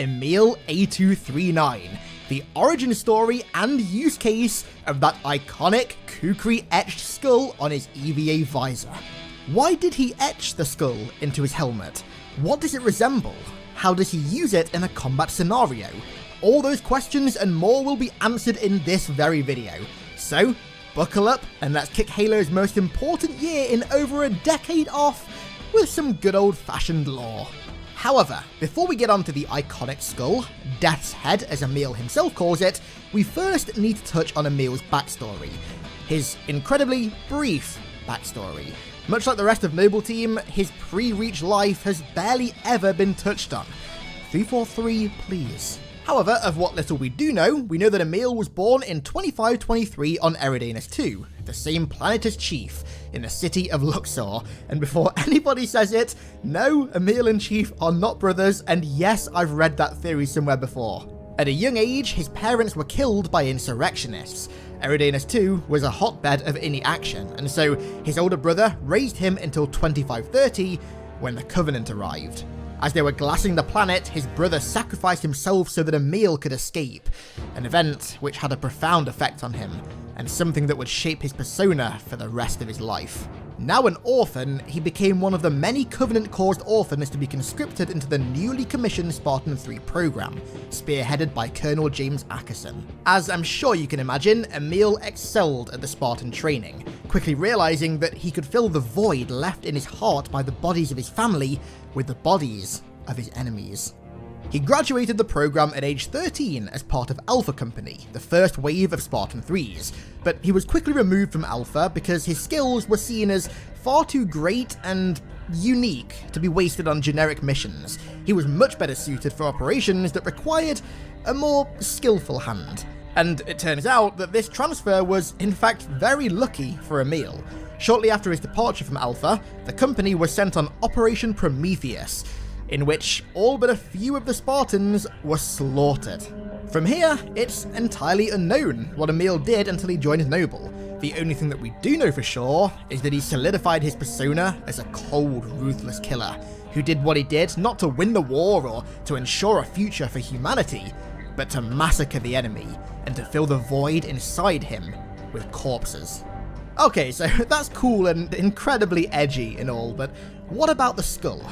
Emil A239, the origin story and use case of that iconic kukri etched skull on his EVA visor. Why did he etch the skull into his helmet? What does it resemble? How does he use it in a combat scenario? All those questions and more will be answered in this very video. So, buckle up and let's kick Halo's most important year in over a decade off with some good old-fashioned lore. However, before we get onto the iconic skull, Death's Head as Emil himself calls it, we first need to touch on Emil's backstory. His incredibly brief backstory. Much like the rest of Noble Team, his pre-Reach life has barely ever been touched on. 343, please. However, of what little we do know, we know that Emil was born in 2523 on Eridanus II, the same planet as Chief, in the city of Luxor, and before anybody says it, no, Emil and Chief are not brothers, and yes, I've read that theory somewhere before. At a young age, his parents were killed by insurrectionists. Eridanus II was a hotbed of any action, and so his older brother raised him until 2530, when the Covenant arrived. As they were glassing the planet, his brother sacrificed himself so that Emil could escape, an event which had a profound effect on him, and something that would shape his persona for the rest of his life. Now an orphan, he became one of the many Covenant-caused orphans to be conscripted into the newly commissioned Spartan 3 program, spearheaded by Colonel James Ackerson. As I'm sure you can imagine, Emil excelled at the Spartan training, quickly realizing that he could fill the void left in his heart by the bodies of his family with the bodies of his enemies. He graduated the program at age 13 as part of Alpha Company, the first wave of Spartan 3s, but he was quickly removed from Alpha because his skills were seen as far too great and unique to be wasted on generic missions. He was much better suited for operations that required a more skillful hand. And it turns out that this transfer was in fact very lucky for Emil. Shortly after his departure from Alpha, the company was sent on Operation Prometheus, in which all but a few of the Spartans were slaughtered. From here, it's entirely unknown what Emil did until he joined Noble. The only thing that we do know for sure is that he solidified his persona as a cold, ruthless killer, who did what he did not to win the war or to ensure a future for humanity, but to massacre the enemy and to fill the void inside him with corpses. Okay, so that's cool and incredibly edgy and all, but what about the skull?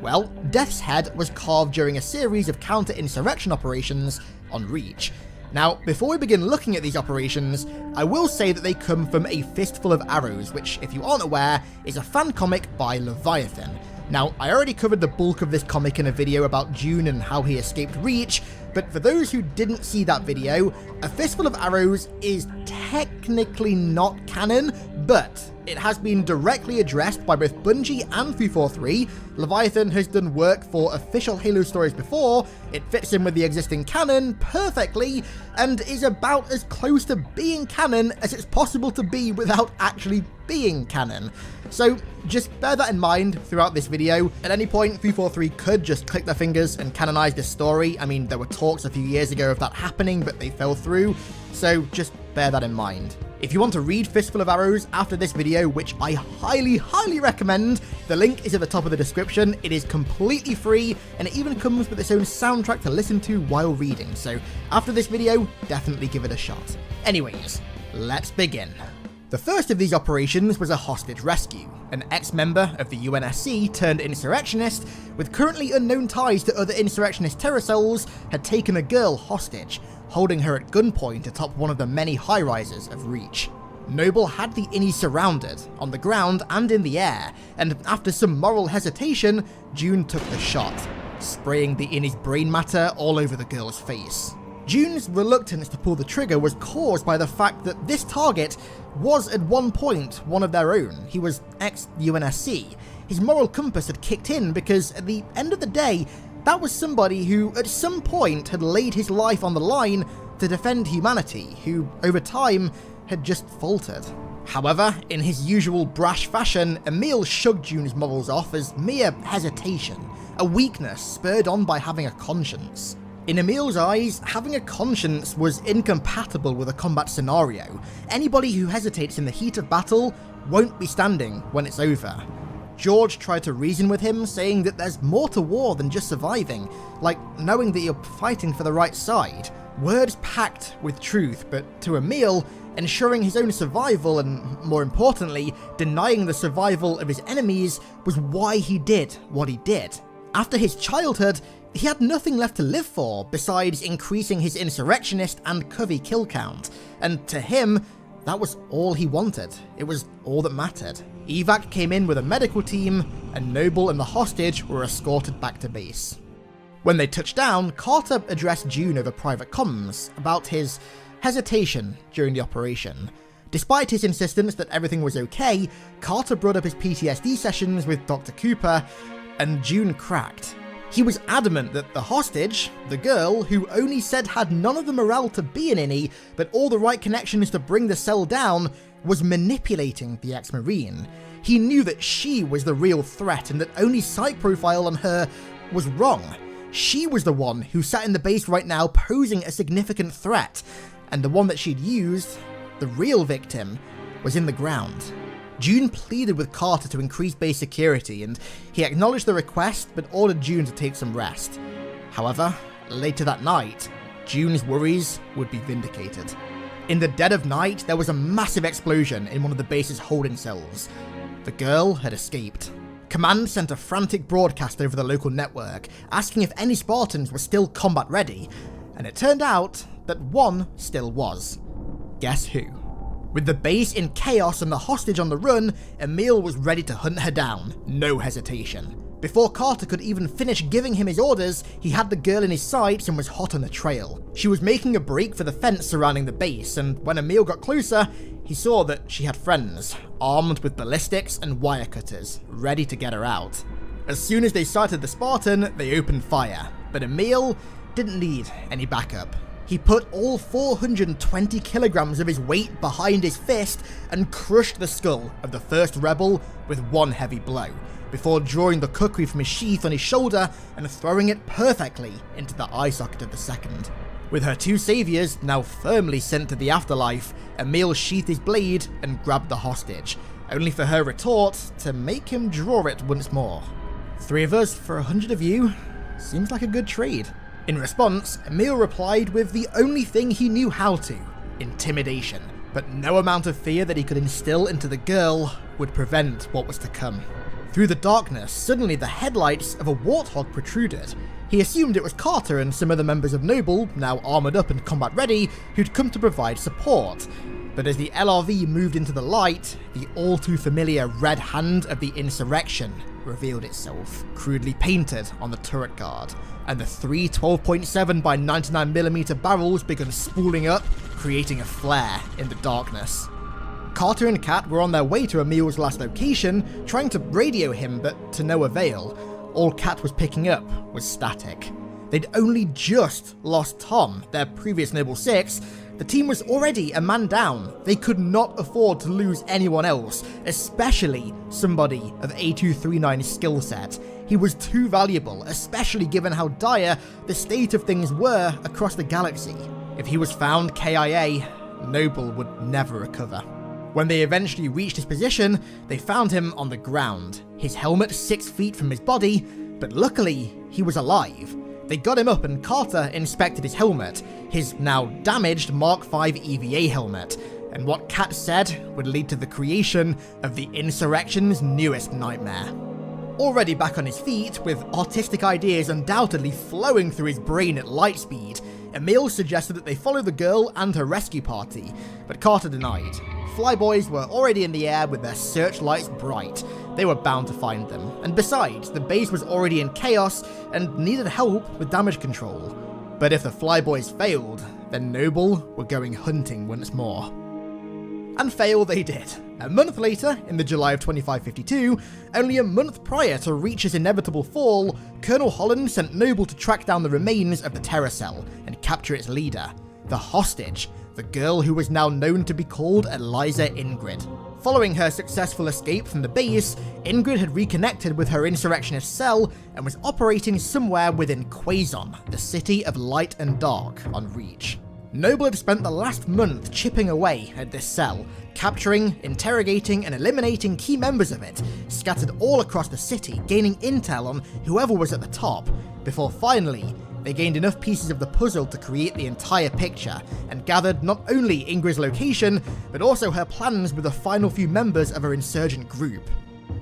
Well, Death's Head was carved during a series of counter-insurrection operations on Reach. Now, before we begin looking at these operations, I will say that they come from A Fistful of Arrows, which, if you aren't aware, is a fan comic by Leviathan. Now, I already covered the bulk of this comic in a video about June and how he escaped Reach, but for those who didn't see that video, A Fistful of Arrows is technically not canon, but it has been directly addressed by both Bungie and 343. Leviathan has done work for official Halo stories before, it fits in with the existing canon perfectly, and is about as close to being canon as it's possible to be without actually being canon. So just bear that in mind throughout this video. At any point, 343 could just click their fingers and canonize this story. I mean, there were talks a few years ago of that happening, but they fell through, so just bear that in mind. If you want to read Fistful of Arrows after this video, which I highly recommend, the link is at the top of the description. It is completely free, and it even comes with its own soundtrack to listen to while reading, so after this video, definitely give it a shot. Anyways, let's begin. The first of these operations was a hostage rescue. An ex-member of the UNSC turned insurrectionist, with currently unknown ties to other insurrectionist terror cells, had taken a girl hostage, holding her at gunpoint atop one of the many high-rises of Reach. Noble had the innies surrounded, on the ground and in the air, and after some moral hesitation, June took the shot, spraying the innies' brain matter all over the girl's face. June's reluctance to pull the trigger was caused by the fact that this target was at one point one of their own. He was ex-UNSC. His moral compass had kicked in because at the end of the day, that was somebody who at some point had laid his life on the line to defend humanity, who over time had just faltered. However, in his usual brash fashion, Emil shrugged June's morals off as mere hesitation, a weakness spurred on by having a conscience. In Emil's eyes, having a conscience was incompatible with a combat scenario. Anybody who hesitates in the heat of battle won't be standing when it's over. George tried to reason with him, saying that there's more to war than just surviving, like knowing that you're fighting for the right side. Words packed with truth, but to Emil, ensuring his own survival and, more importantly, denying the survival of his enemies was why he did what he did. After his childhood, he had nothing left to live for besides increasing his insurrectionist and Covey kill count, and to him, that was all he wanted. It was all that mattered. Evac came in with a medical team, and Noble and the hostage were escorted back to base. When they touched down, Carter addressed June over private comms about his hesitation during the operation. Despite his insistence that everything was okay, Carter brought up his PTSD sessions with Dr. Cooper, and June cracked. He was adamant that the hostage, the girl who only said had none of the morale to be an innie, but all the right connections to bring the cell down, was manipulating the ex-Marine. He knew that she was the real threat and that only psych profile on her was wrong. She was the one who sat in the base right now posing a significant threat, and the one that she'd used, the real victim, was in the ground. June pleaded with Carter to increase base security, and he acknowledged the request but ordered June to take some rest. However, later that night, June's worries would be vindicated. In the dead of night, there was a massive explosion in one of the base's holding cells. The girl had escaped. Command sent a frantic broadcast over the local network, asking if any Spartans were still combat ready, and it turned out that one still was. Guess who? With the base in chaos and the hostage on the run, Emil was ready to hunt her down, no hesitation. Before Carter could even finish giving him his orders, he had the girl in his sights and was hot on the trail. She was making a break for the fence surrounding the base, and when Emil got closer, he saw that she had friends, armed with ballistics and wire cutters, ready to get her out. As soon as they sighted the Spartan, they opened fire, but Emil didn't need any backup. He put all 420 kilograms of his weight behind his fist and crushed the skull of the first rebel with one heavy blow, before drawing the kukri from his sheath on his shoulder and throwing it perfectly into the eye socket of the second. With her two saviors now firmly sent to the afterlife, Emil sheathed his blade and grabbed the hostage, only for her retort to make him draw it once more. 3 of us for 100 of you? Seems like a good trade. In response, Emil replied with the only thing he knew how to, intimidation. But no amount of fear that he could instill into the girl would prevent what was to come. Through the darkness, suddenly the headlights of a warthog protruded. He assumed it was Carter and some other members of Noble, now armoured up and combat ready, who'd come to provide support. But as the LRV moved into the light, the all-too-familiar red hand of the insurrection revealed itself, crudely painted on the turret guard, and the 3 12.7 by 99mm barrels began spooling up, creating a flare in the darkness. Carter and Kat were on their way to Emil's last location, trying to radio him, but to no avail. All Kat was picking up was static. They'd only just lost Tom, their previous Noble 6. The team was already a man down. They could not afford to lose anyone else, especially somebody of A239's skill set. He was too valuable, especially given how dire the state of things were across the galaxy. If he was found KIA, Noble would never recover. When they eventually reached his position, they found him on the ground, his helmet 6 feet from his body, but luckily, he was alive. They got him up and Carter inspected his helmet, his now damaged Mark V EVA helmet, and what Kat said would lead to the creation of the insurrection's newest nightmare. Already back on his feet, with artistic ideas undoubtedly flowing through his brain at light speed, Emil suggested that they follow the girl and her rescue party, but Carter denied. Flyboys were already in the air with their searchlights bright. They were bound to find them, and besides, the base was already in chaos and needed help with damage control. But if the Flyboys failed, then Noble were going hunting once more. And fail they did. A month later, in the July of 2552, only a month prior to Reach's inevitable fall, Colonel Holland sent Noble to track down the remains of the Terror Cell and capture its leader, the hostage, the girl who was now known to be called Eliza Ingrid. Following her successful escape from the base, Ingrid had reconnected with her insurrectionist cell and was operating somewhere within Quazon, the city of light and dark on Reach. Noble had spent the last month chipping away at this cell, capturing, interrogating, and eliminating key members of it, scattered all across the city, gaining intel on whoever was at the top, before finally, they gained enough pieces of the puzzle to create the entire picture, and gathered not only Ingrid's location, but also her plans with the final few members of her insurgent group.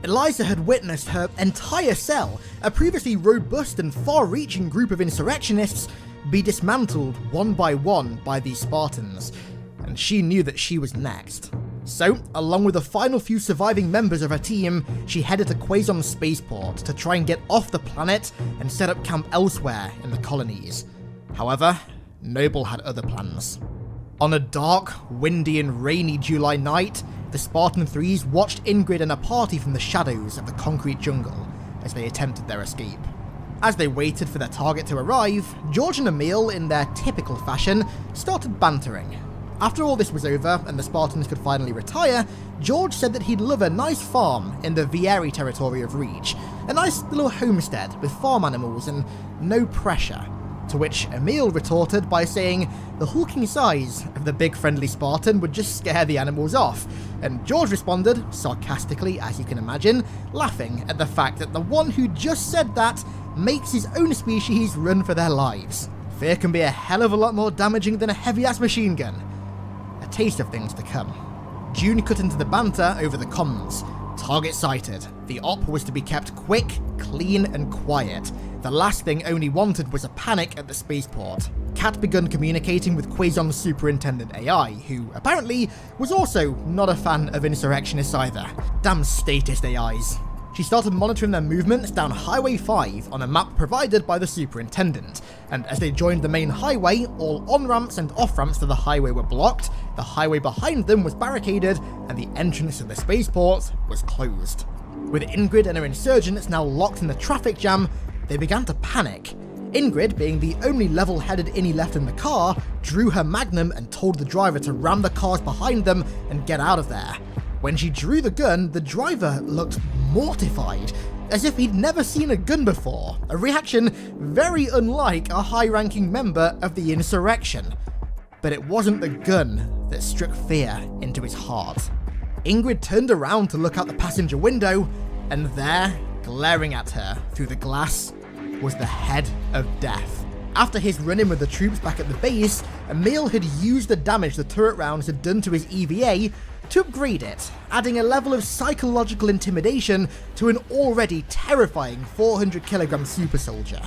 Eliza had witnessed her entire cell, a previously robust and far-reaching group of insurrectionists, be dismantled one by these Spartans, and she knew that she was next. So, along with the final few surviving members of her team, she headed to Quaison's spaceport to try and get off the planet and set up camp elsewhere in the colonies. However, Noble had other plans. On a dark, windy and rainy July night, the Spartan Threes watched Ingrid and a party from the shadows of the concrete jungle as they attempted their escape. As they waited for their target to arrive, George and Emil, in their typical fashion, started bantering. After all this was over and the Spartans could finally retire, George said that he'd love a nice farm in the Vieri territory of Reach, a nice little homestead with farm animals and no pressure. To which Emil retorted by saying the hulking size of the big friendly Spartan would just scare the animals off, and George responded, sarcastically as you can imagine, laughing at the fact that the one who just said that makes his own species run for their lives. Fear can be a hell of a lot more damaging than a heavy-ass machine gun. A taste of things to come. June cut into the banter over the comms. Target sighted. The op was to be kept quick, clean, and quiet. The last thing Oni wanted was a panic at the spaceport. Kat begun communicating with Quaison's superintendent AI, who apparently was also not a fan of insurrectionists either. Damn statist AIs. She started monitoring their movements down Highway 5 on a map provided by the superintendent, and as they joined the main highway, all on-ramps and off-ramps to the highway were blocked, the highway behind them was barricaded, and the entrance to the spaceport was closed. With Ingrid and her insurgents now locked in the traffic jam, they began to panic. Ingrid, being the only level-headed innie left in the car, drew her magnum and told the driver to ram the cars behind them and get out of there. When she drew the gun, the driver looked mortified, as if he'd never seen a gun before, a reaction very unlike a high-ranking member of the insurrection. But it wasn't the gun that struck fear into his heart. Ingrid turned around to look out the passenger window, and there, glaring at her through the glass, was the head of death. After his run-in with the troops back at the base, Emil had used the damage the turret rounds had done to his EVA to upgrade it, adding a level of psychological intimidation to an already terrifying 400kg super soldier.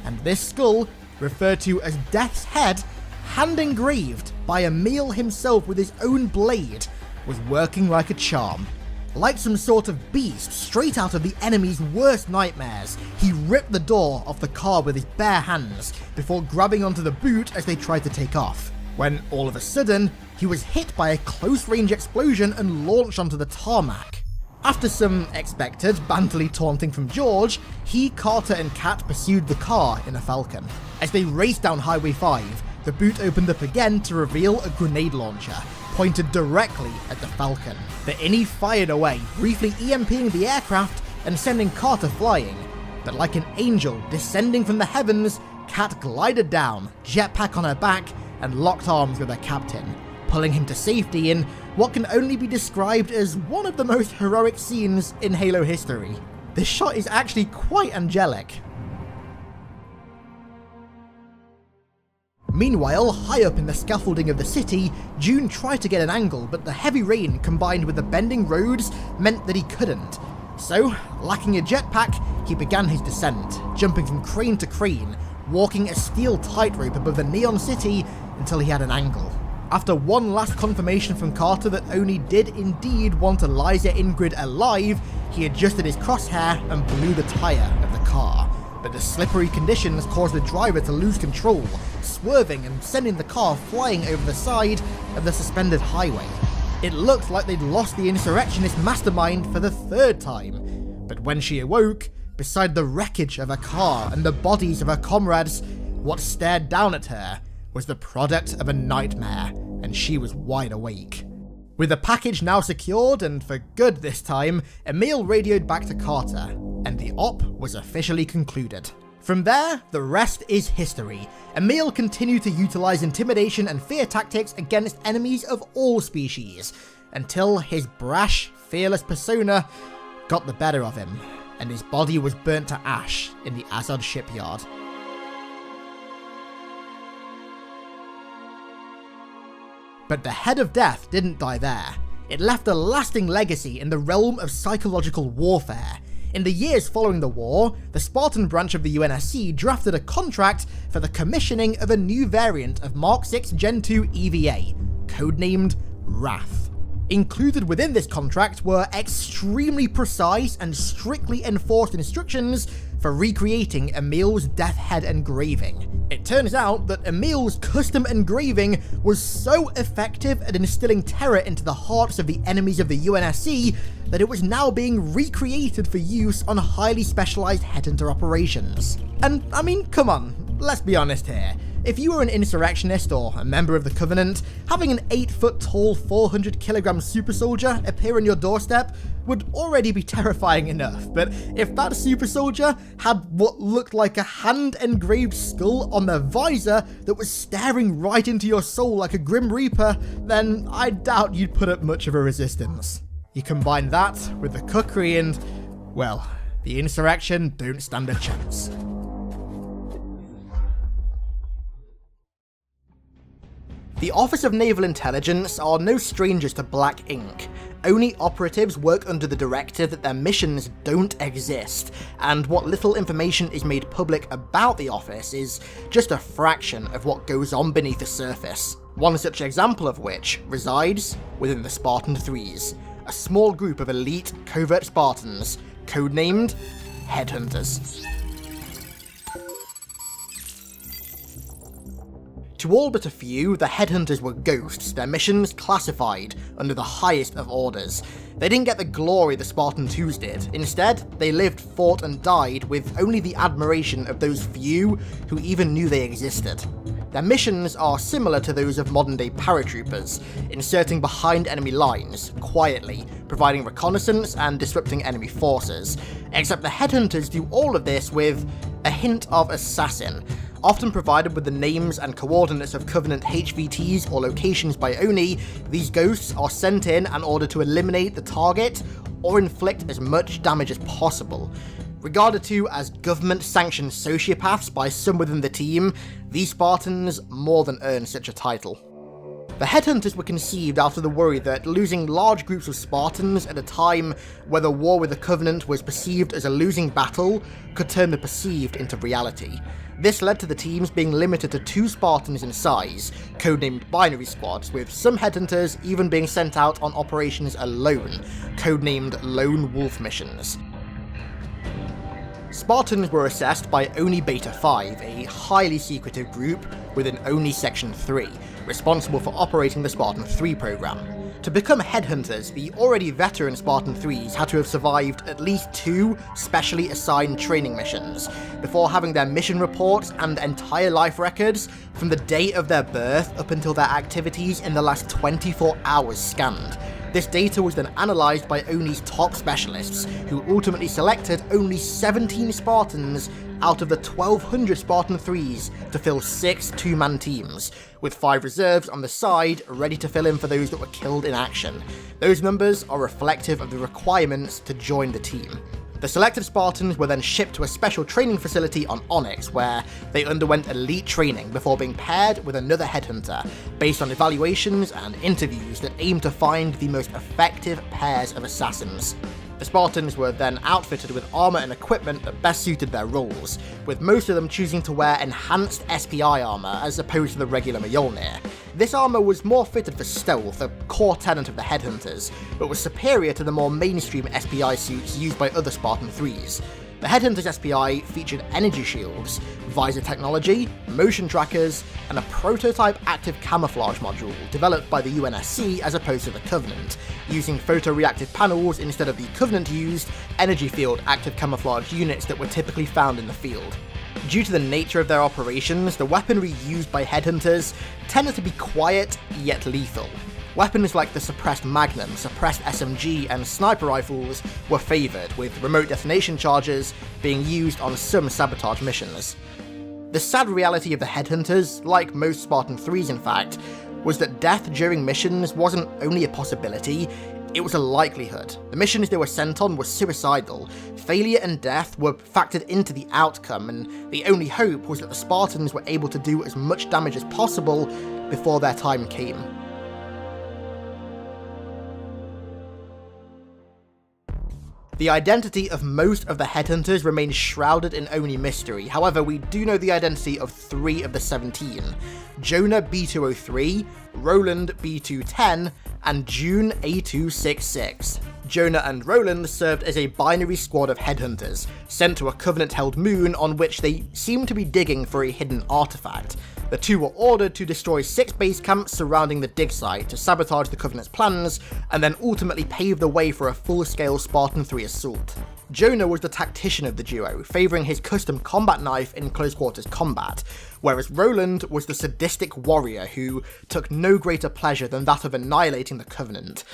And this skull, referred to as Death's Head, hand engraved by Emil himself with his own blade, was working like a charm. Like some sort of beast straight out of the enemy's worst nightmares, he ripped the door off the car with his bare hands before grabbing onto the boot as they tried to take off. When all of a sudden, he was hit by a close-range explosion and launched onto the tarmac. After some expected banterly taunting from George, he, Carter, and Kat pursued the car in a Falcon. As they raced down Highway 5, the boot opened up again to reveal a grenade launcher, pointed directly at the Falcon. The innie fired away, briefly EMPing the aircraft and sending Carter flying. But like an angel descending from the heavens, Kat glided down, jetpack on her back, and locked arms with her captain, pulling him to safety in what can only be described as one of the most heroic scenes in Halo history. This shot is actually quite angelic. Meanwhile, high up in the scaffolding of the city, June tried to get an angle, but the heavy rain combined with the bending roads meant that he couldn't. So, lacking a jetpack, he began his descent, jumping from crane to crane, walking a steel tightrope above the neon city until he had an angle. After one last confirmation from Carter that Oni did indeed want Eliza Ingrid alive, he adjusted his crosshair and blew the tire of the car. But the slippery conditions caused the driver to lose control, swerving and sending the car flying over the side of the suspended highway. It looked like they'd lost the insurrectionist mastermind for the third time. But when she awoke, beside the wreckage of her car and the bodies of her comrades, what stared down at her was the product of a nightmare, and she was wide awake. With the package now secured, and for good this time, Emil radioed back to Carter, and the op was officially concluded. From there, the rest is history. Emil continued to utilize intimidation and fear tactics against enemies of all species, until his brash, fearless persona got the better of him, and his body was burnt to ash in the Azad shipyard. But the Head of Death didn't die there. It left a lasting legacy in the realm of psychological warfare. In the years following the war, the Spartan branch of the UNSC drafted a contract for the commissioning of a new variant of Mark 6 Gen 2 EVA, codenamed Wrath. Included within this contract were extremely precise and strictly enforced instructions for recreating Emil's death head engraving. It turns out that Emil's custom engraving was so effective at instilling terror into the hearts of the enemies of the UNSC that it was now being recreated for use on highly specialized headhunter operations. And I mean, come on, let's be honest here. If you were an insurrectionist or a member of the Covenant, having an 8-foot-tall, 400-kilogram super soldier appear on your doorstep would already be terrifying enough, but if that super soldier had what looked like a hand-engraved skull on their visor that was staring right into your soul like a Grim Reaper, then I doubt you'd put up much of a resistance. You combine that with the cookery and, well, the insurrection don't stand a chance. The Office of Naval Intelligence are no strangers to black ink. ONI operatives work under the directive that their missions don't exist, and what little information is made public about the office is just a fraction of what goes on beneath the surface. One such example of which resides within the Spartan Threes, a small group of elite covert Spartans, codenamed Headhunters. To all but a few, the Headhunters were ghosts, their missions classified under the highest of orders. They didn't get the glory the Spartan 2s did. Instead, they lived, fought and died with only the admiration of those few who even knew they existed. Their missions are similar to those of modern-day paratroopers, inserting behind enemy lines, quietly, providing reconnaissance and disrupting enemy forces. Except the Headhunters do all of this with a hint of assassin, often provided with the names and coordinates of Covenant HVTs or locations by ONI. These ghosts are sent in order to eliminate the target or inflict as much damage as possible. Regarded to as government-sanctioned sociopaths by some within the team, these Spartans more than earn such a title. The Headhunters were conceived after the worry that losing large groups of Spartans at a time where the war with the Covenant was perceived as a losing battle could turn the perceived into reality. This led to the teams being limited to 2 Spartans in size, codenamed binary squads, with some Headhunters even being sent out on operations alone, codenamed Lone Wolf missions. Spartans were assessed by ONI Beta 5, a highly secretive group within ONI Section 3, responsible for operating the Spartan 3 program. To become Headhunters, the already veteran Spartan 3s had to have survived at least 2 specially assigned training missions, before having their mission reports and entire life records from the day of their birth up until their activities in the last 24 hours scanned. This data was then analysed by ONI's top specialists, who ultimately selected only 17 Spartans out of the 1,200 Spartan 3s to fill 6 two-man teams, with 5 reserves on the side ready to fill in for those that were killed in action. Those numbers are reflective of the requirements to join the team. The selected Spartans were then shipped to a special training facility on Onyx, where they underwent elite training before being paired with another Headhunter, based on evaluations and interviews that aimed to find the most effective pairs of assassins. The Spartans were then outfitted with armour and equipment that best suited their roles, with most of them choosing to wear enhanced SPI armour as opposed to the regular Mjolnir. This armour was more fitted for stealth, a core tenet of the Headhunters, but was superior to the more mainstream SPI suits used by other Spartan 3s. The Headhunters SPI featured energy shields, visor technology, motion trackers, and a prototype active camouflage module developed by the UNSC as opposed to the Covenant, using photoreactive panels instead of the Covenant-used energy field active camouflage units that were typically found in the field. Due to the nature of their operations, the weaponry used by Headhunters tended to be quiet yet lethal. Weapons like the suppressed Magnum, suppressed SMG, and sniper rifles were favoured, with remote detonation charges being used on some sabotage missions. The sad reality of the Headhunters, like most Spartan 3s in fact, was that death during missions wasn't only a possibility, it was a likelihood. The missions they were sent on were suicidal, failure and death were factored into the outcome, and the only hope was that the Spartans were able to do as much damage as possible before their time came. The identity of most of the Headhunters remains shrouded in only mystery. However, we do know the identity of 3 of the 17. Jonah B203, Roland B210, and June A266. Jonah and Roland served as a binary squad of Headhunters, sent to a Covenant-held moon on which they seemed to be digging for a hidden artifact. The two were ordered to destroy 6 base camps surrounding the dig site to sabotage the Covenant's plans, and then ultimately pave the way for a full-scale Spartan 3 assault. Jonah was the tactician of the duo, favouring his custom combat knife in close quarters combat, whereas Roland was the sadistic warrior who took no greater pleasure than that of annihilating the Covenant.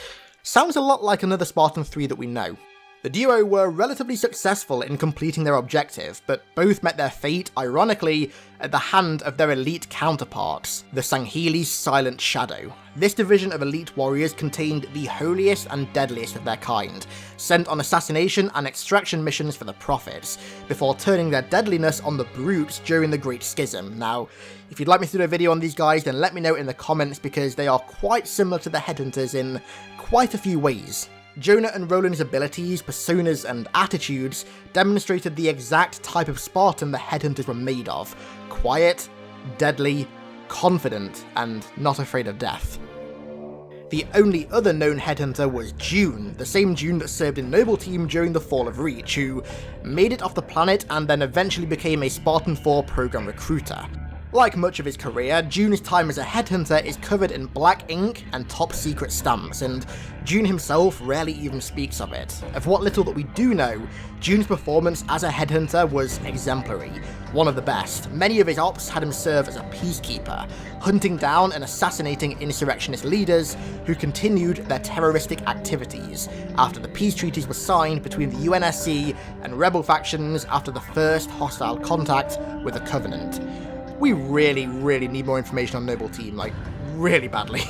Sounds a lot like another Spartan 3 that we know. The duo were relatively successful in completing their objective, but both met their fate, ironically, at the hand of their elite counterparts, the Sangheli's Silent Shadow. This division of elite warriors contained the holiest and deadliest of their kind, sent on assassination and extraction missions for the Prophets, before turning their deadliness on the Brutes during the Great Schism. Now, if you'd like me to do a video on these guys, then let me know in the comments, because they are quite similar to the Headhunters in quite a few ways. Jonah and Roland's abilities, personas, and attitudes demonstrated the exact type of Spartan the Headhunters were made of: quiet, deadly, confident, and not afraid of death. The only other known Headhunter was June, the same June that served in Noble Team during the Fall of Reach, who made it off the planet and then eventually became a Spartan 4 program recruiter. Like much of his career, June's time as a Headhunter is covered in black ink and top secret stamps, and June himself rarely even speaks of it. Of what little that we do know, June's performance as a Headhunter was exemplary, one of the best. Many of his ops had him serve as a peacekeeper, hunting down and assassinating insurrectionist leaders who continued their terroristic activities after the peace treaties were signed between the UNSC and rebel factions after the first hostile contact with the Covenant. We really need more information on Noble Team, like, really badly.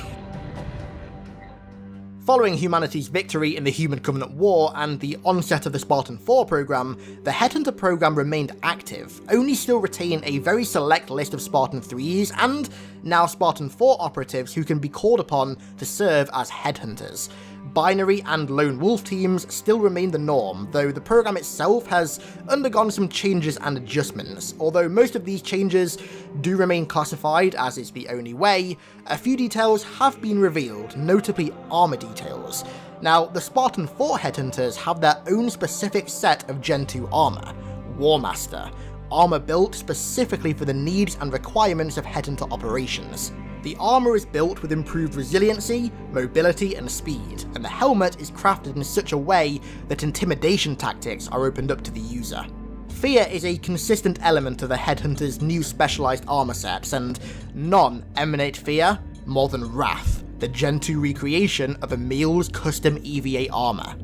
Following humanity's victory in the Human Covenant War and the onset of the Spartan 4 program, the Headhunter program remained active, only still retain a very select list of Spartan 3s and now Spartan 4 operatives who can be called upon to serve as Headhunters. Binary and lone wolf teams still remain the norm, though the program itself has undergone some changes and adjustments. Although most of these changes do remain classified, as is the only way, a few details have been revealed, notably armor details. Now, the Spartan 4 Headhunters have their own specific set of Gen 2 armor, Warmaster, armor built specifically for the needs and requirements of Headhunter operations. The armor is built with improved resiliency, mobility, and speed, and the helmet is crafted in such a way that intimidation tactics are opened up to the user. Fear is a consistent element of the Headhunter's new specialized armor sets, and none emanate fear more than Wrath, the Gen 2 recreation of Emil's custom EVA armor.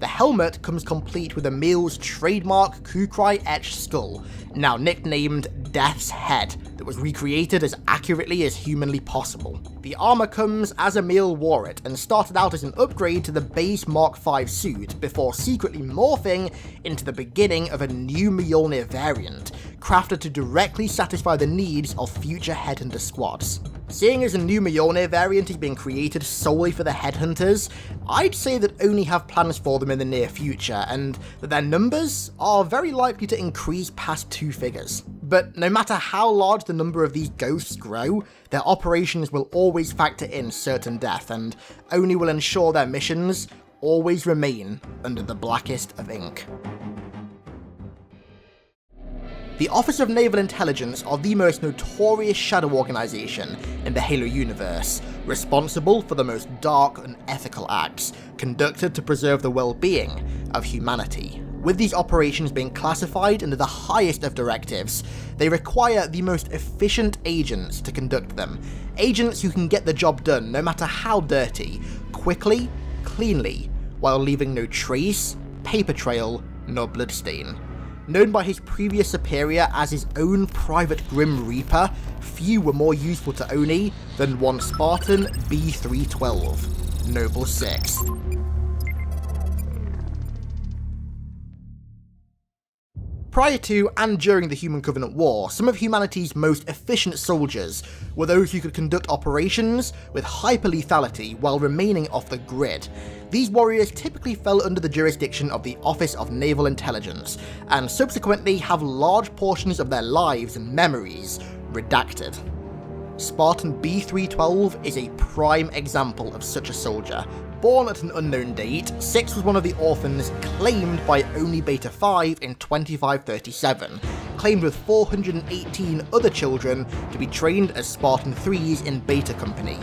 The helmet comes complete with Emil's trademark Kukrai etched skull, now nicknamed Death's Head, that was recreated as accurately as humanly possible. The armor comes as Emil wore it, and started out as an upgrade to the base Mark V suit, before secretly morphing into the beginning of a new Mjolnir variant, crafted to directly satisfy the needs of future Headhunter squads. Seeing as a new Mjolnir variant is being created solely for the Headhunters, I'd say that only have plans for them in the near future, and that their numbers are very likely to increase past 2 figures. But no matter how large the number of these ghosts grow, their operations will always factor in certain death, and only will ensure their missions always remain under the blackest of ink. The Office of Naval Intelligence are the most notorious shadow organization in the Halo universe, responsible for the most dark and unethical acts conducted to preserve the well-being of humanity. With these operations being classified under the highest of directives, they require the most efficient agents to conduct them. Agents who can get the job done no matter how dirty, quickly, cleanly, while leaving no trace, paper trail, nor bloodstain. Known by his previous superior as his own private Grim Reaper, few were more useful to Oni than one Spartan B312, Noble 6. Prior to and during the Human Covenant War, some of humanity's most efficient soldiers were those who could conduct operations with hyper-lethality while remaining off the grid. These warriors typically fell under the jurisdiction of the Office of Naval Intelligence, and subsequently have large portions of their lives and memories redacted. Spartan B312 is a prime example of such a soldier. Born at an unknown date, 6 was one of the orphans claimed by Oni Beta 5 in 2537, claimed with 418 other children to be trained as Spartan 3s in Beta Company.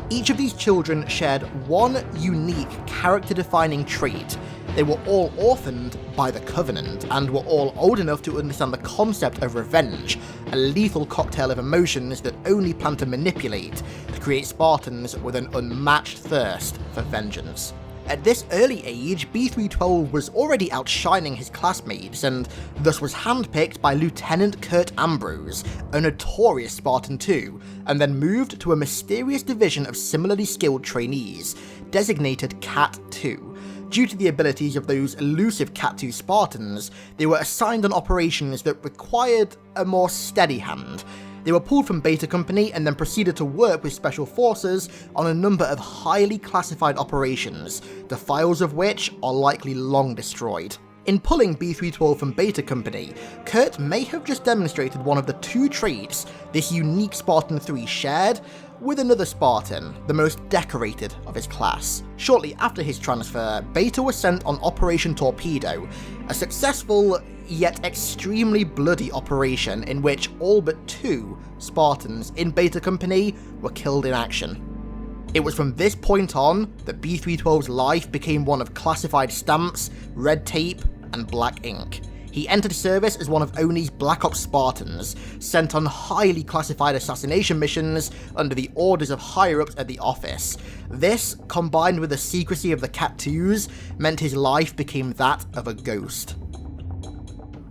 Each of these children shared one unique character-defining trait. They were all orphaned by the Covenant, and were all old enough to understand the concept of revenge, a lethal cocktail of emotions that only plan to manipulate to create Spartans with an unmatched thirst for vengeance. At this early age, B312 was already outshining his classmates, and thus was handpicked by Lieutenant Kurt Ambrose, a notorious Spartan too, and then moved to a mysterious division of similarly skilled trainees, designated Cat 2. Due to the abilities of those elusive Cat 2 Spartans, they were assigned on operations that required a more steady hand. They were pulled from Beta Company and then proceeded to work with Special Forces on a number of highly classified operations, the files of which are likely long destroyed. In pulling B312 from Beta Company, Kurt may have just demonstrated one of the 2 traits this unique Spartan 3 shared with another Spartan, the most decorated of his class. Shortly after his transfer, Beta was sent on Operation Torpedo, a successful yet extremely bloody operation in which all but 2 Spartans in Beta Company were killed in action. It was from this point on that B312's life became one of classified stamps, red tape, and black ink. He entered service as one of Oni's Black Ops Spartans, sent on highly classified assassination missions under the orders of higher-ups at the office. This, combined with the secrecy of the Cat 2s, meant his life became that of a ghost.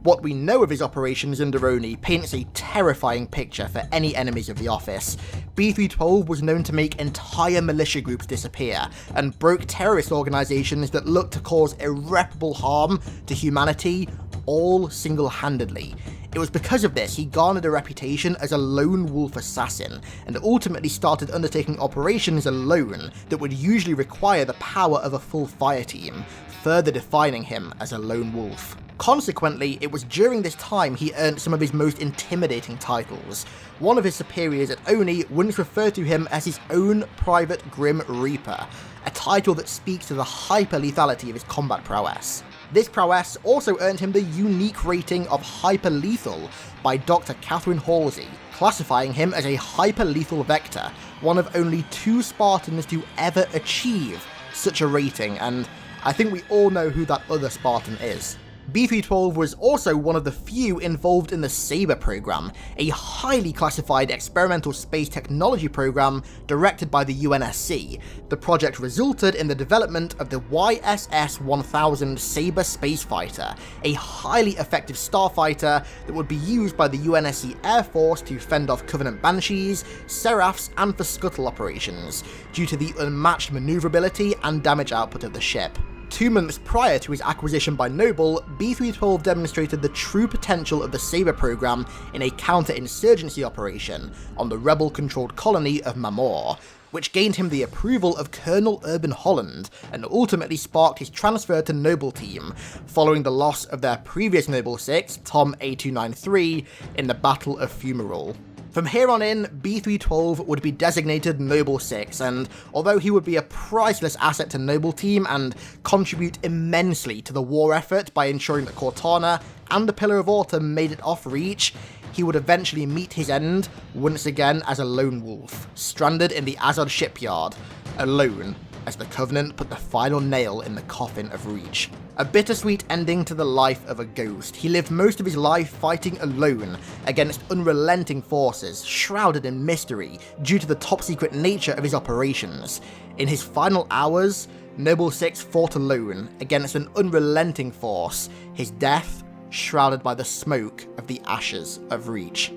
What we know of his operations under Oni paints a terrifying picture for any enemies of the office. B312 was known to make entire militia groups disappear, and broke terrorist organizations that looked to cause irreparable harm to humanity, all single-handedly. It was because of this he garnered a reputation as a lone wolf assassin, and ultimately started undertaking operations alone that would usually require the power of a full fire team, further defining him as a lone wolf. Consequently, it was during this time he earned some of his most intimidating titles. One of his superiors at Oni once referred to him as his own private Grim Reaper, a title that speaks to the hyper-lethality of his combat prowess. This prowess also earned him the unique rating of hyper-lethal by Dr. Catherine Halsey, classifying him as a hyper-lethal vector, one of only 2 Spartans to ever achieve such a rating, and I think we all know who that other Spartan is. B312 was also one of the few involved in the Sabre program, a highly classified experimental space technology program directed by the UNSC. The project resulted in the development of the YSS-1000 Sabre space fighter, a highly effective starfighter that would be used by the UNSC Air Force to fend off Covenant Banshees, Seraphs, and for scuttle operations, due to the unmatched maneuverability and damage output of the ship. 2 months prior to his acquisition by Noble, B312 demonstrated the true potential of the Sabre program in a counter-insurgency operation on the rebel-controlled colony of Mamor, which gained him the approval of Colonel Urban Holland, and ultimately sparked his transfer to Noble Team, following the loss of their previous Noble 6, Tom A293, in the Battle of Fumarole. From here on in, B312 would be designated Noble 6, and although he would be a priceless asset to Noble Team and contribute immensely to the war effort by ensuring that Cortana and the Pillar of Autumn made it off reach, he would eventually meet his end once again as a lone wolf, stranded in the Azad shipyard, alone as the Covenant put the final nail in the coffin of Reach. A bittersweet ending to the life of a ghost. He lived most of his life fighting alone against unrelenting forces, shrouded in mystery due to the top-secret nature of his operations. In his final hours, Noble Six fought alone against an unrelenting force, his death shrouded by the smoke of the ashes of Reach.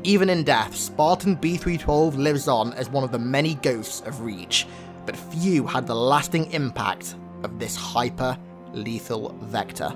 Even in death, Spartan B312 lives on as one of the many ghosts of Reach, but few had the lasting impact of this hyper-lethal vector.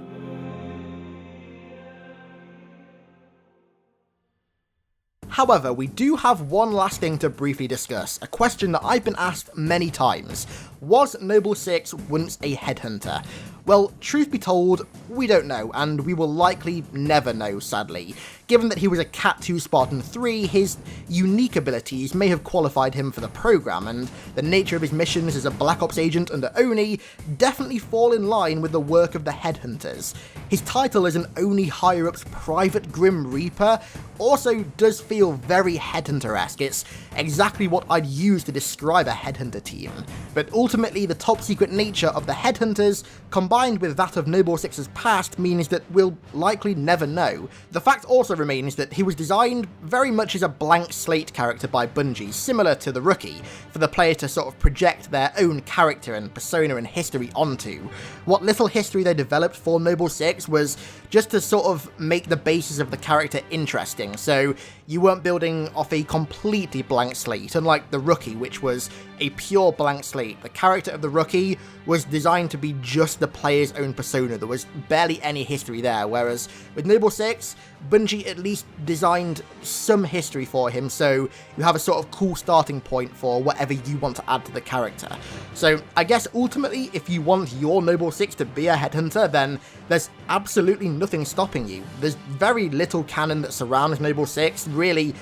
However, we do have one last thing to briefly discuss, a question that I've been asked many times. Was Noble Six once a headhunter? Well, truth be told, we don't know, and we will likely never know, sadly. Given that he was a Cat 2 Spartan 3, his unique abilities may have qualified him for the program, and the nature of his missions as a Black Ops agent under Oni definitely fall in line with the work of the Headhunters. His title as an Oni higher-up's Private Grim Reaper also does feel very Headhunter-esque. It's exactly what I'd use to describe a Headhunter team. But ultimately, the top-secret nature of the Headhunters, combined with that of Noble Six's past, means that we'll likely never know. The fact also remains that he was designed very much as a blank slate character by Bungie, similar to the Rookie, for the player to sort of project their own character and persona and history onto. What little history they developed for Noble Six was just to sort of make the basis of the character interesting, so you weren't building off a completely blank slate, unlike the Rookie, which was a pure blank slate. The character of the Rookie was designed to be just the player's own persona. There was barely any history there, whereas with Noble Six, Bungie at least designed some history for him, so you have a sort of cool starting point for whatever you want to add to the character. So I guess ultimately, if you want your Noble Six to be a headhunter, then there's absolutely nothing stopping you. There's very little canon that surrounds Noble Six, really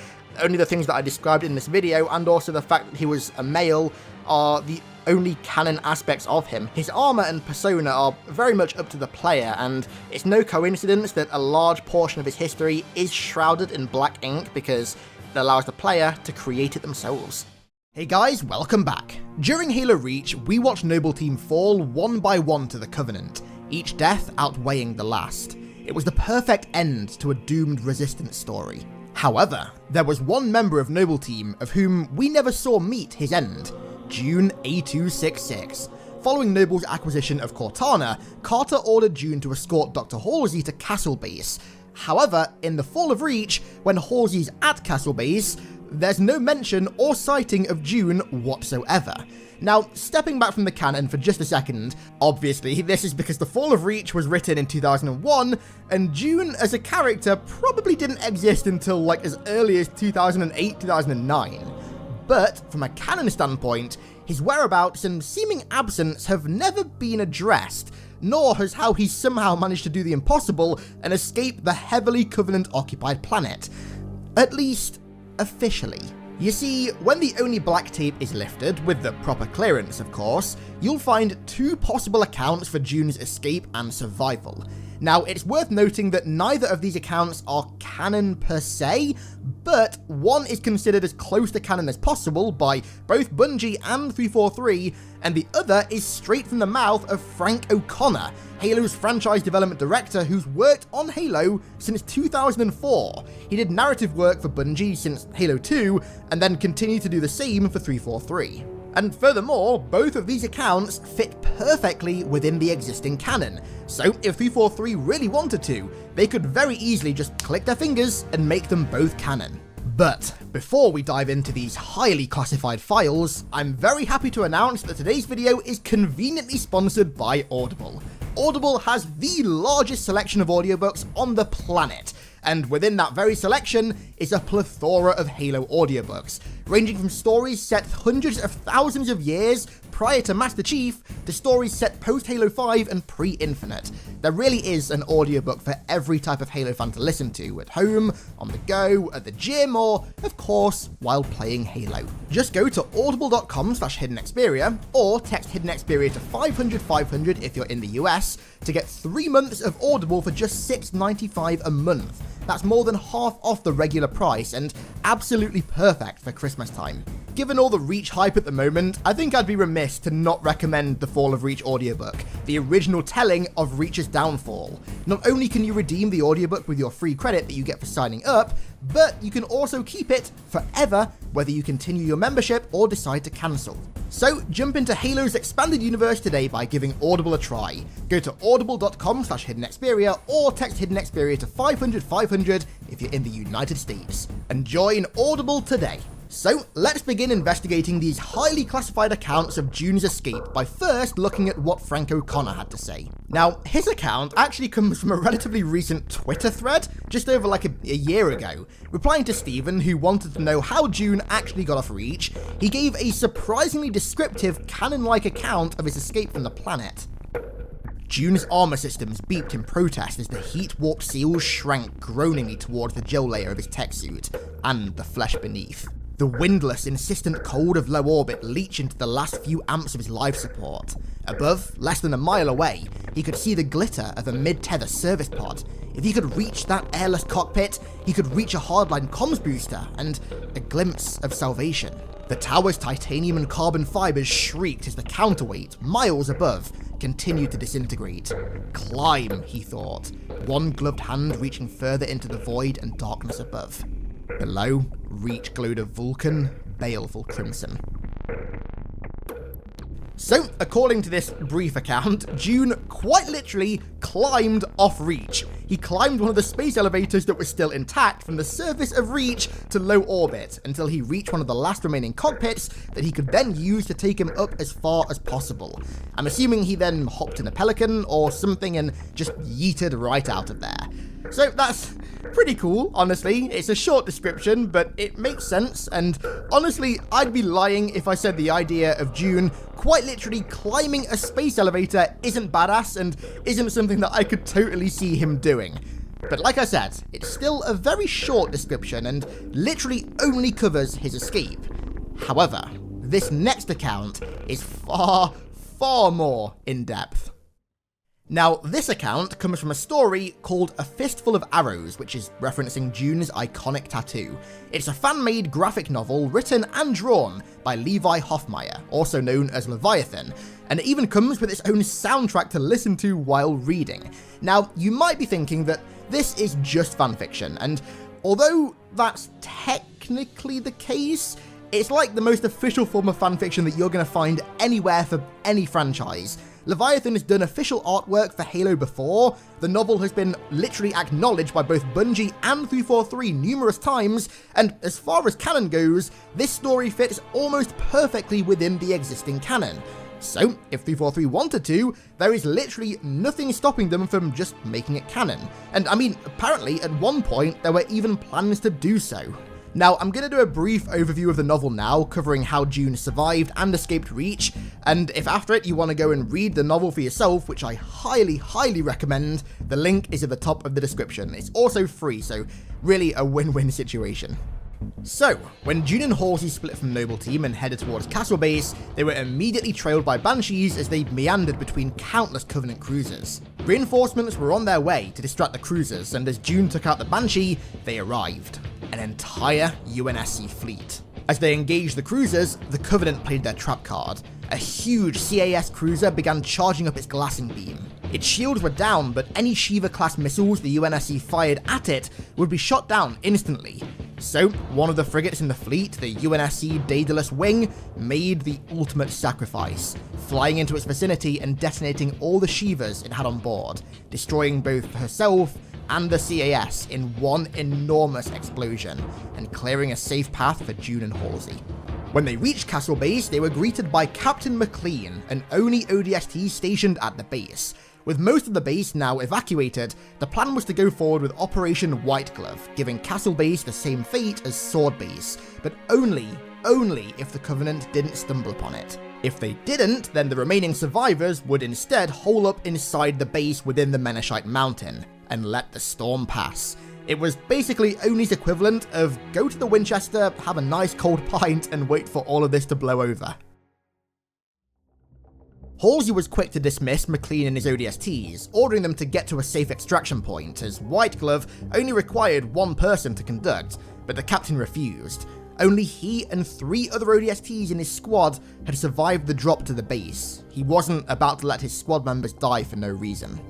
only the things that I described in this video, and also the fact that he was a male are the only canon aspects of him. His armor and persona are very much up to the player, and it's no coincidence that a large portion of his history is shrouded in black ink because it allows the player to create it themselves. Hey guys, welcome back. During Halo Reach, we watched Noble Team fall one by one to the Covenant, each death outweighing the last. It was the perfect end to a doomed Resistance story. However, there was one member of Noble Team of whom we never saw meet his end, June A266. Following Noble's acquisition of Cortana, Carter ordered June to escort Dr. Halsey to Castle Base. However, in the Fall of Reach, when Halsey's at Castle Base, there's no mention or sighting of June whatsoever. Now, stepping back from the canon for just a second, obviously this is because the Fall of Reach was written in 2001, and June as a character probably didn't exist until like as early as 2008, 2009. But from a canon standpoint, his whereabouts and seeming absence have never been addressed, nor has how he somehow managed to do the impossible and escape the heavily Covenant-occupied planet. At least, officially. You see, when the Oni black tape is lifted, with the proper clearance of course, you'll find two possible accounts for June's escape and survival. Now, it's worth noting that neither of these accounts are canon per se, but one is considered as close to canon as possible by both Bungie and 343, and the other is straight from the mouth of Frank O'Connor, Halo's franchise development director who's worked on Halo since 2004. He did narrative work for Bungie since Halo 2, and then continued to do the same for 343. And furthermore, both of these accounts fit perfectly within the existing canon, so if 343 really wanted to, they could very easily just click their fingers and make them both canon. But before we dive into these highly classified files, I'm very happy to announce that today's video is conveniently sponsored by Audible. Audible has the largest selection of audiobooks on the planet, and within that very selection is a plethora of Halo audiobooks, ranging from stories set hundreds of thousands of years prior to Master Chief to stories set post-Halo 5 and pre-Infinite. There really is an audiobook for every type of Halo fan to listen to, at home, on the go, at the gym, or, of course, while playing Halo. Just go to audible.com/HiddenXperia, or text HiddenXperia to 500 if you're in the US, to get 3 months of Audible for just $6.95 a month. That's more than half off the regular price, and absolutely perfect for Christmas time. given all the Reach hype at the moment, I think I'd be remiss to not recommend the Fall of Reach audiobook, the original telling of Reach's downfall. Not only can you redeem the audiobook with your free credit that you get for signing up, but you can also keep it forever, whether you continue your membership or decide to cancel. So jump into Halo's expanded universe today by giving Audible a try. Go to audible.com/HiddenXperia or text HiddenXperia to 500 if you're in the United States. And join Audible today. So let's begin investigating these highly classified accounts of June's escape by first looking at what Frank O'Connor had to say. Now, his account actually comes from a relatively recent Twitter thread, just over like a year ago. Replying to Steven, who wanted to know how June actually got off Reach, he gave a surprisingly descriptive, canon-like account of his escape from the planet. June's armor systems beeped in protest as the heat-warped seals shrank groaningly towards the gel layer of his tech suit, and the flesh beneath. The windless, insistent cold of low orbit leached into the last few amps of his life support. Above, less than a mile away, he could see the glitter of a mid-tether service pod. If he could reach that airless cockpit, he could reach a hardline comms booster and a glimpse of salvation. The tower's titanium and carbon fibers shrieked as the counterweight, miles above, continued to disintegrate. Climb, he thought, one gloved hand reaching further into the void and darkness above. Below, Reach glowed a Vulcan, baleful crimson. So, according to this brief account, June quite literally climbed off Reach. He climbed one of the space elevators that was still intact from the surface of Reach to low orbit until he reached one of the last remaining cockpits that he could then use to take him up as far as possible. I'm assuming he then hopped in a Pelican or something and just yeeted right out of there. So that's pretty cool, honestly. It's a short description, but it makes sense, and honestly, I'd be lying if I said the idea of June quite literally climbing a space elevator isn't badass and isn't something that I could totally see him doing. But like I said, it's still a very short description and literally only covers his escape. However, this next account is far more in-depth. Now, this account comes from a story called A Fistful of Arrows, which is referencing June's iconic tattoo. It's a fan-made graphic novel written and drawn by Levi Hoffmeyer, also known as Leviathan, and it even comes with its own soundtrack to listen to while reading. Now, you might be thinking that this is just fanfiction, and although that's technically the case, it's like the most official form of fanfiction that you're going to find anywhere for any franchise. Leviathan has done official artwork for Halo before, the novel has been literally acknowledged by both Bungie and 343 numerous times, and as far as canon goes, this story fits almost perfectly within the existing canon. So, if 343 wanted to, there is literally nothing stopping them from just making it canon. And I mean, apparently at one point there were even plans to do so. Now, I'm going to do a brief overview of the novel now, covering how June survived and escaped Reach, and if after it you want to go and read the novel for yourself, which I highly recommend, the link is at the top of the description. It's also free, so really a win-win situation. So, when June and Halsey split from Noble Team and headed towards Castle Base, they were immediately trailed by Banshees as they meandered between countless Covenant cruisers. Reinforcements were on their way to distract the cruisers, and as June took out the Banshee, they arrived. An entire UNSC fleet. As they engaged the cruisers, the Covenant played their trap card. A huge CAS cruiser began charging up its glassing beam. Its shields were down, but any Shiva-class missiles the UNSC fired at it would be shot down instantly. So, one of the frigates in the fleet, the UNSC Daedalus Wing, made the ultimate sacrifice, flying into its vicinity and detonating all the Shivas it had on board, destroying both herself and the CAS in one enormous explosion, and clearing a safe path for June and Halsey. When they reached Castle Base, they were greeted by Captain McLean, an Oni ODST stationed at the base. With most of the base now evacuated, the plan was to go forward with Operation White Glove, giving Castle Base the same fate as Sword Base, but only if the Covenant didn't stumble upon it. If they didn't, then the remaining survivors would instead hole up inside the base within the Menashite Mountain, and let the storm pass. It was basically Oni's equivalent of go to the Winchester, have a nice cold pint, and wait for all of this to blow over. Halsey was quick to dismiss McLean and his ODSTs, ordering them to get to a safe extraction point, as White Glove only required one person to conduct, but the captain refused. Only he and 3 other ODSTs in his squad had survived the drop to the base. He wasn't about to let his squad members die for no reason.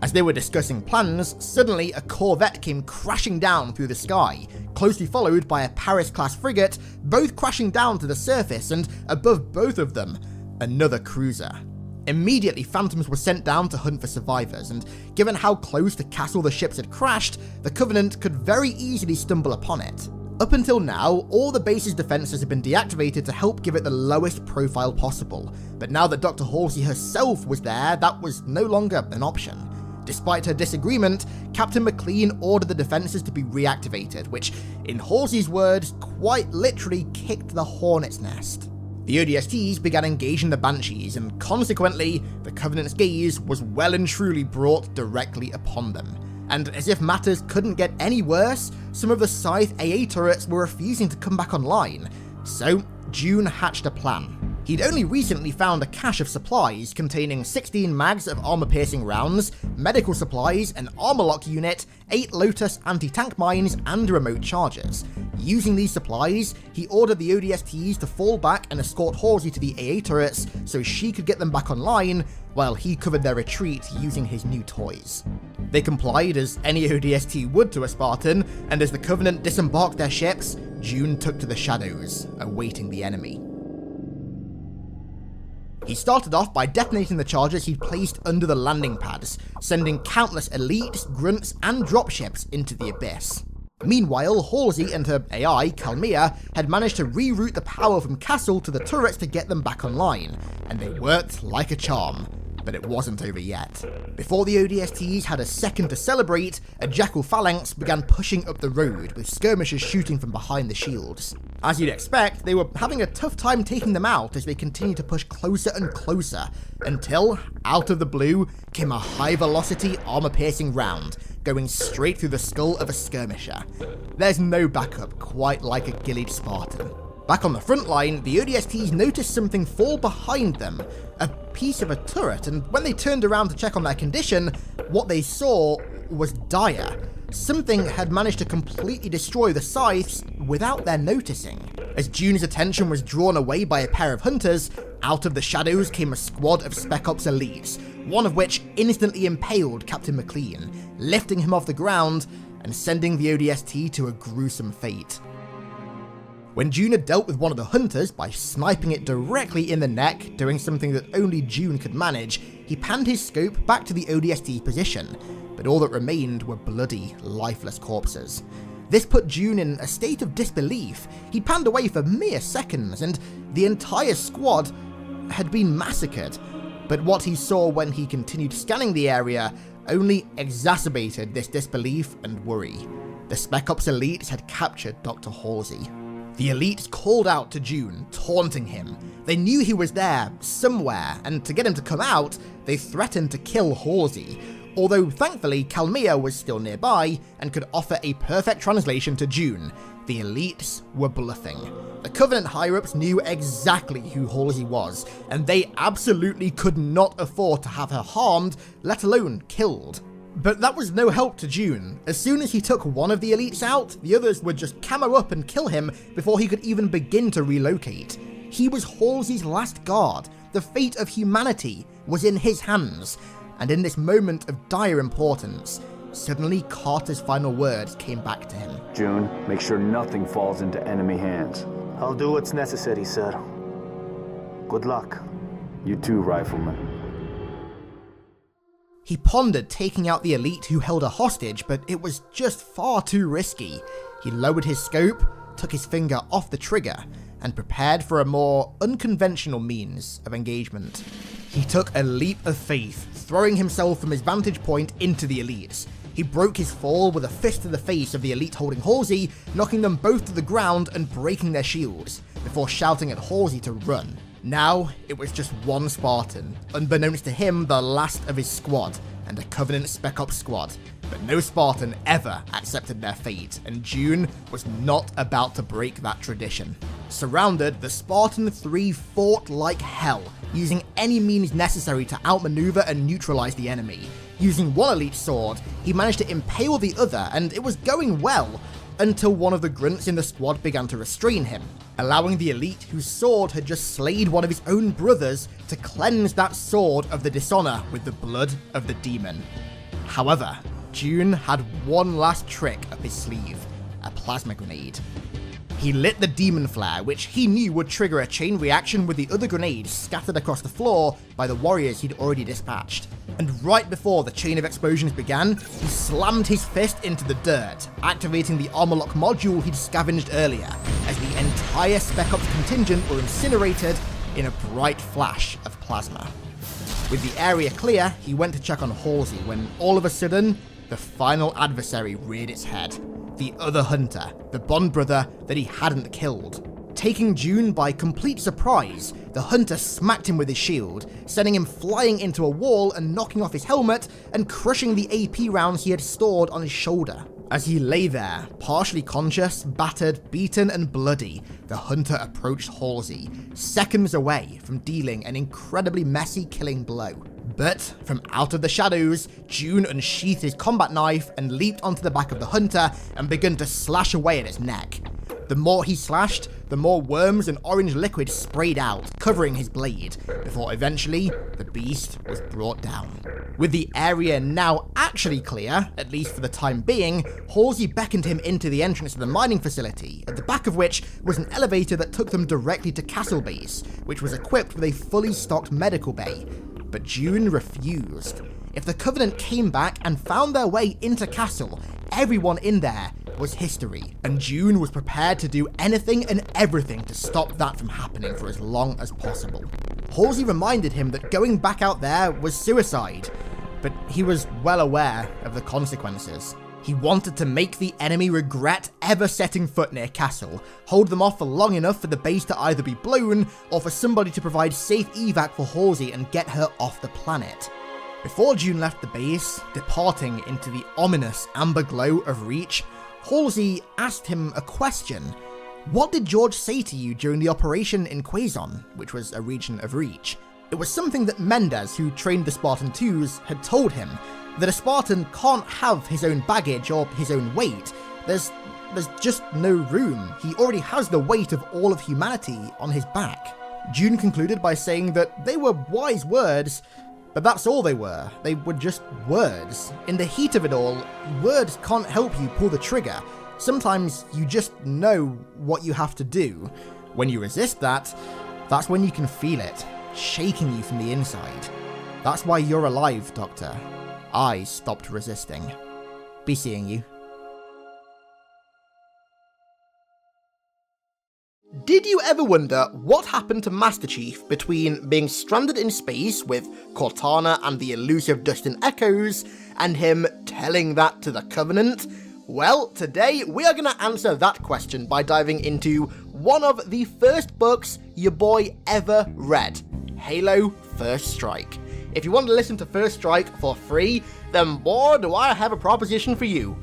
As they were discussing plans, suddenly a corvette came crashing down through the sky, closely followed by a Paris-class frigate, both crashing down to the surface, and above both of them, another cruiser. Immediately, Phantoms were sent down to hunt for survivors, and given how close to Castle the ships had crashed, the Covenant could very easily stumble upon it. Up until now, all the base's defenses had been deactivated to help give it the lowest profile possible, but now that Dr. Halsey herself was there, that was no longer an option. Despite her disagreement, Captain McLean ordered the defenses to be reactivated, which, in Halsey's words, quite literally kicked the hornet's nest. The ODSTs began engaging the Banshees, and consequently, the Covenant's gaze was well and truly brought directly upon them. And as if matters couldn't get any worse, some of the Scythe AA turrets were refusing to come back online. So, June hatched a plan. He'd only recently found a cache of supplies containing 16 mags of armor-piercing rounds, medical supplies, an armor lock unit, 8 Lotus anti-tank mines, and remote chargers. Using these supplies, he ordered the ODSTs to fall back and escort Halsey to the AA turrets so she could get them back online, while he covered their retreat using his new toys. They complied, as any ODST would to a Spartan, and as the Covenant disembarked their ships, June took to the shadows, awaiting the enemy. He started off by detonating the chargers he'd placed under the landing pads, sending countless elites, grunts, and dropships into the abyss. Meanwhile, Halsey and her AI, Kalmia, had managed to reroute the power from Castle to the turrets to get them back online, and they worked like a charm. But it wasn't over yet. Before the ODSTs had a second to celebrate, a Jackal phalanx began pushing up the road, with skirmishers shooting from behind the shields. As you'd expect, they were having a tough time taking them out as they continued to push closer and closer, until, out of the blue, came a high-velocity armor-piercing round, going straight through the skull of a skirmisher. There's no backup quite like a gillied Spartan. Back on the front line, the ODSTs noticed something fall behind them, a piece of a turret, and when they turned around to check on their condition, what they saw was dire. Something had managed to completely destroy the Scythes without their noticing. As June's attention was drawn away by a pair of hunters, out of the shadows came a squad of Spec Ops elites, one of which instantly impaled Captain McLean, lifting him off the ground and sending the ODST to a gruesome fate. When June had dealt with one of the hunters by sniping it directly in the neck, doing something that only June could manage, he panned his scope back to the ODST position, but all that remained were bloody, lifeless corpses. This put June in a state of disbelief. He panned away for mere seconds, and the entire squad had been massacred. But what he saw when he continued scanning the area only exacerbated this disbelief and worry. The Spec Ops elites had captured Dr. Halsey. The elites called out to June, taunting him. They knew he was there, somewhere, and to get him to come out, they threatened to kill Halsey. Although thankfully Kalmia was still nearby and could offer a perfect translation to June, the elites were bluffing. The Covenant higher-ups knew exactly who Halsey was, and they absolutely could not afford to have her harmed, let alone killed. But that was no help to June. As soon as he took one of the elites out, the others would just camo up and kill him before he could even begin to relocate. He was Halsey's last guard. The fate of humanity was in his hands. And in this moment of dire importance, suddenly Carter's final words came back to him. June, make sure nothing falls into enemy hands. I'll do what's necessary, sir. Good luck. You too, Rifleman. He pondered taking out the elite who held her hostage, but it was just far too risky. He lowered his scope, took his finger off the trigger, and prepared for a more unconventional means of engagement. He took a leap of faith, throwing himself from his vantage point into the elites. He broke his fall with a fist to the face of the elite holding Halsey, knocking them both to the ground and breaking their shields, before shouting at Halsey to run. Now, it was just one Spartan, unbeknownst to him the last of his squad, and a Covenant Spec Ops squad. But no Spartan ever accepted their fate, and June was not about to break that tradition. Surrounded, the Spartan 3 fought like hell, using any means necessary to outmaneuver and neutralize the enemy. Using one elite sword, he managed to impale the other, and it was going well, until one of the grunts in the squad began to restrain him, allowing the elite whose sword had just slayed one of his own brothers to cleanse that sword of the dishonor with the blood of the demon. However, June had one last trick up his sleeve, a plasma grenade. He lit the demon flare, which he knew would trigger a chain reaction with the other grenades scattered across the floor by the warriors he'd already dispatched. And right before the chain of explosions began, he slammed his fist into the dirt, activating the armor lock module he'd scavenged earlier, as the entire Spec Ops contingent were incinerated in a bright flash of plasma. With the area clear, he went to check on Halsey when all of a sudden, the final adversary reared its head. The other hunter, the Bond brother that he hadn't killed. Taking June by complete surprise, the hunter smacked him with his shield, sending him flying into a wall and knocking off his helmet and crushing the AP rounds he had stored on his shoulder. As he lay there, partially conscious, battered, beaten and bloody, the hunter approached Halsey, seconds away from dealing an incredibly messy killing blow. But from out of the shadows, June unsheathed his combat knife and leaped onto the back of the hunter and began to slash away at its neck. The more he slashed, the more worms and orange liquid sprayed out, covering his blade, before eventually the beast was brought down. With the area now actually clear, at least for the time being, Halsey beckoned him into the entrance of the mining facility, at the back of which was an elevator that took them directly to Castle Base, which was equipped with a fully stocked medical bay. But June refused. If the Covenant came back and found their way into Castle, everyone in there was history, and June was prepared to do anything and everything to stop that from happening for as long as possible. Halsey reminded him that going back out there was suicide, but he was well aware of the consequences. He wanted to make the enemy regret ever setting foot near Castle, hold them off for long enough for the base to either be blown, or for somebody to provide safe evac for Halsey and get her off the planet. Before June left the base, departing into the ominous amber glow of Reach, Halsey asked him a question. What did George say to you during the operation in Quazon, which was a region of Reach? It was something that Mendez, who trained the Spartan 2s, had told him, that a Spartan can't have his own baggage or his own weight. There's just no room. He already has the weight of all of humanity on his back. June concluded by saying that they were wise words, but that's all they were. They were just words. In the heat of it all, words can't help you pull the trigger. Sometimes you just know what you have to do. When you resist that, that's when you can feel it, shaking you from the inside. That's why you're alive, Doctor. I stopped resisting. Be seeing you. Did you ever wonder what happened to Master Chief between being stranded in space with Cortana and the elusive Dustin Echoes, and him telling that to the Covenant? Well, today we are going to answer that question by diving into one of the first books your boy ever read, Halo First Strike. If you want to listen to First Strike for free, then boy, do I have a proposition for you.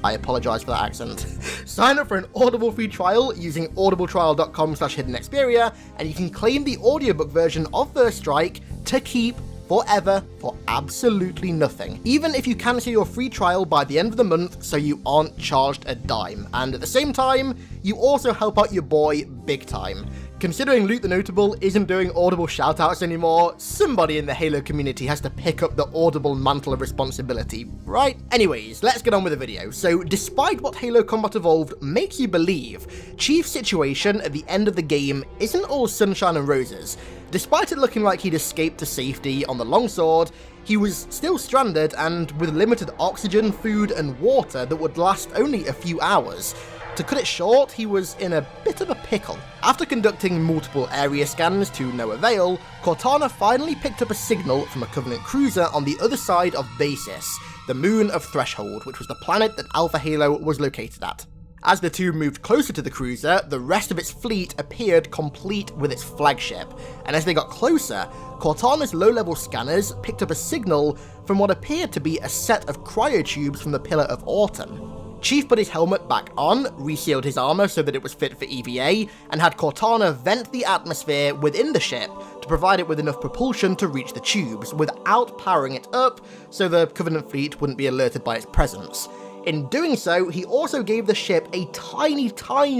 I apologise for that accent. Sign up for an Audible free trial using audibletrial.com/HiddenXperia, and you can claim the audiobook version of First Strike to keep forever for absolutely nothing. Even if you cancel your free trial by the end of the month so you aren't charged a dime. And at the same time, you also help out your boy big time. Considering Luke the Notable isn't doing Audible shoutouts anymore, somebody in the Halo community has to pick up the Audible mantle of responsibility, right? Anyways, let's get on with the video. So, despite what Halo Combat Evolved makes you believe, Chief's situation at the end of the game isn't all sunshine and roses. Despite it looking like he'd escaped to safety on the longsword, he was still stranded and with limited oxygen, food and water that would last only a few hours. To cut it short, he was in a bit of a pickle. After conducting multiple area scans to no avail, Cortana finally picked up a signal from a Covenant cruiser on the other side of Basis, the moon of Threshold, which was the planet that Alpha Halo was located at. As the two moved closer to the cruiser, the rest of its fleet appeared complete with its flagship, and as they got closer, Cortana's low-level scanners picked up a signal from what appeared to be a set of cryotubes from the Pillar of Autumn. Chief put his helmet back on, resealed his armor so that it was fit for EVA, and had Cortana vent the atmosphere within the ship to provide it with enough propulsion to reach the tubes without powering it up so the Covenant fleet wouldn't be alerted by its presence. In doing so, he also gave the ship a tiny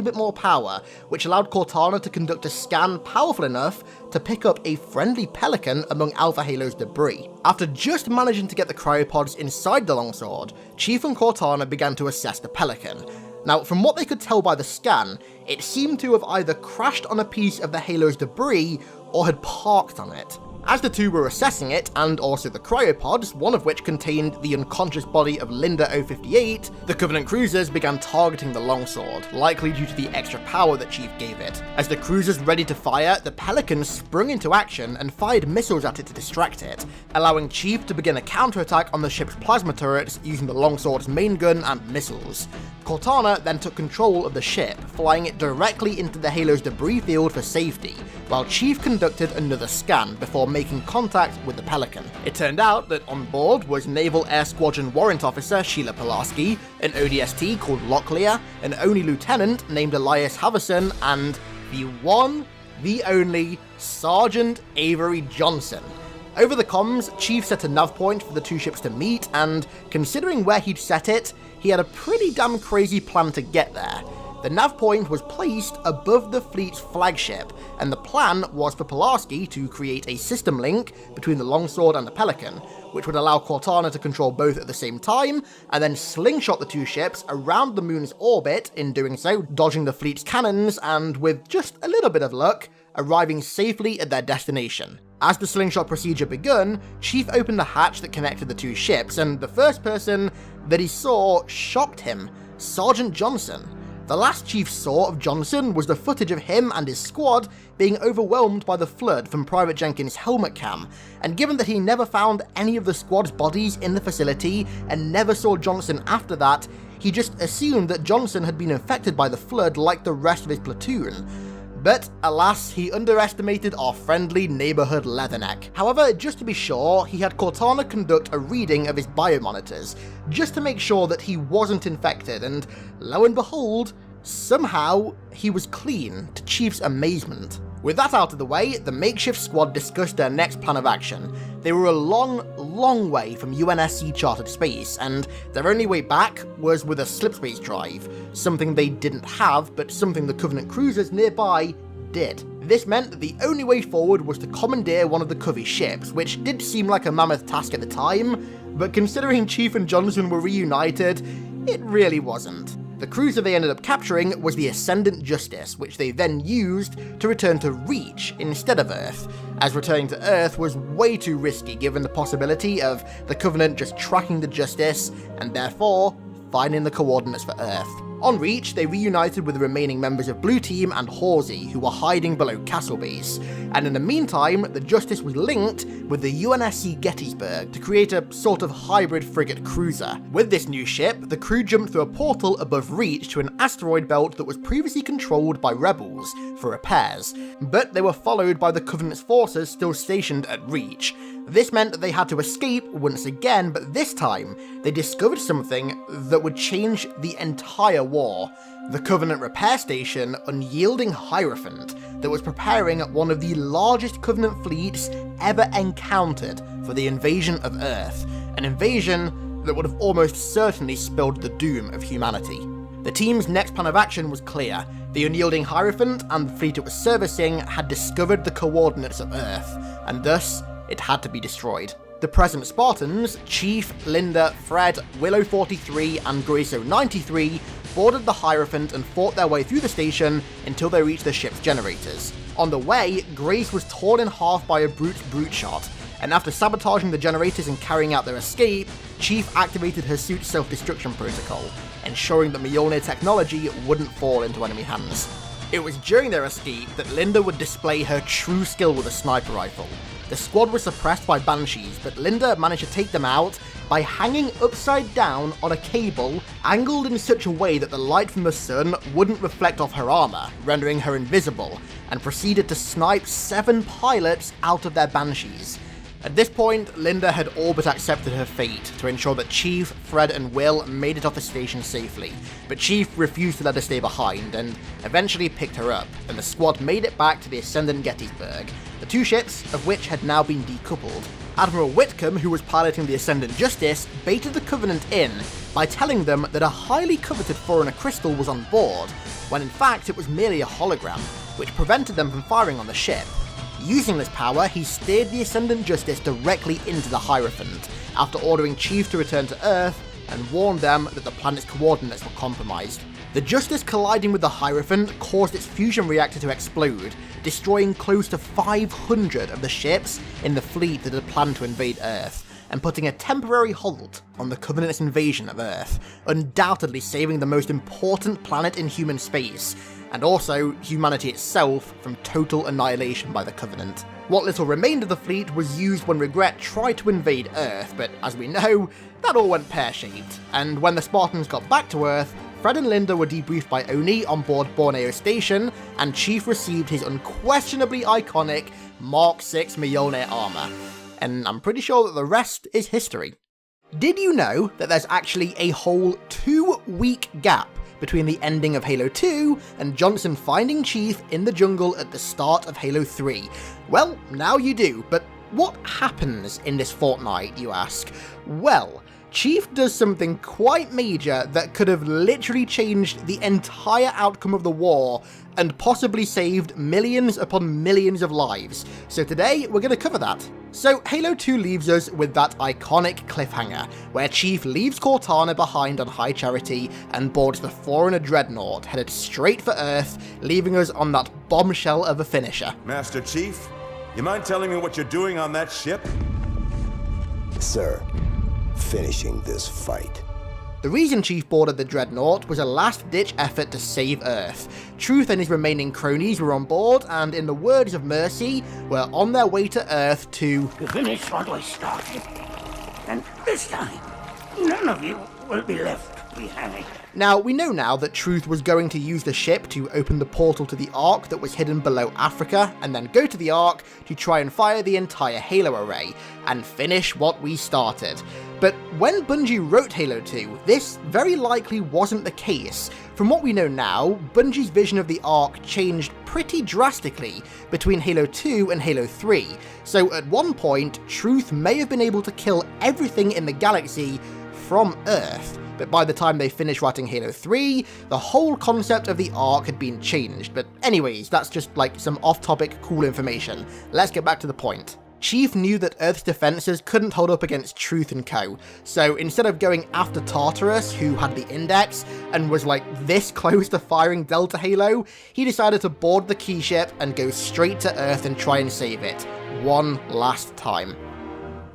bit more power, which allowed Cortana to conduct a scan powerful enough to pick up a friendly Pelican among Alpha Halo's debris. After just managing to get the cryopods inside the longsword, Chief and Cortana began to assess the Pelican. Now, from what they could tell by the scan, it seemed to have either crashed on a piece of the Halo's debris or had parked on it. As the two were assessing it, and also the cryopods, one of which contained the unconscious body of Linda 058, the Covenant cruisers began targeting the longsword, likely due to the extra power that Chief gave it. As the cruisers ready to fire, the Pelican sprung into action and fired missiles at it to distract it, allowing Chief to begin a counterattack on the ship's plasma turrets using the longsword's main gun and missiles. Cortana then took control of the ship, flying it directly into the Halo's debris field for safety, while Chief conducted another scan before making contact with the Pelican. It turned out that on board was Naval Air Squadron Warrant Officer Sheila Pulaski, an ODST called Locklear, an ONI Lieutenant named Elias Haverson, and the one, the only, Sergeant Avery Johnson. Over the comms, Chief set a nav point for the two ships to meet, and considering where he'd set it, he had a pretty damn crazy plan to get there. The nav point was placed above the fleet's flagship, and the plan was for Pulaski to create a system link between the longsword and the Pelican, which would allow Cortana to control both at the same time, and then slingshot the two ships around the moon's orbit, in doing so dodging the fleet's cannons, and with just a little bit of luck, arriving safely at their destination. As the slingshot procedure begun, Chief opened the hatch that connected the two ships, and the first person that he saw shocked him: Sergeant Johnson. The last Chief saw of Johnson was the footage of him and his squad being overwhelmed by the flood from Private Jenkins' helmet cam, and given that he never found any of the squad's bodies in the facility and never saw Johnson after that, he just assumed that Johnson had been infected by the flood like the rest of his platoon. But alas, he underestimated our friendly neighborhood Leatherneck. However, just to be sure, he had Cortana conduct a reading of his biomonitors, just to make sure that he wasn't infected, and lo and behold, somehow he was clean, to Chief's amazement. With that out of the way, the makeshift squad discussed their next plan of action. They were a long way from UNSC chartered space, and their only way back was with a slipspace drive, something they didn't have, but something the Covenant cruisers nearby did. This meant that the only way forward was to commandeer one of the Covey ships, which did seem like a mammoth task at the time, but considering Chief and Johnson were reunited, it really wasn't. The cruiser they ended up capturing was the Ascendant Justice, which they then used to return to Reach instead of Earth, as returning to Earth was way too risky given the possibility of the Covenant just tracking the Justice, and therefore finding the coordinates for Earth. On Reach, they reunited with the remaining members of Blue Team and Halsey, who were hiding below Castle Base, and in the meantime, the Justice was linked with the UNSC Gettysburg to create a sort of hybrid frigate cruiser. With this new ship, the crew jumped through a portal above Reach to an asteroid belt that was previously controlled by rebels for repairs, but they were followed by the Covenant's forces still stationed at Reach. This meant that they had to escape once again, but this time, they discovered something that would change the entire war. The Covenant repair station, Unyielding Hierophant, that was preparing one of the largest Covenant fleets ever encountered for the invasion of Earth, an invasion that would have almost certainly spelled the doom of humanity. The team's next plan of action was clear. The Unyielding Hierophant and the fleet it was servicing had discovered the coordinates of Earth, and thus, it had to be destroyed. The present Spartans, Chief, Linda, Fred, Willow 43, and Grace 93, boarded the Hierophant and fought their way through the station until they reached the ship's generators. On the way, Grace was torn in half by a brute shot, and after sabotaging the generators and carrying out their escape, Chief activated her suit's self-destruction protocol, ensuring that Mjolnir technology wouldn't fall into enemy hands. It was during their escape that Linda would display her true skill with a sniper rifle. The squad was suppressed by Banshees, but Linda managed to take them out by hanging upside down on a cable angled in such a way that the light from the sun wouldn't reflect off her armor, rendering her invisible, and proceeded to snipe 7 pilots out of their Banshees. At this point, Linda had all but accepted her fate to ensure that Chief, Fred, and Will made it off the station safely, but Chief refused to let her stay behind and eventually picked her up, and the squad made it back to the Ascendant Gettysburg, the two ships of which had now been decoupled, Admiral Whitcomb, who was piloting the Ascendant Justice, baited the Covenant in by telling them that a highly coveted Forerunner crystal was on board, when in fact it was merely a hologram, which prevented them from firing on the ship. Using this power, he steered the Ascendant Justice directly into the Hierophant, after ordering Chief to return to Earth and warned them that the planet's coordinates were compromised. The Justice colliding with the Hierophant caused its fusion reactor to explode, destroying close to 500 of the ships in the fleet that had planned to invade Earth, and putting a temporary halt on the Covenant's invasion of Earth, undoubtedly saving the most important planet in human space, and also humanity itself from total annihilation by the Covenant. What little remained of the fleet was used when Regret tried to invade Earth, but as we know, that all went pear-shaped, and when the Spartans got back to Earth, Fred and Linda were debriefed by Oni on board Borneo Station, and Chief received his unquestionably iconic Mark 6 Mjolnir armor. And I'm pretty sure that the rest is history. Did you know that there's actually a whole 2-week gap between the ending of Halo 2 and Johnson finding Chief in the jungle at the start of Halo 3? Well, now you do, but what happens in this fortnight, you ask? Well, Chief does something quite major that could have literally changed the entire outcome of the war and possibly saved millions upon millions of lives. So today, we're going to cover that. So Halo 2 leaves us with that iconic cliffhanger, where Chief leaves Cortana behind on High Charity and boards the Forerunner Dreadnought, headed straight for Earth, leaving us on that bombshell of a finisher. Master Chief, you mind telling me what you're doing on that ship? Sir, finishing this fight. The reason Chief boarded the Dreadnought was a last-ditch effort to save Earth. Truth and his remaining cronies were on board, and in the words of Mercy, were on their way to Earth to finish what I started. And this time, none of you will be left behind. Now, we know now that Truth was going to use the ship to open the portal to the Ark that was hidden below Africa, and then go to the Ark to try and fire the entire Halo array, and finish what we started. But when Bungie wrote Halo 2, this very likely wasn't the case. From what we know now, Bungie's vision of the Ark changed pretty drastically between Halo 2 and Halo 3, so at one point, Truth may have been able to kill everything in the galaxy from Earth. But by the time they finished writing Halo 3, the whole concept of the Ark had been changed. But anyways, that's just like some off-topic cool information. Let's get back to the point. Chief knew that Earth's defenses couldn't hold up against Truth and co, so instead of going after Tartarus, who had the Index, and was like this close to firing Delta Halo, he decided to board the key ship and go straight to Earth and try and save it, one last time.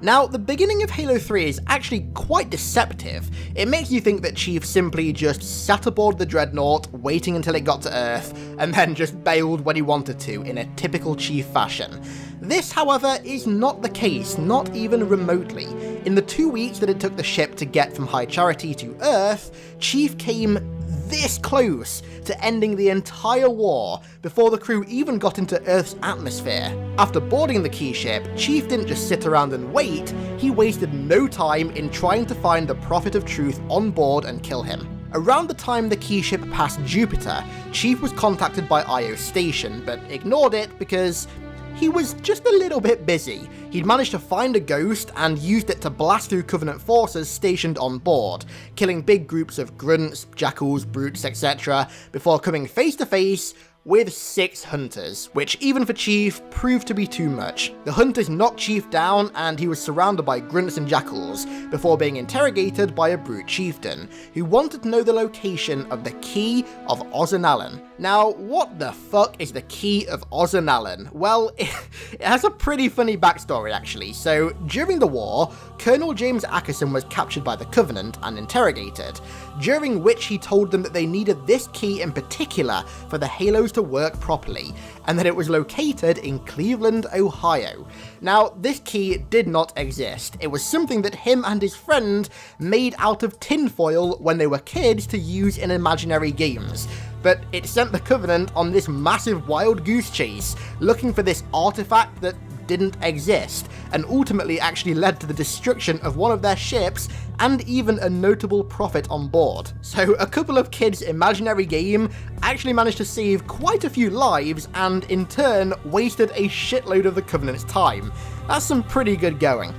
Now, the beginning of Halo 3 is actually quite deceptive. It makes you think that Chief simply just sat aboard the Dreadnought, waiting until it got to Earth, and then just bailed when he wanted to, in a typical Chief fashion. This, however, is not the case, not even remotely. In the 2 weeks that it took the ship to get from High Charity to Earth, Chief came this close to ending the entire war before the crew even got into Earth's atmosphere. After boarding the key ship, Chief didn't just sit around and wait, he wasted no time in trying to find the Prophet of Truth on board and kill him. Around the time the key ship passed Jupiter, Chief was contacted by Io Station, but ignored it because he was just a little bit busy. He'd managed to find a ghost and used it to blast through Covenant forces stationed on board, killing big groups of grunts, jackals, brutes, etc., before coming face to face with 6 hunters, which even for Chief proved to be too much. The hunters knocked Chief down and he was surrounded by grunts and jackals before being interrogated by a brute chieftain who wanted to know the location of the Key of Ozanalan. Now, what the fuck is the Key of Ozanalan? Well, it has a pretty funny backstory actually. So, during the war, Colonel James Ackerson was captured by the Covenant and interrogated, during which he told them that they needed this key in particular for the Halos to work properly, and that it was located in Cleveland, Ohio. Now, this key did not exist. It was something that him and his friend made out of tinfoil when they were kids to use in imaginary games. But it sent the Covenant on this massive wild goose chase, looking for this artifact that didn't exist, and ultimately actually led to the destruction of one of their ships and even a notable prophet on board. So a couple of kids' imaginary game actually managed to save quite a few lives and in turn wasted a shitload of the Covenant's time. That's some pretty good going.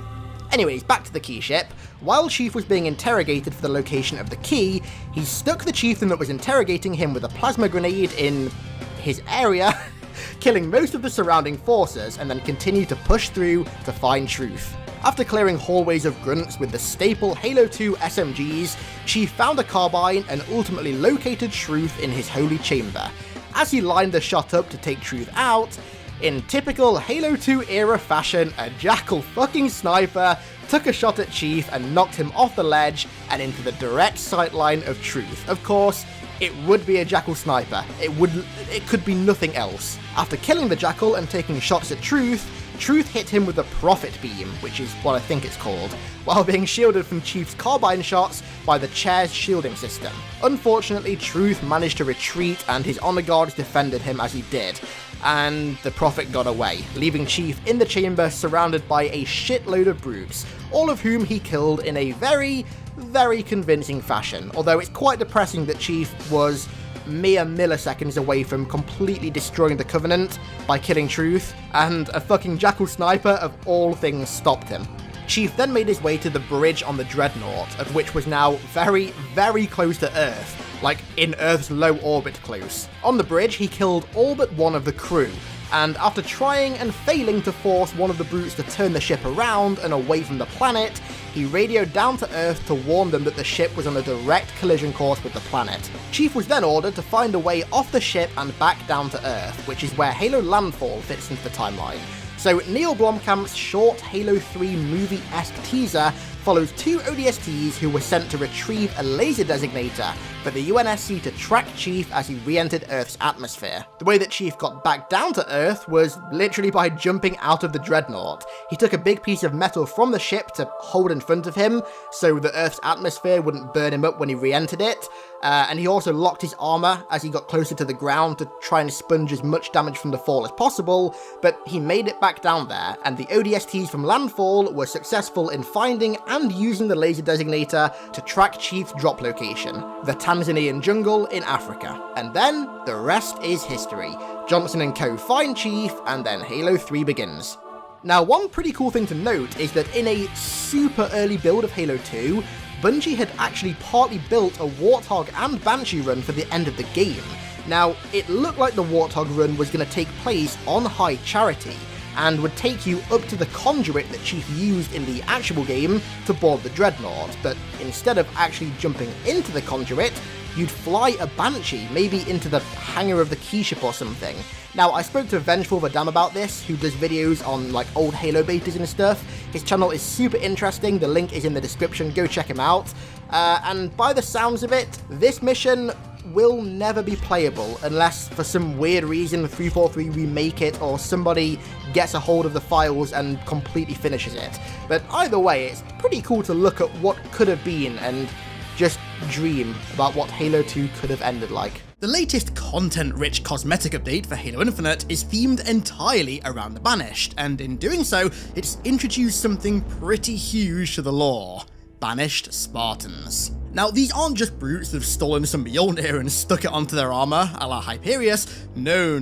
Anyways, back to the key ship. While Chief was being interrogated for the location of the key, he stuck the chieftain that was interrogating him with a plasma grenade in his area, killing most of the surrounding forces, and then continued to push through to find Truth. After clearing hallways of grunts with the staple Halo 2 SMGs, Chief found a carbine and ultimately located Truth in his holy chamber. As he lined the shot up to take Truth out, in typical Halo 2 era fashion, a jackal fucking sniper took a shot at Chief and knocked him off the ledge and into the direct sightline of Truth. Of course, it would be a jackal sniper. It could be nothing else. After killing the jackal and taking shots at Truth hit him with a prophet beam, which is what I think it's called, while being shielded from Chief's carbine shots by the chair's shielding system. Unfortunately, Truth managed to retreat and his honor guards defended him as he did, and the prophet got away, leaving Chief in the chamber surrounded by a shitload of brutes, all of whom he killed in a very, very convincing fashion, although it's quite depressing that Chief was mere milliseconds away from completely destroying the Covenant by killing Truth, and a fucking jackal sniper of all things stopped him. Chief then made his way to the bridge on the Dreadnought, of which was now very, very close to Earth, like in Earth's low orbit close. On the bridge, he killed all but one of the crew, and after trying and failing to force one of the brutes to turn the ship around and away from the planet, he radioed down to Earth to warn them that the ship was on a direct collision course with the planet. Chief was then ordered to find a way off the ship and back down to Earth, which is where Halo Landfall fits into the timeline. So Neil Blomkamp's short Halo 3 movie-esque teaser follows two ODSTs who were sent to retrieve a laser designator for the UNSC to track Chief as he re-entered Earth's atmosphere. The way that Chief got back down to Earth was literally by jumping out of the Dreadnought. He took a big piece of metal from the ship to hold in front of him so the Earth's atmosphere wouldn't burn him up when he re-entered it, and he also locked his armor as he got closer to the ground to try and sponge as much damage from the fall as possible, but he made it back down there, and the ODSTs from Landfall were successful in finding and using the laser designator to track Chief's drop location, the Tanzanian jungle in Africa. And then, the rest is history. Johnson and co. find Chief, and then Halo 3 begins. Now, one pretty cool thing to note is that in a super early build of Halo 2, Bungie had actually partly built a Warthog and Banshee run for the end of the game. Now, it looked like the Warthog run was going to take place on High Charity, and would take you up to the conduit that Chief used in the actual game to board the Dreadnought, but instead of actually jumping into the conduit, you'd fly a Banshee, maybe into the hangar of the key ship or something. Now, I spoke to Vengeful Vadam about this, who does videos on like old Halo betas and stuff. His channel is super interesting, the link is in the description, go check him out. And by the sounds of it, this mission will never be playable unless for some weird reason 343 remake it or somebody gets a hold of the files and completely finishes it. But either way, it's pretty cool to look at what could have been and just dream about what Halo 2 could have ended like. The latest content-rich cosmetic update for Halo Infinite is themed entirely around the Banished, and in doing so, it's introduced something pretty huge to the lore: Banished Spartans. Now, these aren't just brutes that have stolen some Mjolnir and stuck it onto their armor, a la Hyperius. No.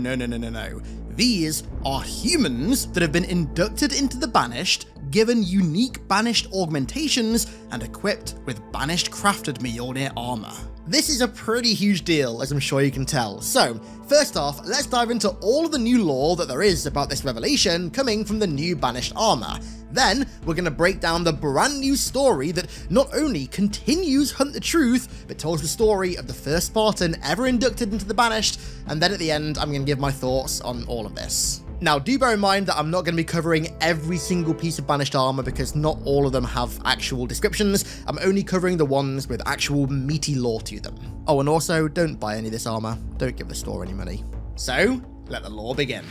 These are humans that have been inducted into the Banished, given unique Banished augmentations, and equipped with Banished crafted Mjolnir armor. This is a pretty huge deal, as I'm sure you can tell. So, first off, let's dive into all of the new lore that there is about this revelation coming from the new Banished armor. Then, we're going to break down the brand new story that not only continues Hunt the Truth, but tells the story of the first Spartan ever inducted into the Banished, and then at the end, I'm going to give my thoughts on all of this. Now, do bear in mind that I'm not going to be covering every single piece of Banished armor because not all of them have actual descriptions. I'm only covering the ones with actual meaty lore to them. Oh, and also, don't buy any of this armor. Don't give the store any money. So, let the lore begin.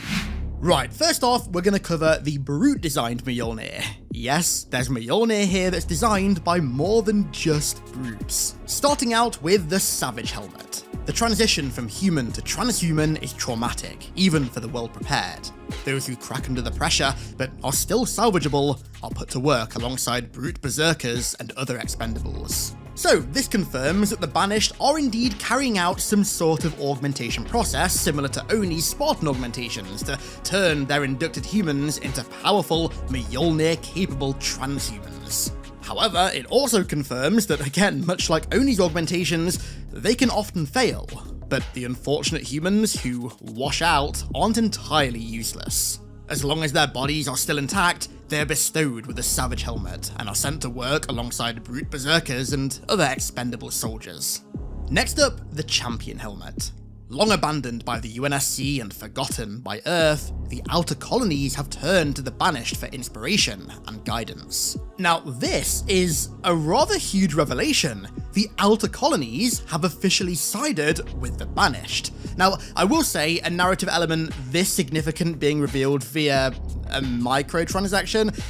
Right, first off, we're going to cover the brute-designed Mjolnir. Yes, there's Mjolnir here that's designed by more than just brutes. Starting out with the Savage Helmet. The transition from human to transhuman is traumatic, even for the well-prepared. Those who crack under the pressure, but are still salvageable, are put to work alongside brute berserkers and other expendables. So, this confirms that the Banished are indeed carrying out some sort of augmentation process similar to Oni's Spartan augmentations to turn their inducted humans into powerful, Mjolnir-capable transhumans. However, it also confirms that, again, much like Oni's augmentations, they can often fail, but the unfortunate humans who wash out aren't entirely useless. As long as their bodies are still intact, they are bestowed with a Savage Helmet and are sent to work alongside brute berserkers and other expendable soldiers. Next up, the Champion Helmet. Long abandoned by the UNSC and forgotten by Earth, the Outer Colonies have turned to the Banished for inspiration and guidance. Now, this is a rather huge revelation. The Outer Colonies have officially sided with the Banished. Now, I will say a narrative element this significant being revealed via a microtransaction,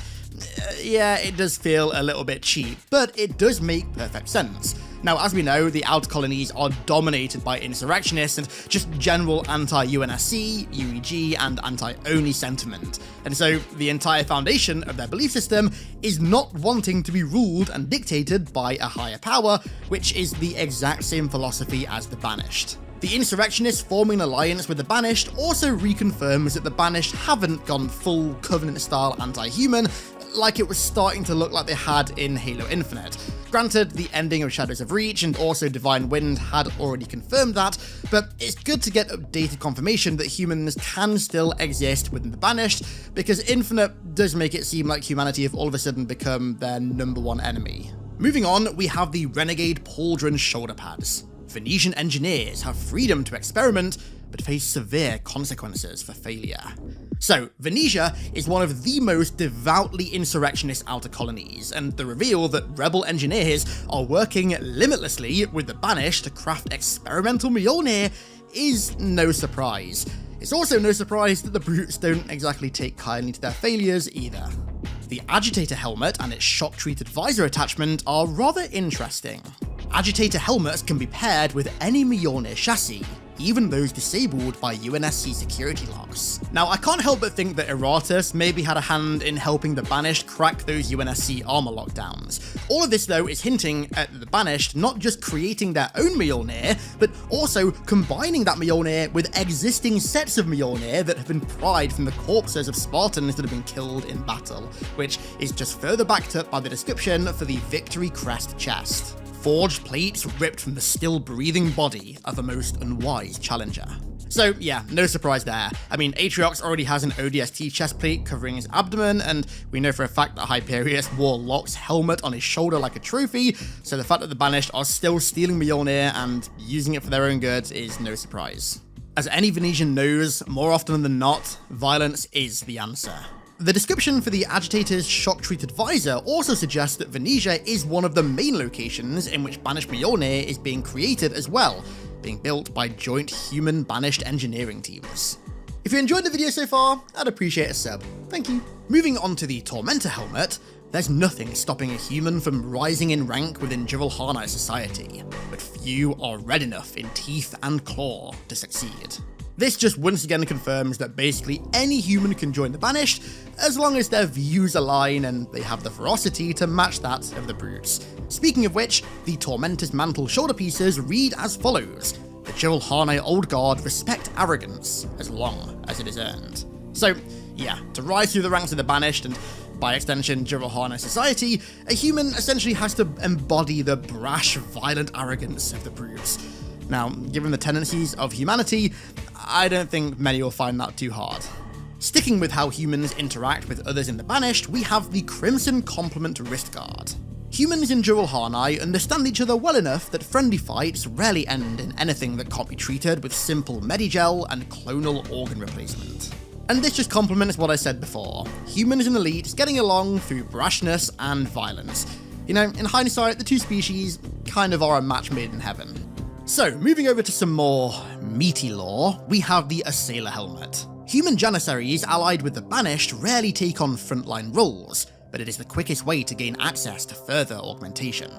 yeah, it does feel a little bit cheap, but it does make perfect sense. Now, as we know, the Outer Colonies are dominated by insurrectionists and just general anti-UNSC, UEG, and anti-Oni sentiment, and so the entire foundation of their belief system is not wanting to be ruled and dictated by a higher power, which is the exact same philosophy as the Banished. The insurrectionists forming an alliance with the Banished also reconfirms that the Banished haven't gone full Covenant-style anti-human, like it was starting to look like they had in Halo Infinite. Granted, the ending of Shadows of Reach and also Divine Wind had already confirmed that, but it's good to get updated confirmation that humans can still exist within the Banished, because Infinite does make it seem like humanity have all of a sudden become their #1 enemy. Moving on, we have the Renegade Pauldron shoulder pads. Venetian engineers have freedom to experiment, but face severe consequences for failure. So, Venetia is one of the most devoutly insurrectionist Outer Colonies, and the reveal that rebel engineers are working limitlessly with the Banished to craft experimental Mjolnir is no surprise. It's also no surprise that the brutes don't exactly take kindly to their failures either. The Agitator helmet and its shock-treated visor attachment are rather interesting. Agitator helmets can be paired with any Mjolnir chassis, even those disabled by UNSC security locks. Now, I can't help but think that Erratus maybe had a hand in helping the Banished crack those UNSC armor lockdowns. All of this, though, is hinting at the Banished not just creating their own Mjolnir, but also combining that Mjolnir with existing sets of Mjolnir that have been pried from the corpses of Spartans that have been killed in battle, which is just further backed up by the description for the Victory Crest chest. Forged plates ripped from the still-breathing body of a most unwise challenger. So yeah, no surprise there. I mean, Atriox already has an ODST chestplate covering his abdomen, and we know for a fact that Hyperius wore Locke's helmet on his shoulder like a trophy, so the fact that the Banished are still stealing Mjolnir and using it for their own good is no surprise. As any Venetian knows, more often than not, violence is the answer. The description for the Agitator's shock-treated visor also suggests that Venetia is one of the main locations in which Banished Mjolnir is being created as well, being built by joint human-Banished engineering teams. If you enjoyed the video so far, I'd appreciate a sub. Thank you. Moving on to the Tormentor helmet, there's nothing stopping a human from rising in rank within Jiralhana's society, but few are red enough in teeth and claw to succeed. This just once again confirms that basically any human can join the Banished, as long as their views align and they have the ferocity to match that of the brutes. Speaking of which, the Tormentor's mantle shoulder pieces read as follows: the Jiralhana Old Guard respect arrogance, as long as it is earned. So yeah, to rise through the ranks of the Banished, and by extension Jiralhana society, a human essentially has to embody the brash, violent arrogance of the brutes. Now, given the tendencies of humanity, I don't think many will find that too hard. Sticking with how humans interact with others in the Banished, we have the Crimson Complement Wrist Guard. Humans in Jiralhana understand each other well enough that friendly fights rarely end in anything that can't be treated with simple Medigel and clonal organ replacement. And this just complements what I said before. Humans and elites getting along through brashness and violence. You know, in hindsight, the two species kind of are a match made in heaven. So, moving over to some more meaty lore, we have the Assailer helmet. Human Janissaries allied with the Banished rarely take on frontline roles, but it is the quickest way to gain access to further augmentation.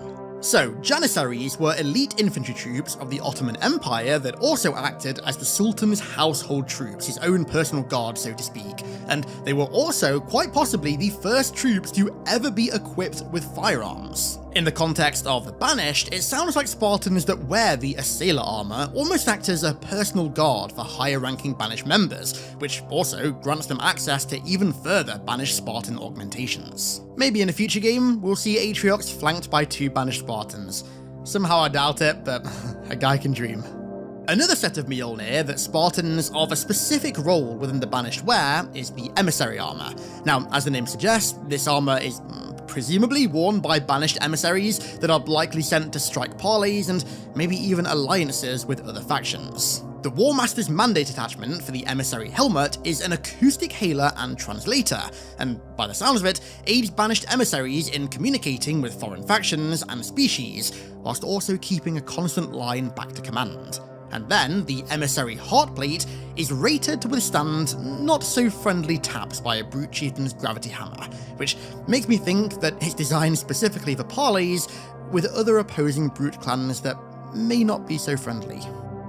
So, Janissaries were elite infantry troops of the Ottoman Empire that also acted as the Sultan's household troops, his own personal guard, so to speak, and they were also quite possibly the first troops to ever be equipped with firearms. In the context of the Banished, it sounds like Spartans that wear the assailer armor almost act as a personal guard for higher-ranking Banished members, which also grants them access to even further Banished Spartan augmentations. Maybe in a future game, we'll see Atriox flanked by 2 Banished Spartans. Somehow I doubt it, but a guy can dream. Another set of Mjolnir that Spartans of a specific role within the Banished wear is the Emissary armor. Now, as the name suggests, this armor is presumably worn by Banished emissaries that are likely sent to strike parleys and maybe even alliances with other factions. The War Master's Mandate attachment for the Emissary helmet is an acoustic hailer and translator, and by the sounds of it, aids Banished emissaries in communicating with foreign factions and species, whilst also keeping a constant line back to command. And then, the Emissary Heartplate is rated to withstand not-so-friendly taps by a Brute Chieftain's Gravity Hammer, which makes me think that it's designed specifically for parleys with other opposing Brute clans that may not be so friendly.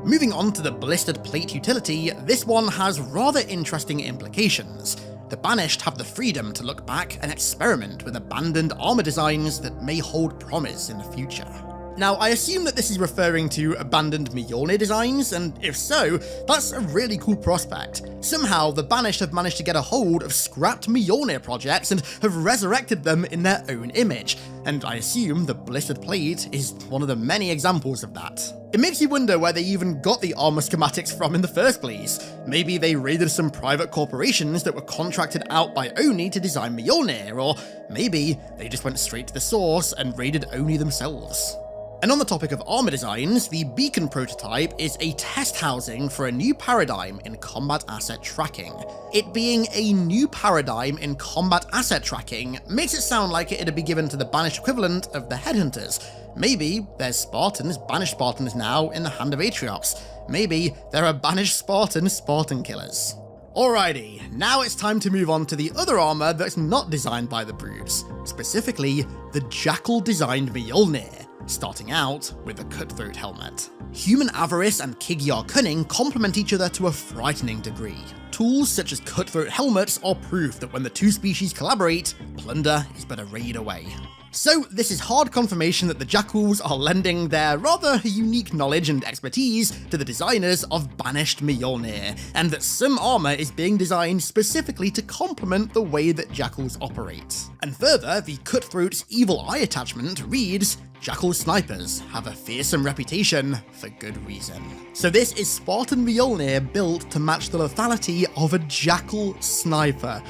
Moving on to the Blistered Plate utility, this one has rather interesting implications. The Banished have the freedom to look back and experiment with abandoned armor designs that may hold promise in the future. Now, I assume that this is referring to abandoned Mjolnir designs, and if so, that's a really cool prospect. Somehow, the Banished have managed to get a hold of scrapped Mjolnir projects and have resurrected them in their own image, and I assume the Blistered Plate is one of the many examples of that. It makes you wonder where they even got the armor schematics from in the first place. Maybe they raided some private corporations that were contracted out by Oni to design Mjolnir, or maybe they just went straight to the source and raided Oni themselves. And on the topic of armor designs, the Beacon prototype is a test housing for a new paradigm in combat asset tracking. It being a new paradigm in combat asset tracking makes it sound like it'd be given to the Banished equivalent of the Headhunters. Maybe there's Banished Spartans now in the hand of Atriox. Maybe there are Banished Spartan killers. Alrighty, now it's time to move on to the other armor that's not designed by the Brutes, specifically the Jackal-designed Mjolnir. Starting out with the Cutthroat helmet. Human avarice and Kigyar cunning complement each other to a frightening degree. Tools such as Cutthroat helmets are proof that when the two species collaborate, plunder is but a raid away. So this is hard confirmation that the Jackals are lending their rather unique knowledge and expertise to the designers of Banished Mjolnir, and that some armor is being designed specifically to complement the way that Jackals operate. And further, the Cutthroat's Evil Eye attachment reads, Jackal snipers have a fearsome reputation for good reason. So this is Spartan Mjolnir built to match the lethality of a Jackal sniper.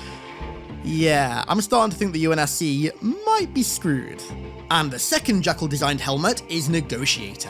Yeah, I'm starting to think the UNSC might be screwed. And the second Jackal-designed helmet is Negotiator.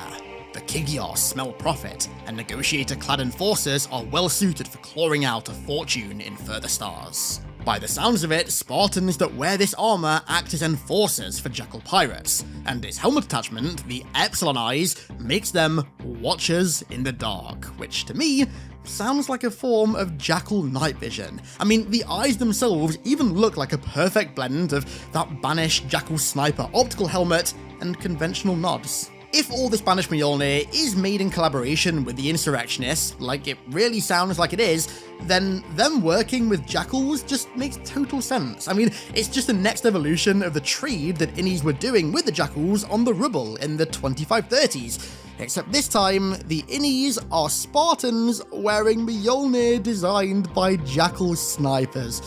The Kigyar smell profit, and Negotiator-clad enforcers are well suited for clawing out a fortune in further stars. By the sounds of it, Spartans that wear this armor act as enforcers for Jackal pirates, and its helmet attachment, the Epsilon Eyes, makes them Watchers in the Dark, which to me sounds like a form of Jackal night vision. I mean, the eyes themselves even look like a perfect blend of that Banished Jackal sniper optical helmet and conventional nods. If all this Banished Mjolnir is made in collaboration with the insurrectionists, like it really sounds like it is, then them working with Jackals just makes total sense. I mean, it's just the next evolution of the trade that Innies were doing with the Jackals on the Rubble in the 2530s. Except this time, the Innies are Spartans wearing Mjolnir designed by Jackal snipers.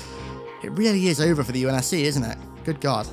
It really is over for the UNSC, isn't it? Good God.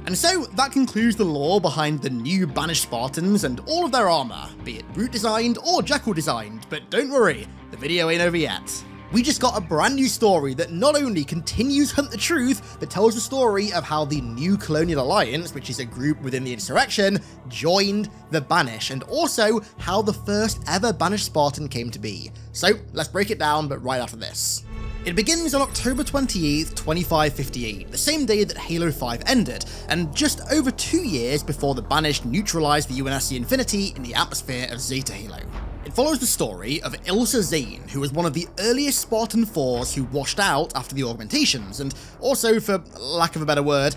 And so, that concludes the lore behind the new Banished Spartans and all of their armor, be it Brute designed or Jackal designed, but don't worry, the video ain't over yet. We just got a brand new story that not only continues Hunt the Truth, but tells the story of how the New Colonial Alliance, which is a group within the insurrection, joined the Banished, and also how the first ever Banished Spartan came to be. So, let's break it down, but right after this. It begins on October 28th, 2558, the same day that Halo 5 ended, and just over 2 years before the Banished neutralized the UNSC Infinity in the atmosphere of Zeta Halo. It follows the story of Ilsa Zane, who was one of the earliest Spartan 4s who washed out after the augmentations, and also, for lack of a better word,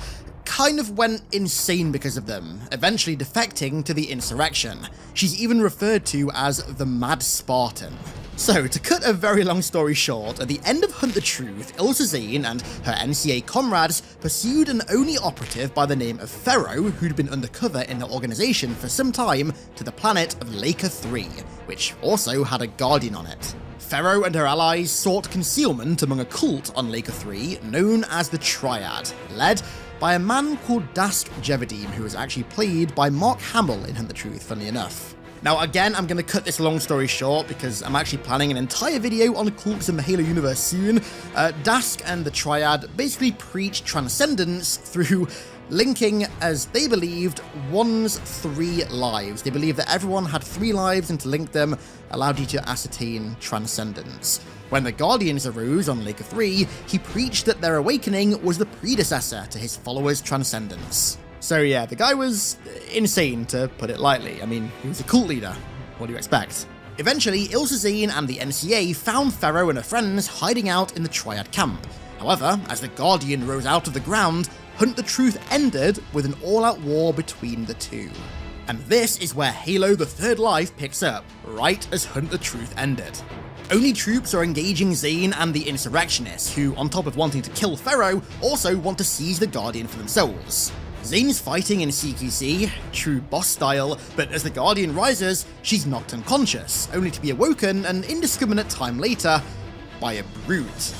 kind of went insane because of them, eventually defecting to the insurrection. She's even referred to as the Mad Spartan. So, to cut a very long story short, at the end of Hunt the Truth, Ilsa Zane and her NCA comrades pursued an Oni operative by the name of Pharaoh, who'd been undercover in their organization for some time, to the planet of Laker 3, which also had a Guardian on it. Pharaoh and her allies sought concealment among a cult on Laker 3 known as the Triad, led by a man called Dask Jevadim, who was actually played by Mark Hamill in Hunt the Truth, funnily enough. Now again, I'm going to cut this long story short because I'm actually planning an entire video on cults in the Halo universe soon. Dask and the Triad basically preached transcendence through linking, as they believed, one's 3 lives. They believed that everyone had 3 lives, and to link them allowed you to ascertain transcendence. When the Guardians arose on Laker 3, he preached that their awakening was the predecessor to his followers' transcendence. So yeah, the guy was insane, to put it lightly. I mean, he was a cult leader. What do you expect? Eventually, Ilsa Zane and the NCA found Pharaoh and her friends hiding out in the Triad camp. However, as the Guardian rose out of the ground, Hunt the Truth ended with an all-out war between the two. And this is where Halo the Third Life picks up, right as Hunt the Truth ended. Oni troops are engaging Zane and the insurrectionists, who, on top of wanting to kill Pharaoh, also want to seize the Guardian for themselves. Zane's fighting in CQC, true boss style, but as the Guardian rises, she's knocked unconscious, only to be awoken an indiscriminate time later by a brute.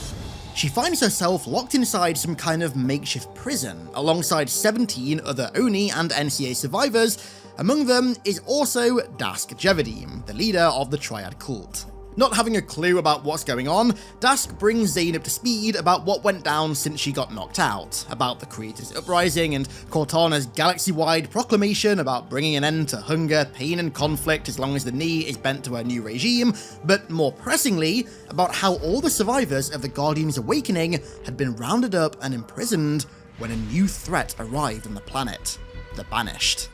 She finds herself locked inside some kind of makeshift prison, alongside 17 other Oni and NCA survivors. Among them is also Dask Jevadim, the leader of the Triad cult. Not having a clue about what's going on, Dask brings Zane up to speed about what went down since she got knocked out, about the Creators' Uprising and Cortana's galaxy-wide proclamation about bringing an end to hunger, pain and conflict as long as the knee is bent to her new regime, but more pressingly, about how all the survivors of the Guardian's awakening had been rounded up and imprisoned when a new threat arrived on the planet, the Banished.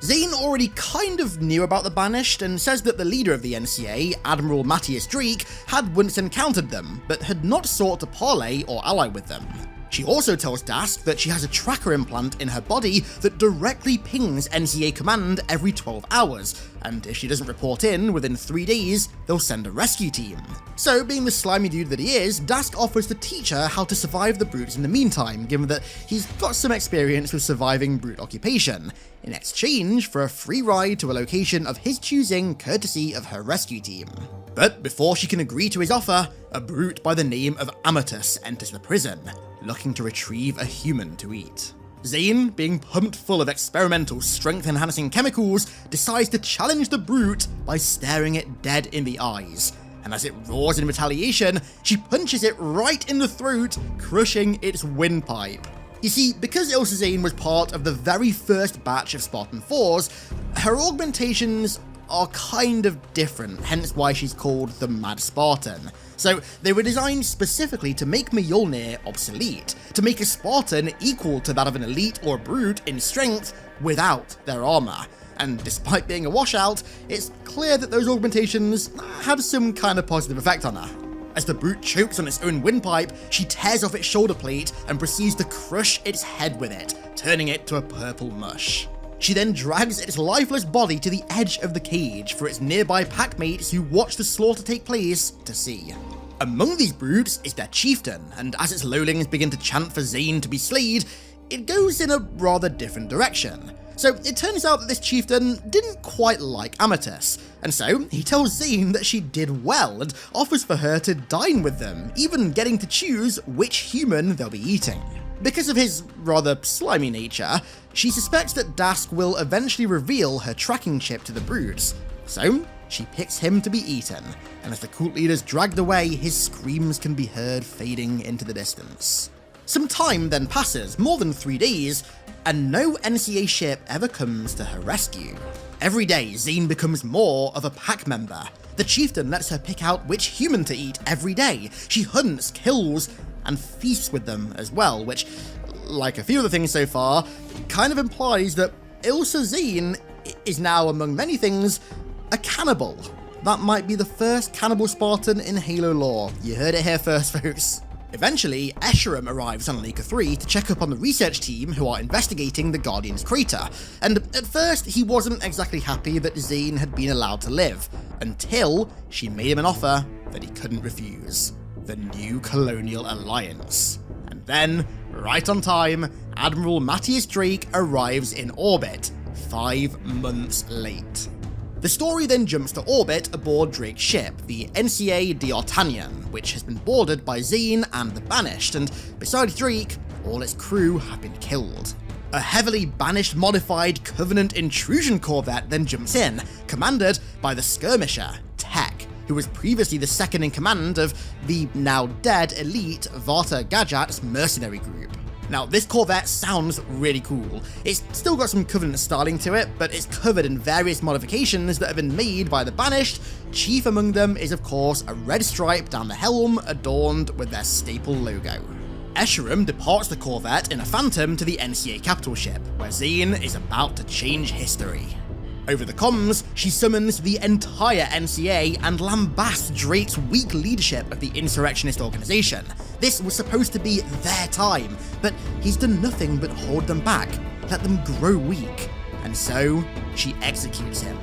Zane already kind of knew about the Banished and says that the leader of the NCA, Admiral Matthias Drake, had once encountered them, but had not sought to parley or ally with them. She also tells Dask that she has a tracker implant in her body that directly pings NCA command every 12 hours, and if she doesn't report in within 3 days, they'll send a rescue team. So, being the slimy dude that he is, Dask offers to teach her how to survive the brutes in the meantime, given that he's got some experience with surviving brute occupation, in exchange for a free ride to a location of his choosing courtesy of her rescue team. But before she can agree to his offer, a brute by the name of Amatus enters the prison, looking to retrieve a human to eat. Zane, being pumped full of experimental strength-enhancing chemicals, decides to challenge the brute by staring it dead in the eyes, and as it roars in retaliation, she punches it right in the throat, crushing its windpipe. You see, because Ilsa Zane was part of the very first batch of Spartan 4s, her augmentations are kind of different, hence why she's called the Mad Spartan. So they were designed specifically to make Mjolnir obsolete, to make a Spartan equal to that of an elite or brute in strength without their armor. And despite being a washout, it's clear that those augmentations had some kind of positive effect on her. As the brute chokes on its own windpipe, she tears off its shoulder plate and proceeds to crush its head with it, turning it to a purple mush. She then drags its lifeless body to the edge of the cage for its nearby packmates who watch the slaughter take place to see. Among these brutes is their chieftain, and as its lowlings begin to chant for Zane to be slayed, it goes in a rather different direction. So it turns out that this chieftain didn't quite like Amatus, and so he tells Zane that she did well and offers for her to dine with them, even getting to choose which human they'll be eating. Because of his rather slimy nature, she suspects that Dask will eventually reveal her tracking chip to the brutes, so she picks him to be eaten, and as the cult leaders dragged away, his screams can be heard fading into the distance. Some time then passes, more than 3 days, and no NCA ship ever comes to her rescue. Every day, Zane becomes more of a pack member. The chieftain lets her pick out which human to eat every day. She hunts, kills, and feasts with them as well, which, like a few other things so far, kind of implies that Ilsa Zane is now, among many things, a cannibal. That might be the first cannibal Spartan in Halo lore. You heard it here first, folks. Eventually, Escharum arrives on Leica 3 to check up on the research team who are investigating the Guardian's crater, and at first he wasn't exactly happy that Zane had been allowed to live, until she made him an offer that he couldn't refuse: the New Colonial Alliance. And then, right on time, Admiral Matthias Drake arrives in orbit, 5 months late. The story then jumps to orbit aboard Drake's ship, the NCA D'Artagnan, which has been boarded by Zane and the Banished, and besides Drake, all its crew have been killed. A heavily Banished modified Covenant intrusion corvette then jumps in, commanded by the skirmisher, Tech, who was previously the second in command of the now dead elite Varta Gajat's mercenary group. Now, this corvette sounds really cool. It's still got some Covenant styling to it, but it's covered in various modifications that have been made by the Banished. Chief among them is, of course, a red stripe down the helm adorned with their staple logo. Escharum departs the corvette in a Phantom to the NCA capital ship, where Zane is about to change history. Over the comms, she summons the entire NCA and lambasts Drake's weak leadership of the insurrectionist organization. This was supposed to be their time, but he's done nothing but hold them back, let them grow weak, and so she executes him.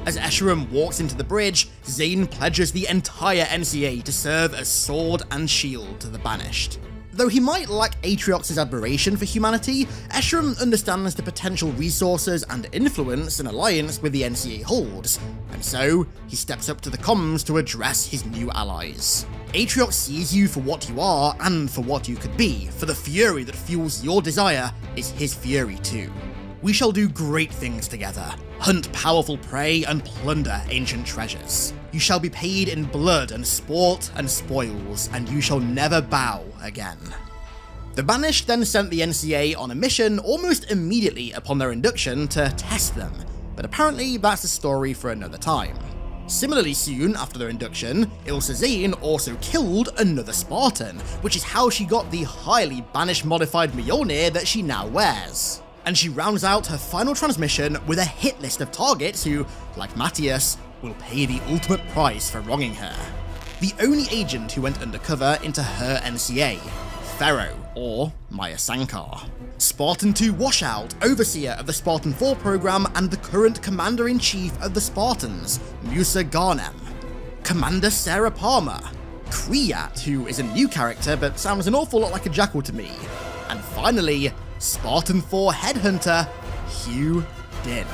As Escharum walks into the bridge, Zane pledges the entire NCA to serve as sword and shield to the Banished. Though he might lack Atriox's admiration for humanity, Escharum understands the potential resources and influence an alliance with the NCA holds, and so he steps up to the comms to address his new allies. Atriox sees you for what you are and for what you could be, for the fury that fuels your desire is his fury too. We shall do great things together, hunt powerful prey and plunder ancient treasures. You shall be paid in blood and sport and spoils, and you shall never bow again. The Banished then sent the NCA on a mission almost immediately upon their induction to test them, but apparently that's a story for another time. Similarly soon after their induction, Ilsa Zane also killed another Spartan, which is how she got the highly Banished modified Mjolnir that she now wears. And she rounds out her final transmission with a hit list of targets who, like Matthias, will pay the ultimate price for wronging her. The only agent who went undercover into her NCA, Pharaoh, or Maya Sankar. Spartan 2 Washout, overseer of the Spartan 4 program and the current commander-in-chief of the Spartans, Musa Ghanem. Commander Sarah Palmer. Kriyat, who is a new character but sounds an awful lot like a jackal to me. And finally, Spartan 4 Headhunter, Hugh Din.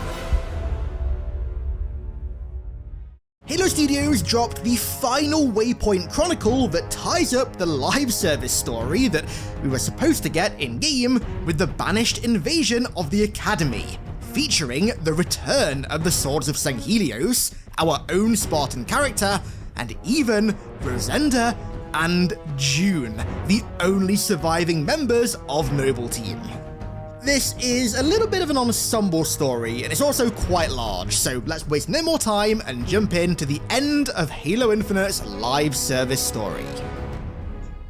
Halo Studios dropped the final Waypoint Chronicle that ties up the live service story that we were supposed to get in-game with the Banished invasion of the Academy, featuring the return of the Swords of Sanghelios, our own Spartan character, and even Rosenda and June, the only surviving members of Noble Team. This is a little bit of an ensemble story, and it's also quite large, so let's waste no more time and jump into the end of Halo Infinite's live service story.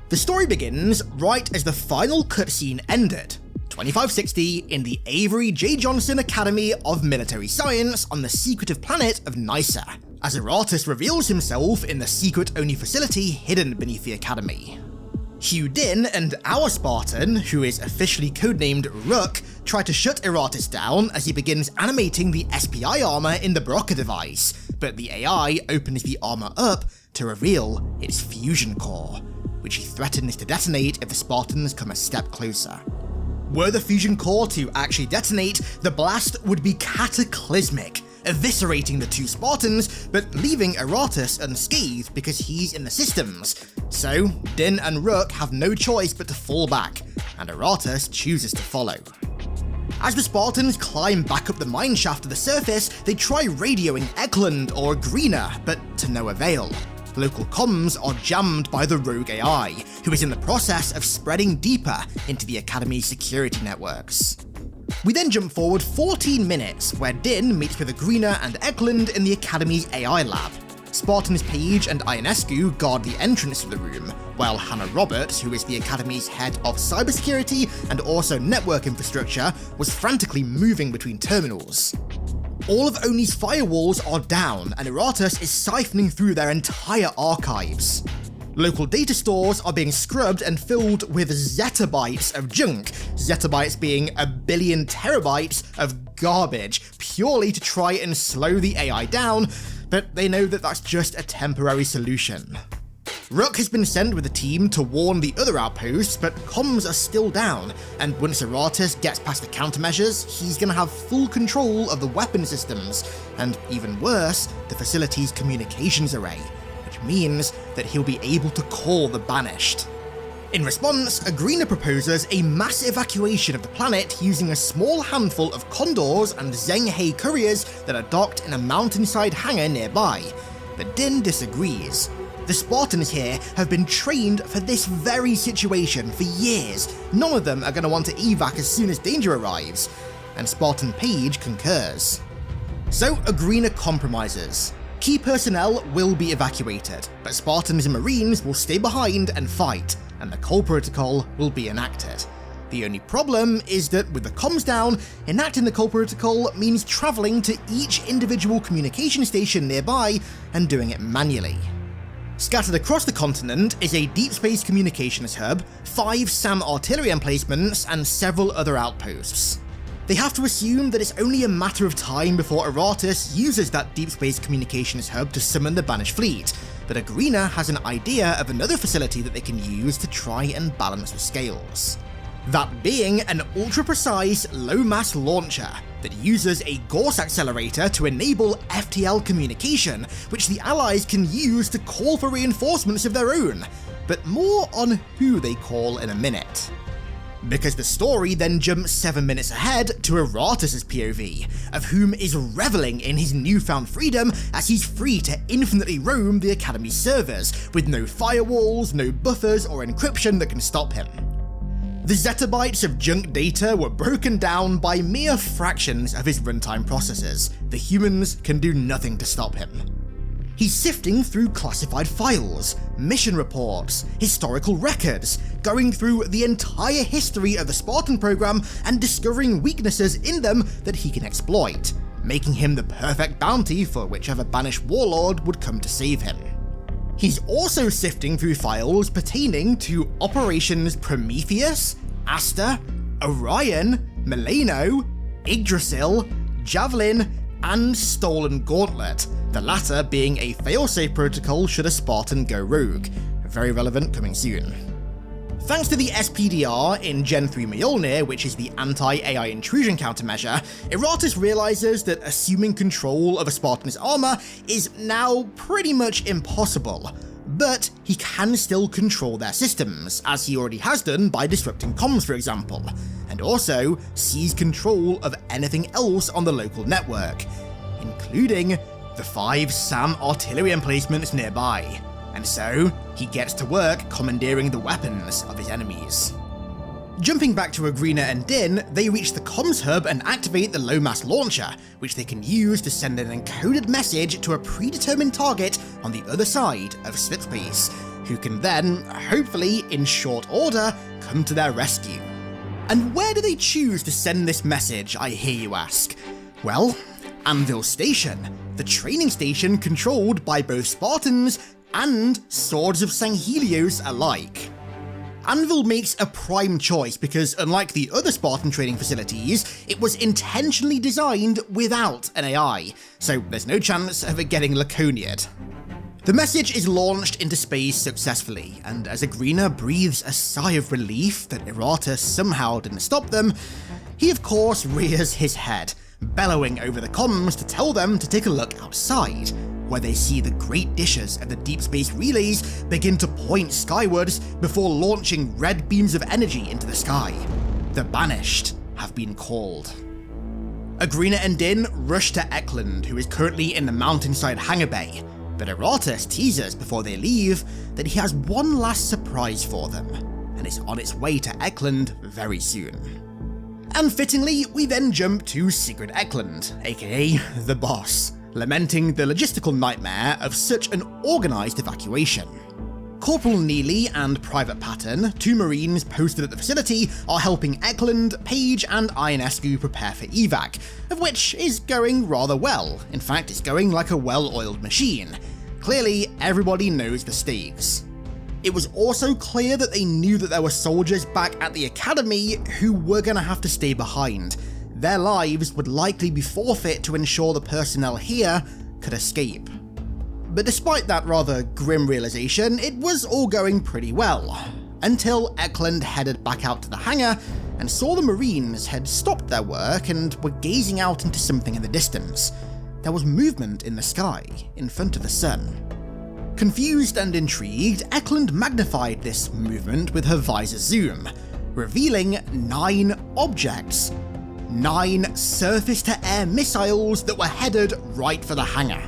The story begins right as the final cutscene ended, 2560 in the Avery J. Johnson Academy of Military Science on the secretive planet of Nysa, as Aratus reveals himself in the secret-only facility hidden beneath the Academy. Hugh Din and our Spartan, who is officially codenamed Rook, try to shut Aratus down as he begins animating the SPI armor in the Barocca device, but the AI opens the armor up to reveal its fusion core, which he threatens to detonate if the Spartans come a step closer. Were the fusion core to actually detonate, the blast would be cataclysmic, eviscerating the two Spartans, but leaving Aratus unscathed because he's in the systems. So, Din and Rook have no choice but to fall back, and Aratus chooses to follow. As the Spartans climb back up the mineshaft to the surface, they try radioing Eklund or Greener, but to no avail. Local comms are jammed by the rogue AI, who is in the process of spreading deeper into the Academy's security networks. We then jump forward 14 minutes, where Din meets with Agrina and Eklund in the Academy's AI lab. Spartans Page and Ionescu guard the entrance to the room, while Hannah Roberts, who is the Academy's head of cybersecurity and also network infrastructure, was frantically moving between terminals. All of Oni's firewalls are down, and Aratus is siphoning through their entire archives. Local data stores are being scrubbed and filled with zettabytes of junk, zettabytes being a billion terabytes of garbage, purely to try and slow the AI down, but they know that that's just a temporary solution. Rook has been sent with a team to warn the other outposts, but comms are still down, and once Aratus gets past the countermeasures, he's gonna have full control of the weapon systems, and even worse, the facility's communications array, which means that he'll be able to call the Banished. In response, Agrina proposes a mass evacuation of the planet using a small handful of Condors and Zheng-He couriers that are docked in a mountainside hangar nearby, but Din disagrees. The Spartans here have been trained for this very situation for years. None of them are going to want to evac as soon as danger arrives, and Spartan Page concurs. So Agrina compromises. Key personnel will be evacuated, but Spartans and Marines will stay behind and fight, and the Cole Protocol will be enacted. The only problem is that with the comms down, enacting the Cole Protocol means travelling to each individual communication station nearby and doing it manually. Scattered across the continent is a deep space communications hub, 5 SAM artillery emplacements, and several other outposts. They have to assume that it's only a matter of time before Aratus uses that deep space communications hub to summon the Banished fleet, but Agrina has an idea of another facility that they can use to try and balance the scales. That being an ultra-precise, low-mass launcher that uses a Gauss accelerator to enable FTL communication, which the Allies can use to call for reinforcements of their own, but more on who they call in a minute. Because the story then jumps 7 minutes ahead to Aratus' POV, of whom is reveling in his newfound freedom as he's free to infinitely roam the Academy servers, with no firewalls, no buffers or encryption that can stop him. The zettabytes of junk data were broken down by mere fractions of his runtime processors. The humans can do nothing to stop him. He's sifting through classified files, mission reports, historical records, going through the entire history of the Spartan program and discovering weaknesses in them that he can exploit, making him the perfect bounty for whichever Banished warlord would come to save him. He's also sifting through files pertaining to Operations Prometheus, Aster, Orion, Milano, Yggdrasil, Javelin, and Stolen Gauntlet, the latter being a failsafe protocol should a Spartan go rogue. Very relevant, coming soon. Thanks to the SPDR in Gen 3 Mjolnir, which is the anti-AI intrusion countermeasure, Aratus realizes that assuming control of a Spartan's armor is now pretty much impossible, but he can still control their systems, as he already has done by disrupting comms for example, and also seize control of anything else on the local network, including the 5 SAM artillery emplacements nearby. And so, he gets to work commandeering the weapons of his enemies. Jumping back to Agrina and Din, they reach the comms hub and activate the low-mass launcher, which they can use to send an encoded message to a predetermined target on the other side of slipspace, who can then, hopefully in short order, come to their rescue. And where do they choose to send this message, I hear you ask? Well, Anvil Station, the training station controlled by both Spartans and Swords of Sanghelios alike. Anvil makes a prime choice because, unlike the other Spartan training facilities, it was intentionally designed without an AI, so there's no chance of it getting Laconia'd. The message is launched into space successfully, and as Agrina breathes a sigh of relief that Aratus somehow didn't stop them, he of course rears his head, bellowing over the comms to tell them to take a look outside, where they see the great dishes of the deep space relays begin to point skywards before launching red beams of energy into the sky. The Banished have been called. Agrina and Din rush to Eklund, who is currently in the mountainside hangar bay, but Aratus teases before they leave that he has one last surprise for them, and is on its way to Eklund very soon. And fittingly, we then jump to Sigrid Eklund, aka the boss, lamenting the logistical nightmare of such an organised evacuation. Corporal Neely and Private Patton, 2 Marines posted at the facility, are helping Eklund, Page and Ionescu prepare for evac, of which is going rather well. In fact, it's going like a well-oiled machine. Clearly, everybody knows the stakes. It was also clear that they knew that there were soldiers back at the academy who were going to have to stay behind. Their lives would likely be forfeit to ensure the personnel here could escape. But despite that rather grim realization, it was all going pretty well, until Eklund headed back out to the hangar and saw the Marines had stopped their work and were gazing out into something in the distance. There was movement in the sky, in front of the sun. Confused and intrigued, Eklund magnified this movement with her visor zoom, revealing 9 objects. 9 surface-to-air missiles that were headed right for the hangar.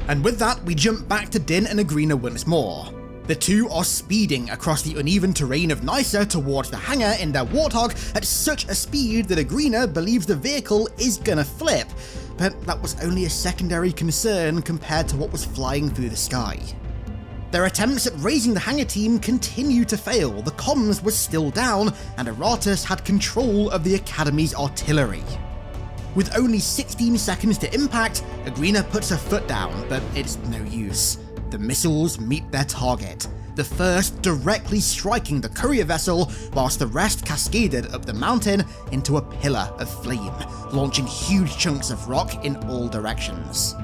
And with that, we jump back to Din and Agrina once more. The two are speeding across the uneven terrain of Nysa towards the hangar in their Warthog at such a speed that Agrina believes the vehicle is gonna flip, but that was only a secondary concern compared to what was flying through the sky. Their attempts at raising the hangar team continued to fail. The comms was still down, and Aratus had control of the Academy's artillery. With only 16 seconds to impact, Agrina puts her foot down, but it's no use. The missiles meet their target, the first directly striking the courier vessel, whilst the rest cascaded up the mountain into a pillar of flame, launching huge chunks of rock in all directions.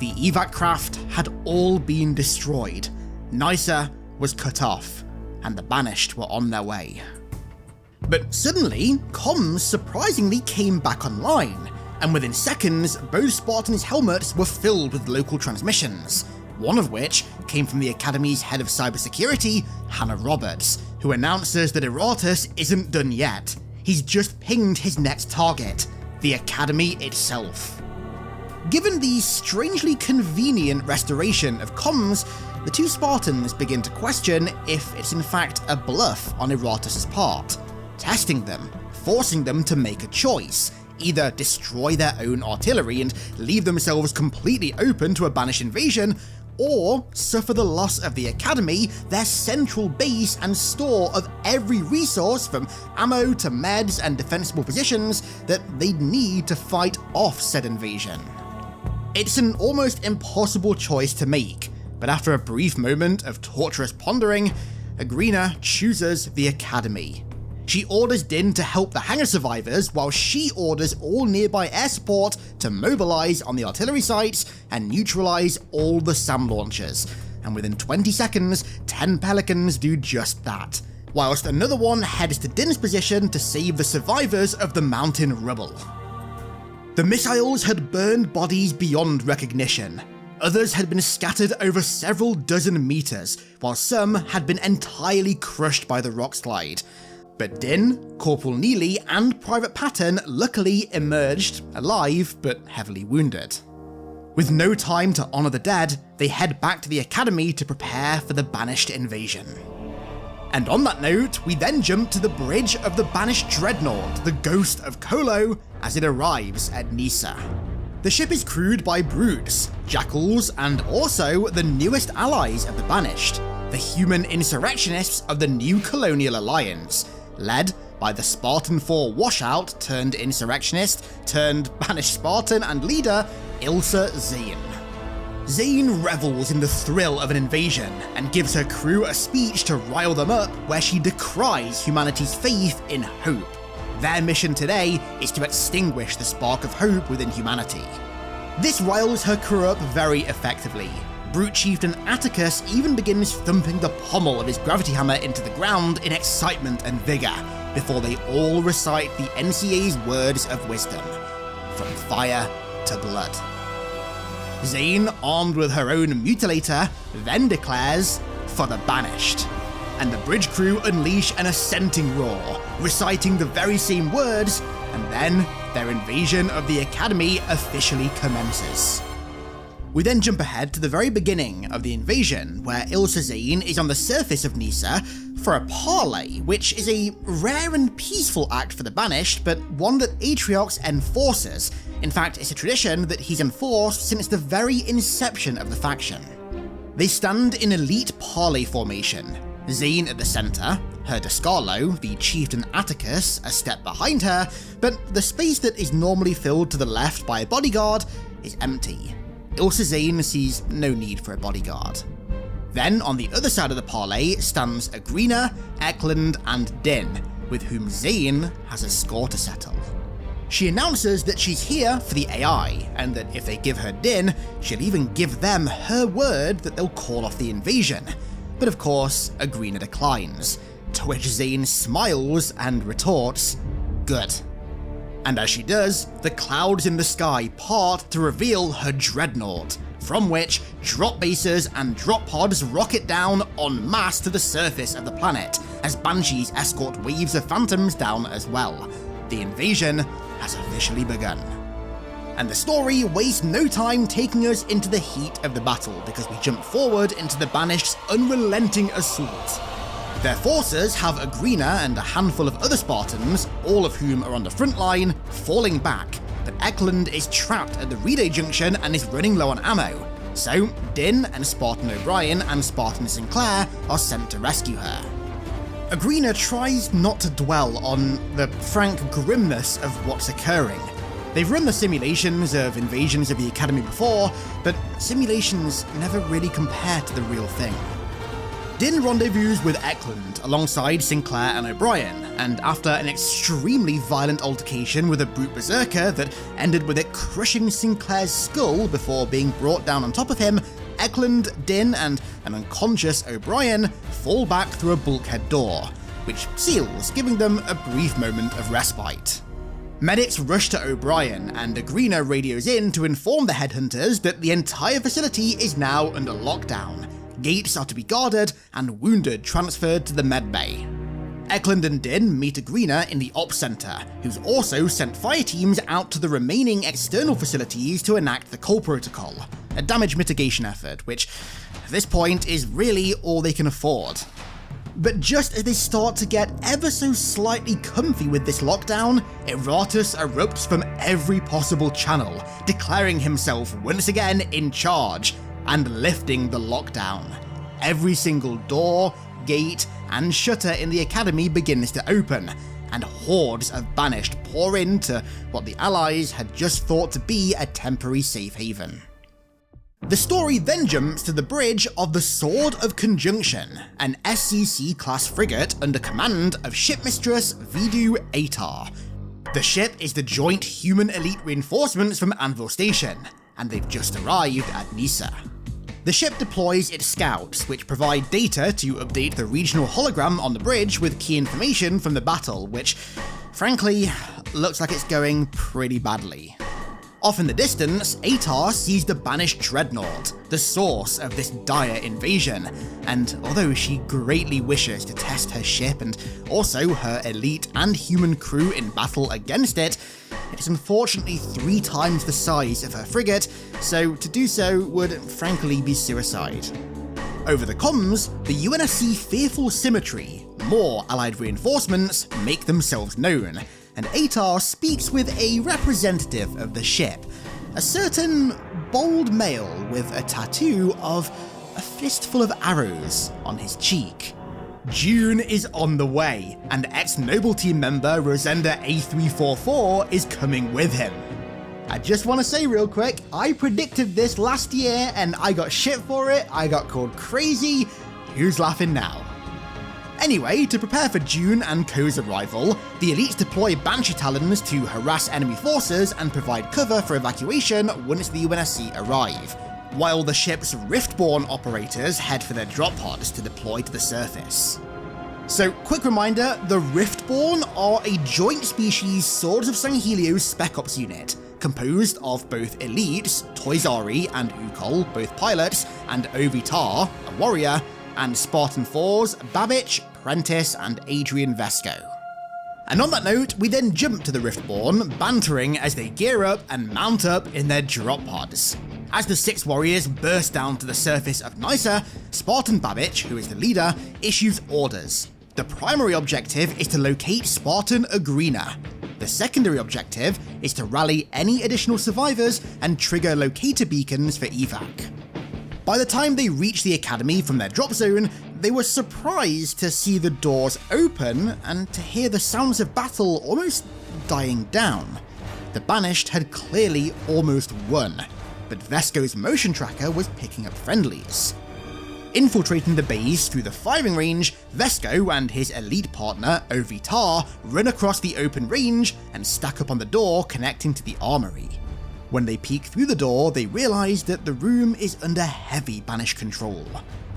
The evac craft had all been destroyed. Nysa was cut off, and the Banished were on their way. But suddenly, comms surprisingly came back online, and within seconds, both Spartan's helmets were filled with local transmissions, one of which came from the Academy's head of cybersecurity, Hannah Roberts, who announces that Aratus isn't done yet. He's just pinged his next target, the Academy itself. Given the strangely convenient restoration of comms, the two Spartans begin to question if it's in fact a bluff on Aratus' part, testing them, forcing them to make a choice, either destroy their own artillery and leave themselves completely open to a Banished invasion, or suffer the loss of the Academy, their central base and store of every resource from ammo to meds and defensible positions that they'd need to fight off said invasion. It's an almost impossible choice to make, but after a brief moment of torturous pondering, Agrina chooses the Academy. She orders Din to help the hangar survivors, while she orders all nearby air support to mobilize on the artillery sites and neutralize all the SAM launchers, and within 20 seconds, 10 Pelicans do just that, whilst another one heads to Din's position to save the survivors of the mountain rubble. The missiles had burned bodies beyond recognition. Others had been scattered over several dozen meters, while some had been entirely crushed by the rock slide. But Din, Corporal Neely, and Private Patton luckily emerged alive but heavily wounded. With no time to honour the dead, they head back to the Academy to prepare for the Banished invasion. And on that note, we then jump to the bridge of the Banished Dreadnought, the ghost of Kolo, as it arrives at Nysa. The ship is crewed by brutes, jackals, and also the newest allies of the Banished, the human insurrectionists of the New Colonial Alliance, led by the Spartan 4 washout turned insurrectionist turned Banished Spartan and leader Ilsa Zane. Zane revels in the thrill of an invasion and gives her crew a speech to rile them up where she decries humanity's faith in hope. Their mission today is to extinguish the spark of hope within humanity. This riles her crew up very effectively. Brute Chieftain Atticus even begins thumping the pommel of his gravity hammer into the ground in excitement and vigour, before they all recite the NCA's words of wisdom, from fire to blood. Zane, armed with her own mutilator, then declares, "For the Banished," and the bridge crew unleash an assenting roar, reciting the very same words, and then their invasion of the Academy officially commences. We then jump ahead to the very beginning of the invasion, where Ilsa Zane is on the surface of Nysa for a parley, which is a rare and peaceful act for the Banished, but one that Atriox enforces. In fact, it's a tradition that he's enforced since the very inception of the faction. They stand in elite parley formation, Zane at the centre, her Descarlo, the chieftain Atticus, a step behind her, but the space that is normally filled to the left by a bodyguard is empty. Ilsa Zane sees no need for a bodyguard. Then on the other side of the parley stands Agrina, Eklund, and Din, with whom Zane has a score to settle. She announces that she's here for the AI, and that if they give her Din, she'll even give them her word that they'll call off the invasion. But of course, Agrina declines, to which Zane smiles and retorts, "Good." And as she does, the clouds in the sky part to reveal her dreadnought, from which drop bases and drop pods rocket down en masse to the surface of the planet, as Banshees escort waves of phantoms down as well. The invasion has officially begun. And the story wastes no time taking us into the heat of the battle, because we jump forward into the Banished's unrelenting assault. Their forces have Agrina and a handful of other Spartans, all of whom are on the front line, falling back, but Eklund is trapped at the relay junction and is running low on ammo, so Din and Spartan O'Brien and Spartan Sinclair are sent to rescue her. Agrina tries not to dwell on the frank grimness of what's occurring. They've run the simulations of invasions of the Academy before, but simulations never really compare to the real thing. Din rendezvous with Eklund alongside Sinclair and O'Brien, and after an extremely violent altercation with a brute berserker that ended with it crushing Sinclair's skull before being brought down on top of him, Eklund, Din, and an unconscious O'Brien fall back through a bulkhead door, which seals, giving them a brief moment of respite. Medics rush to O'Brien, and Agrina radios in to inform the Headhunters that the entire facility is now under lockdown. Gates are to be guarded, and wounded transferred to the medbay. Eklund and Din meet Agrina in the Ops Center, who's also sent fire teams out to the remaining external facilities to enact the Cole Protocol, a damage mitigation effort, which at this point is really all they can afford. But just as they start to get ever so slightly comfy with this lockdown, Eratus erupts from every possible channel, declaring himself once again in charge, and lifting the lockdown. Every single door, gate, and shutter in the Academy begins to open, and hordes of Banished pour into what the Allies had just thought to be a temporary safe haven. The story then jumps to the bridge of the Sword of Conjunction, an SCC-class frigate under command of Shipmistress Vidu Atar. The ship is the joint human elite reinforcements from Anvil Station, and they've just arrived at Nisa. The ship deploys its scouts, which provide data to update the regional hologram on the bridge with key information from the battle, which, frankly, looks like it's going pretty badly. Off in the distance, Atar sees the Banished Dreadnought, the source of this dire invasion, and although she greatly wishes to test her ship and also her elite and human crew in battle against it, it is unfortunately 3 times the size of her frigate, so to do so would frankly be suicide. Over the comms, the UNSC fearful symmetry, more allied reinforcements make themselves known, and Atar speaks with a representative of the ship, a certain bold male with a tattoo of a fistful of arrows on his cheek. June is on the way, and ex-Noble Team member Rosenda A344 is coming with him. I just want to say real quick, I predicted this last year and I got shit for it, I got called crazy, who's laughing now? Anyway, to prepare for June and Ko's arrival, the elites deploy Banshee Talons to harass enemy forces and provide cover for evacuation once the UNSC arrive, while the ship's Riftborn operators head for their drop pods to deploy to the surface. So, quick reminder, the Riftborn are a joint species Swords of Sanghelios Spec Ops unit, composed of both elites, Toysari and Ukol, both pilots, and Ovitar, a warrior, and Spartan 4s, Babich, Prentice, and Adrian Vesco. And on that note, we then jump to the Riftborn, bantering as they gear up and mount up in their drop pods. As the 6 warriors burst down to the surface of Nysa, Spartan Babich, who is the leader, issues orders. The primary objective is to locate Spartan Agrina. The secondary objective is to rally any additional survivors and trigger locator beacons for evac. By the time they reach the Academy from their drop zone, they were surprised to see the doors open and to hear the sounds of battle almost dying down. The Banished had clearly almost won, but Vesco's motion tracker was picking up friendlies. Infiltrating the base through the firing range, Vesco and his elite partner, Ovitar, run across the open range and stack up on the door connecting to the armory. When they peek through the door, they realise that the room is under heavy Banished control.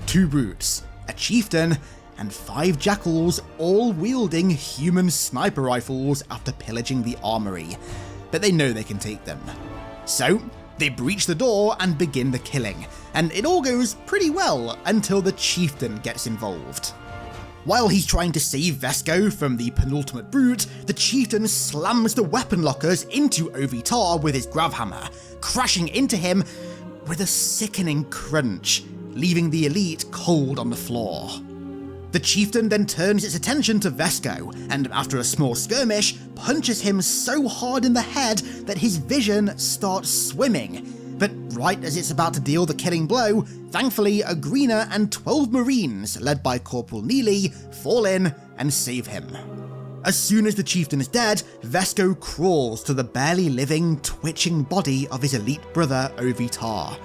2 brutes, a chieftain, and 5 jackals, all wielding human sniper rifles after pillaging the armory, but they know they can take them. So, they breach the door and begin the killing, and it all goes pretty well until the chieftain gets involved. While he's trying to save Vesco from the penultimate brute, the chieftain slams the weapon lockers into Ovitar with his gravhammer, crashing into him with a sickening crunch, leaving the elite cold on the floor. The chieftain then turns its attention to Vesco, and after a small skirmish, punches him so hard in the head that his vision starts swimming. But right as it's about to deal the killing blow, thankfully Agrina and 12 Marines, led by Corporal Neely, fall in and save him. As soon as the chieftain is dead, Vesco crawls to the barely living, twitching body of his elite brother Ovitar.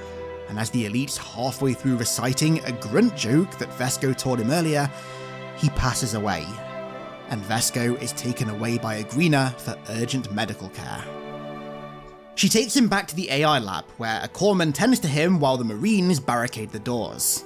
And as the elite's halfway through reciting a grunt joke that Vesco taught him earlier, he passes away, and Vesco is taken away by Agrina for urgent medical care. She takes him back to the AI lab, where a corpsman tends to him while the Marines barricade the doors.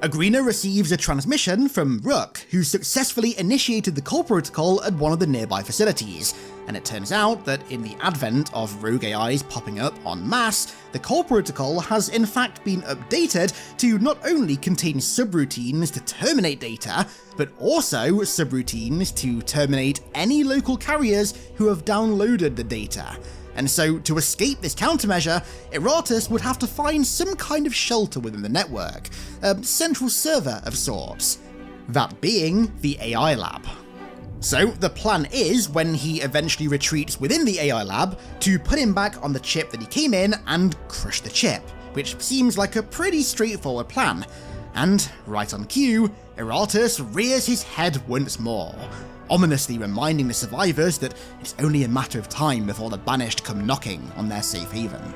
Agrina receives a transmission from Rook, who successfully initiated the call protocol at one of the nearby facilities, and it turns out that in the advent of rogue AIs popping up en masse, the call protocol has in fact been updated to not only contain subroutines to terminate data, but also subroutines to terminate any local carriers who have downloaded the data. And so, to escape this countermeasure, Eratus would have to find some kind of shelter within the network, a central server of sorts. That being the AI lab. So, the plan is, when he eventually retreats within the AI lab, to put him back on the chip that he came in and crush the chip, which seems like a pretty straightforward plan. And, right on cue, Eratus rears his head once more, ominously reminding the survivors that it's only a matter of time before the Banished come knocking on their safe haven.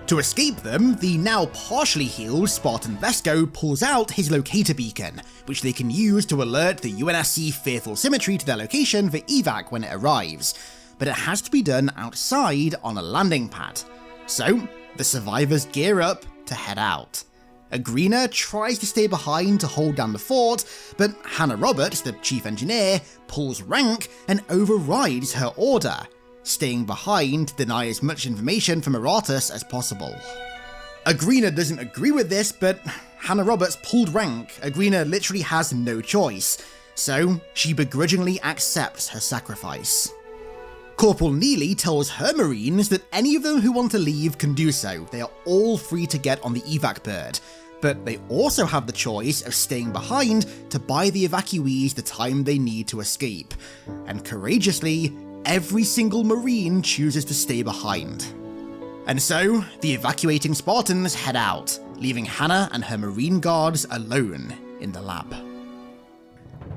To escape them, the now partially healed Spartan Vesco pulls out his locator beacon, which they can use to alert the UNSC Fearful Symmetry to their location for evac when it arrives, but it has to be done outside on a landing pad. So, the survivors gear up to head out. Agrina tries to stay behind to hold down the fort, but Hannah Roberts, the chief engineer, pulls rank and overrides her order, staying behind to deny as much information from Eratus as possible. Agrina doesn't agree with this, but Hannah Roberts pulled rank. Agrina literally has no choice, so she begrudgingly accepts her sacrifice. Corporal Neely tells her Marines that any of them who want to leave can do so. They are all free to get on the evac bird, but they also have the choice of staying behind to buy the evacuees the time they need to escape. And courageously, every single Marine chooses to stay behind. And so, the evacuating Spartans head out, leaving Hannah and her Marine guards alone in the lab.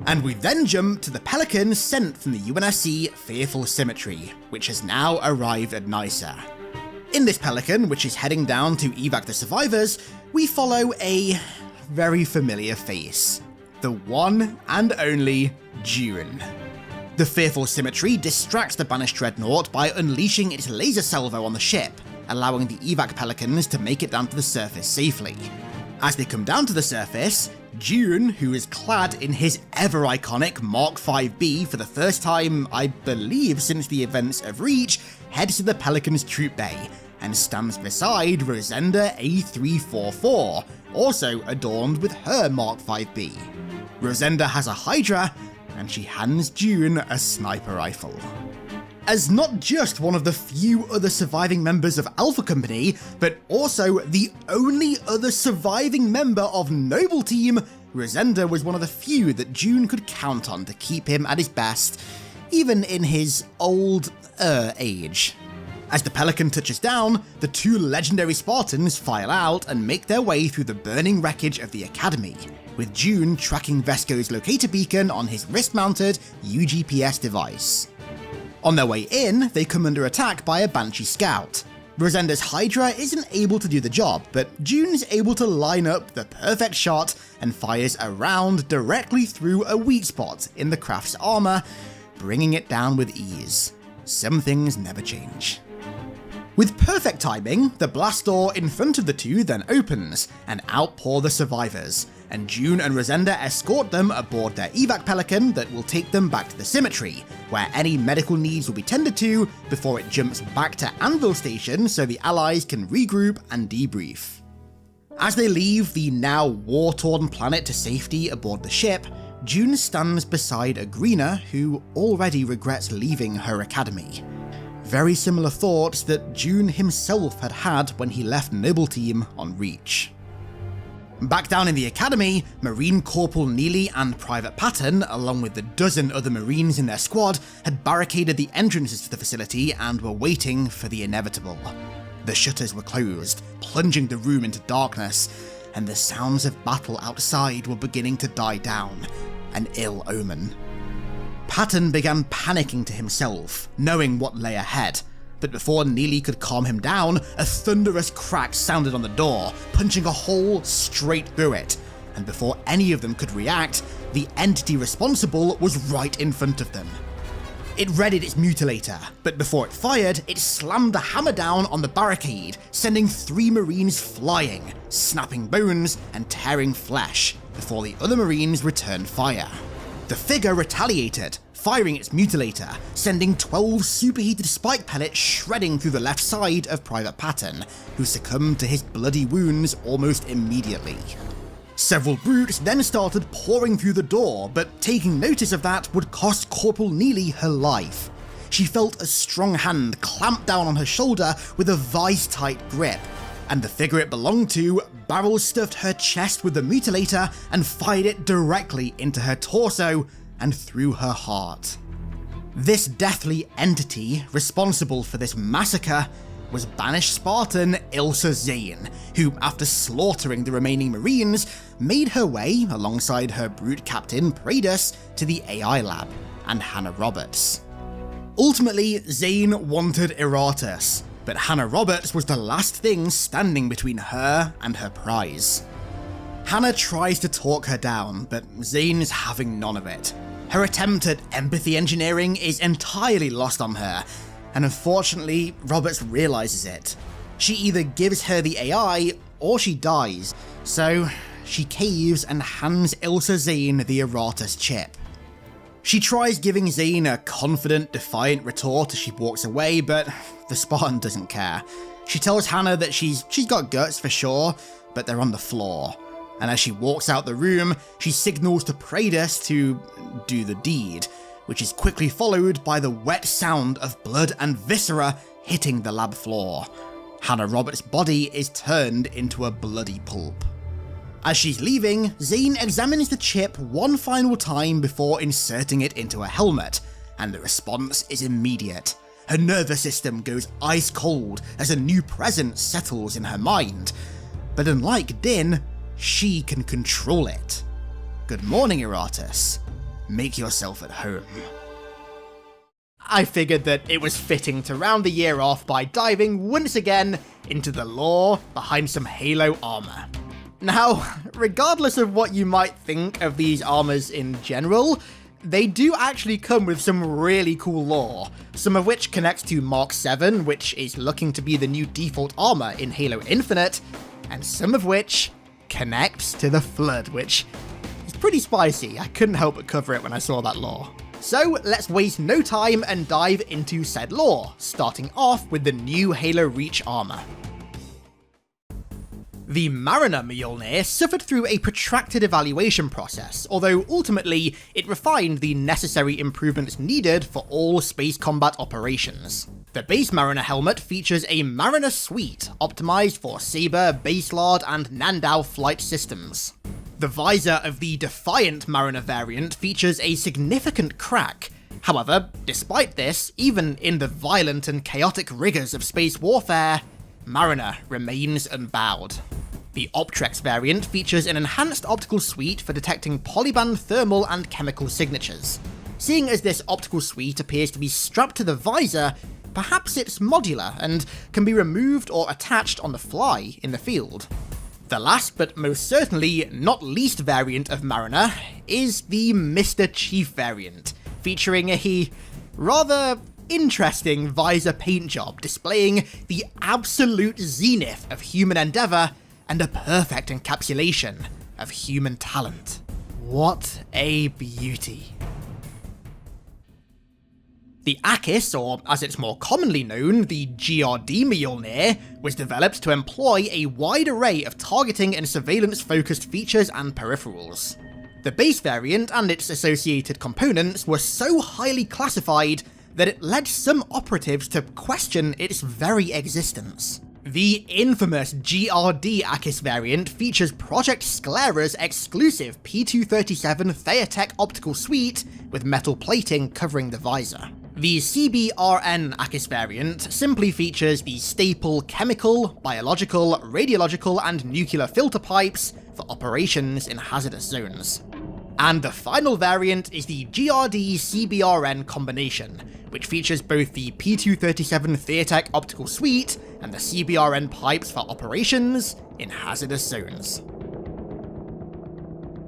And we then jump to the Pelican sent from the UNSC Fearful Symmetry, which has now arrived at Nysa. In this Pelican, which is heading down to evac the survivors, we follow a very familiar face. The one and only June. The Fearful Symmetry distracts the Banished Dreadnought by unleashing its laser salvo on the ship, allowing the evac Pelicans to make it down to the surface safely. As they come down to the surface, June, who is clad in his ever-iconic Mark 5B for the first time, I believe, since the events of Reach, heads to the Pelican's troop bay and stands beside Rosenda A344, also adorned with her Mark 5B. Rosenda has a Hydra, and she hands June a sniper rifle. As not just one of the few other surviving members of Alpha Company, but also the only other surviving member of Noble Team, Rosenda was one of the few that June could count on to keep him at his best, even in his old age. As the Pelican touches down, the 2 legendary Spartans file out and make their way through the burning wreckage of the Academy, with June tracking Vesco's locator beacon on his wrist-mounted UGPS device. On their way in, they come under attack by a Banshee scout. Rosenda's Hydra isn't able to do the job, but June's able to line up the perfect shot and fires a round directly through a weak spot in the craft's armor, bringing it down with ease. Some things never change. With perfect timing, the blast door in front of the two then opens, and out pour the survivors, and June and Rosenda escort them aboard their evac pelican that will take them back to the cemetery, where any medical needs will be tended to before it jumps back to Anvil Station so the allies can regroup and debrief. As they leave the now war-torn planet to safety aboard the ship, June stands beside a greener who already regrets leaving her academy. Very similar thoughts that June himself had had when he left Noble Team on Reach. Back down in the academy, Marine Corporal Neely and Private Patton, along with the dozen other Marines in their squad, had barricaded the entrances to the facility and were waiting for the inevitable. The shutters were closed, plunging the room into darkness, and the sounds of battle outside were beginning to die down, an ill omen. Patton began panicking to himself, knowing what lay ahead, but before Neely could calm him down, a thunderous crack sounded on the door, punching a hole straight through it, and before any of them could react, the entity responsible was right in front of them. It readied its mutilator, but before it fired, it slammed the hammer down on the barricade, sending 3 Marines flying, snapping bones and tearing flesh, before the other Marines returned fire. The figure retaliated, firing its mutilator, sending 12 superheated spike pellets shredding through the left side of Private Patton, who succumbed to his bloody wounds almost immediately. Several brutes then started pouring through the door, but taking notice of that would cost Corporal Neely her life. She felt a strong hand clamp down on her shoulder with a vice-tight grip, and the figure it belonged to barrel stuffed her chest with the mutilator and fired it directly into her torso and through her heart. This deathly entity responsible for this massacre was banished Spartan Ilsa Zane, who, after slaughtering the remaining Marines, made her way, alongside her brute captain Pradus, to the AI lab, and Hannah Roberts. Ultimately, Zane wanted Eratus, but Hannah Roberts was the last thing standing between her and her prize. Hannah tries to talk her down, but Zane's having none of it. Her attempt at empathy engineering is entirely lost on her, and unfortunately, Roberts realizes it. She either gives her the AI, or she dies, so she caves and hands Ilsa Zane the Eratus chip. She tries giving Zane a confident, defiant retort as she walks away, but the Spartan doesn't care. She tells Hannah that she's got guts for sure, but they're on the floor. And as she walks out the room, she signals to Pradus to do the deed, which is quickly followed by the wet sound of blood and viscera hitting the lab floor. Hannah Roberts' body is turned into a bloody pulp. As she's leaving, Zane examines the chip one final time before inserting it into a helmet, and the response is immediate. Her nervous system goes ice cold as a new presence settles in her mind. But unlike Din, she can control it. Good morning, Eratus. Make yourself at home. I figured that it was fitting to round the year off by diving once again into the lore behind some Halo armor. Now, regardless of what you might think of these armors in general, they do actually come with some really cool lore, some of which connects to Mark 7, which is looking to be the new default armor in Halo Infinite, and some of which connects to the Flood, which is pretty spicy. I couldn't help but cover it when I saw that lore. So let's waste no time and dive into said lore, starting off with the new Halo Reach armor. The Mariner Mjolnir suffered through a protracted evaluation process, although ultimately it refined the necessary improvements needed for all space combat operations. The base Mariner helmet features a Mariner suite optimized for Sabre, Baselard, and Nandau flight systems. The visor of the Defiant Mariner variant features a significant crack. However, despite this, even in the violent and chaotic rigors of space warfare, Mariner remains unbowed. The Optrex variant features an enhanced optical suite for detecting polyband thermal and chemical signatures. Seeing as this optical suite appears to be strapped to the visor, perhaps it's modular and can be removed or attached on the fly in the field. The last but most certainly not least variant of Mariner is the Mr. Chief variant, featuring a rather interesting visor paint job displaying the absolute zenith of human endeavour and a perfect encapsulation of human talent. What a beauty. The Akis, or as it's more commonly known, the GRD Mjolnir, was developed to employ a wide array of targeting and surveillance-focused features and peripherals. The base variant and its associated components were so highly classified that it led some operatives to question its very existence. The infamous GRD Akis variant features Project Sclera's exclusive P237 Theatech optical suite with metal plating covering the visor. The CBRN Akis variant simply features the staple chemical, biological, radiological, and nuclear filter pipes for operations in hazardous zones. And the final variant is the GRD CBRN combination, which features both the P237 Theatech optical suite and the CBRN pipes for operations in hazardous zones.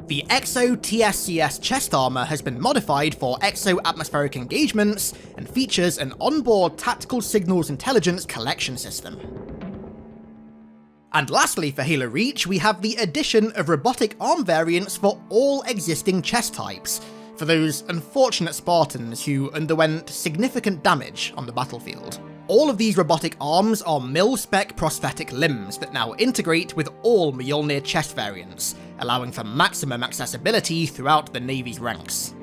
The Exo TSCS chest armor has been modified for exo-atmospheric engagements and features an onboard tactical signals intelligence collection system. And lastly for Halo Reach, we have the addition of robotic arm variants for all existing chest types, for those unfortunate Spartans who underwent significant damage on the battlefield. All of these robotic arms are mil-spec prosthetic limbs that now integrate with all Mjolnir chest variants, allowing for maximum accessibility throughout the Navy's ranks.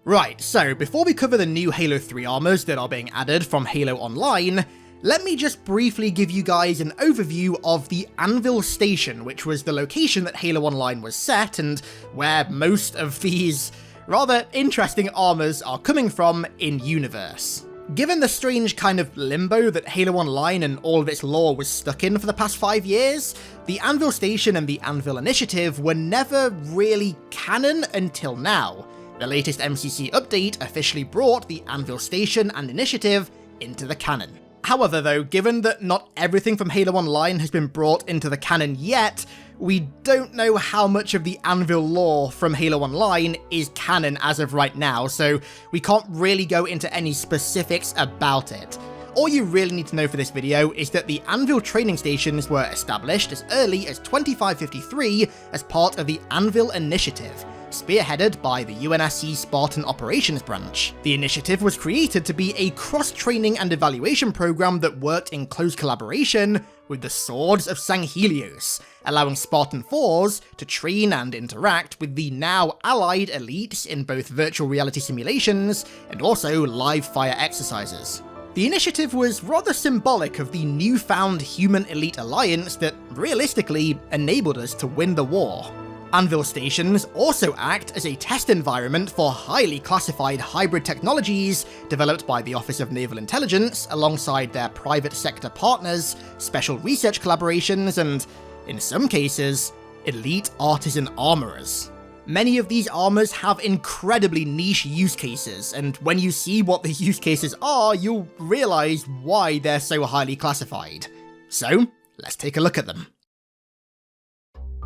Right, so before we cover the new Halo 3 armors that are being added from Halo Online, let me just briefly give you guys an overview of the Anvil Station, which was the location that Halo Online was set and where most of these rather interesting armors are coming from in-universe. Given the strange kind of limbo that Halo Online and all of its lore was stuck in for the past 5 years, the Anvil Station and the Anvil Initiative were never really canon until now. The latest MCC update officially brought the Anvil Station and Initiative into the canon. However though, given that not everything from Halo Online has been brought into the canon yet, we don't know how much of the Anvil lore from Halo Online is canon as of right now, so we can't really go into any specifics about it. All you really need to know for this video is that the Anvil training stations were established as early as 2553 as part of the Anvil Initiative, spearheaded by the UNSC Spartan Operations Branch. The initiative was created to be a cross-training and evaluation program that worked in close collaboration with the Swords of Sanghelios, allowing Spartan 4s to train and interact with the now allied elites in both virtual reality simulations and also live fire exercises. The initiative was rather symbolic of the newfound human elite alliance that realistically enabled us to win the war. Anvil stations also act as a test environment for highly classified hybrid technologies developed by the Office of Naval Intelligence alongside their private sector partners, special research collaborations, and, in some cases, elite artisan armorers. Many of these armors have incredibly niche use cases, and when you see what the use cases are, you'll realize why they're so highly classified. So, let's take a look at them.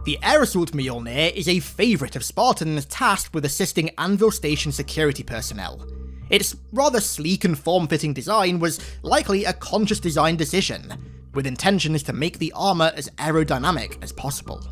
The Air Assault Mjolnir is a favourite of Spartans tasked with assisting Anvil Station security personnel. Its rather sleek and form-fitting design was likely a conscious design decision, with intentions to make the armour as aerodynamic as possible.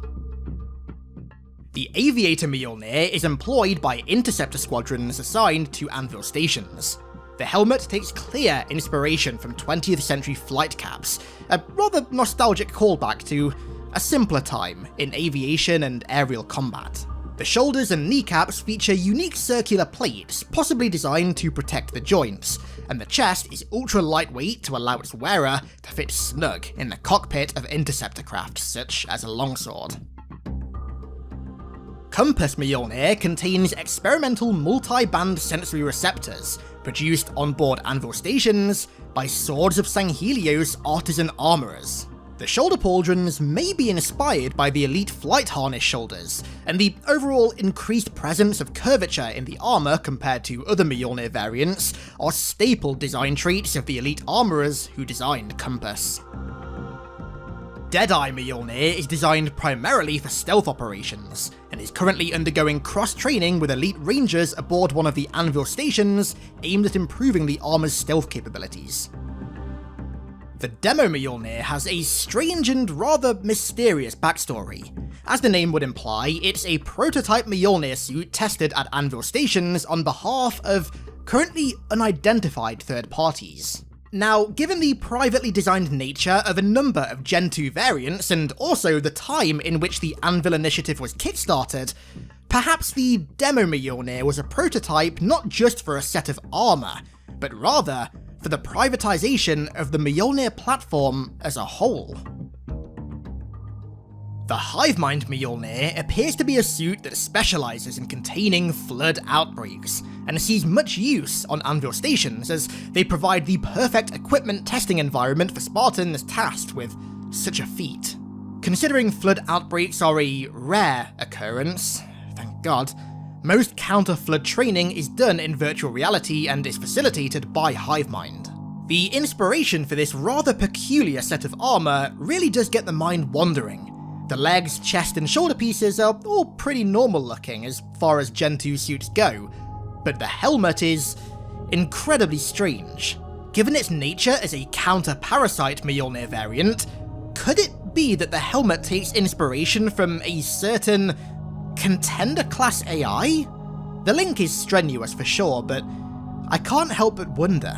The Aviator Mjolnir is employed by interceptor squadrons assigned to Anvil stations. The helmet takes clear inspiration from 20th century flight caps, a rather nostalgic callback to a simpler time in aviation and aerial combat. The shoulders and kneecaps feature unique circular plates, possibly designed to protect the joints, and the chest is ultra lightweight to allow its wearer to fit snug in the cockpit of interceptor craft, such as a longsword. Compass Mjolnir contains experimental multi-band sensory receptors, produced on board Anvil stations by Swords of Sanghelios artisan armorers. The shoulder pauldrons may be inspired by the elite flight harness shoulders, and the overall increased presence of curvature in the armour compared to other Mjolnir variants are staple design traits of the elite armourers who designed Compass. Deadeye Mjolnir is designed primarily for stealth operations, and is currently undergoing cross-training with elite rangers aboard one of the Anvil stations aimed at improving the armour's stealth capabilities. The Demo Mjolnir has a strange and rather mysterious backstory. As the name would imply, it's a prototype Mjolnir suit tested at Anvil stations on behalf of currently unidentified third parties. Now, given the privately designed nature of a number of Gen 2 variants, and also the time in which the Anvil initiative was kickstarted, perhaps the Demo Mjolnir was a prototype not just for a set of armour, but rather for the privatization of the Mjolnir platform as a whole. The Hivemind Mjolnir appears to be a suit that specialises in containing flood outbreaks, and sees much use on Anvil stations as they provide the perfect equipment testing environment for Spartans tasked with such a feat. Considering flood outbreaks are a rare occurrence, thank God, most counter-flood training is done in virtual reality and is facilitated by Hivemind. The inspiration for this rather peculiar set of armour really does get the mind wandering. The legs, chest and shoulder pieces are all pretty normal looking as far as Gen 2 suits go, but the helmet is incredibly strange. Given its nature as a counter-parasite Mjolnir variant, could it be that the helmet takes inspiration from a certain Contender-class AI? The link is strenuous for sure, but I can't help but wonder.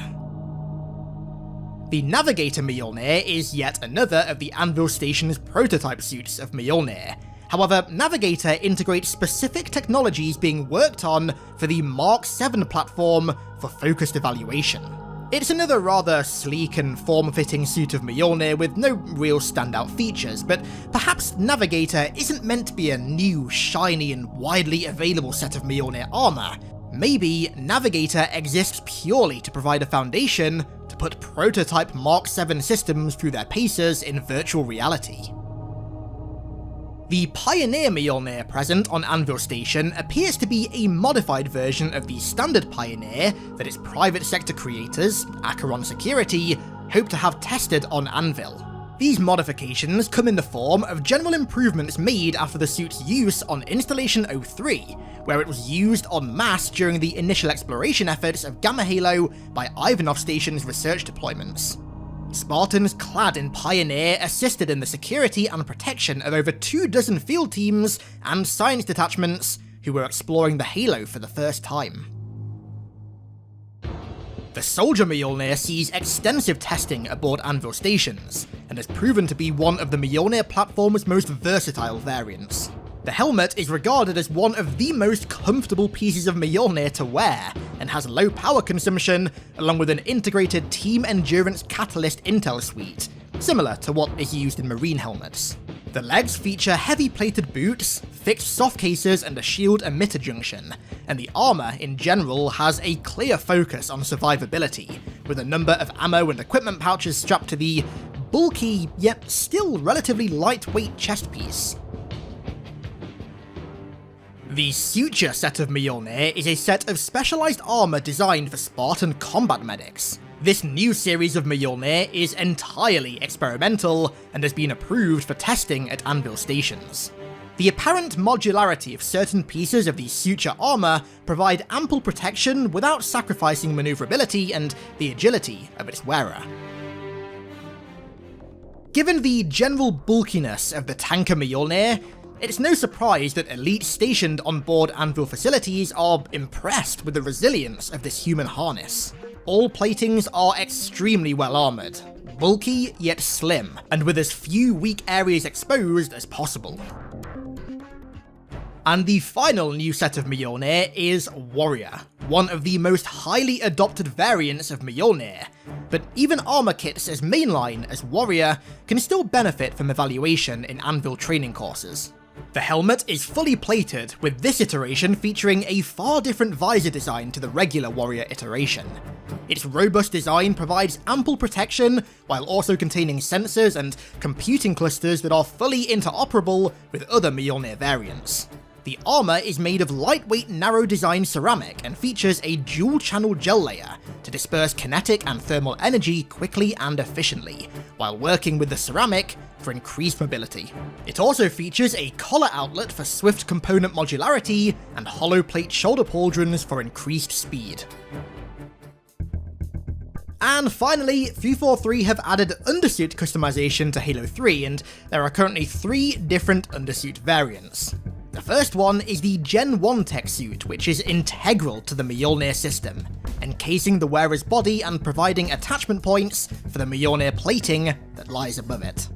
The Navigator Mjolnir is yet another of the Anvil Station's prototype suits of Mjolnir. However, Navigator integrates specific technologies being worked on for the Mark 7 platform for focused evaluation. It's another rather sleek and form-fitting suit of Mjolnir with no real standout features, but perhaps Navigator isn't meant to be a new, shiny and widely available set of Mjolnir armour. Maybe Navigator exists purely to provide a foundation to put prototype Mark 7 systems through their paces in virtual reality. The Pioneer Mjolnir present on Anvil Station appears to be a modified version of the standard Pioneer that its private sector creators, Acheron Security, hope to have tested on Anvil. These modifications come in the form of general improvements made after the suit's use on Installation 03, where it was used en masse during the initial exploration efforts of Gamma Halo by Ivanov Station's research deployments. Spartans clad in Pioneer assisted in the security and protection of over 24 field teams and science detachments who were exploring the Halo for the first time. The Soldier Mjolnir sees extensive testing aboard Anvil stations, and has proven to be one of the Mjolnir platform's most versatile variants. The helmet is regarded as one of the most comfortable pieces of Mjolnir to wear, and has low power consumption, along with an integrated Team Endurance Catalyst intel suite, similar to what is used in marine helmets. The legs feature heavy plated boots, fixed soft cases and a shield emitter junction, and the armour in general has a clear focus on survivability, with a number of ammo and equipment pouches strapped to the bulky, yet still relatively lightweight chest piece. The Suture set of Mjolnir is a set of specialised armour designed for Spartan combat medics. This new series of Mjolnir is entirely experimental and has been approved for testing at Anvil stations. The apparent modularity of certain pieces of the Suture armour provide ample protection without sacrificing manoeuvrability and the agility of its wearer. Given the general bulkiness of the tanker Mjolnir, it's no surprise that elites stationed on board Anvil facilities are impressed with the resilience of this human harness. All platings are extremely well armoured, bulky yet slim, and with as few weak areas exposed as possible. And the final new set of Mjolnir is Warrior, one of the most highly adopted variants of Mjolnir, but even armour kits as mainline as Warrior can still benefit from evaluation in Anvil training courses. The helmet is fully plated, with this iteration featuring a far different visor design to the regular Warrior iteration. Its robust design provides ample protection while also containing sensors and computing clusters that are fully interoperable with other Mjolnir variants. The armor is made of lightweight, narrow-designed ceramic and features a dual-channel gel layer to disperse kinetic and thermal energy quickly and efficiently, while working with the ceramic for increased mobility. It also features a collar outlet for swift component modularity and hollow plate shoulder pauldrons for increased speed. And finally, 343 have added undersuit customization to Halo 3, and there are currently 3 different undersuit variants. The first one is the Gen 1 tech suit, which is integral to the Mjolnir system, encasing the wearer's body and providing attachment points for the Mjolnir plating that lies above it.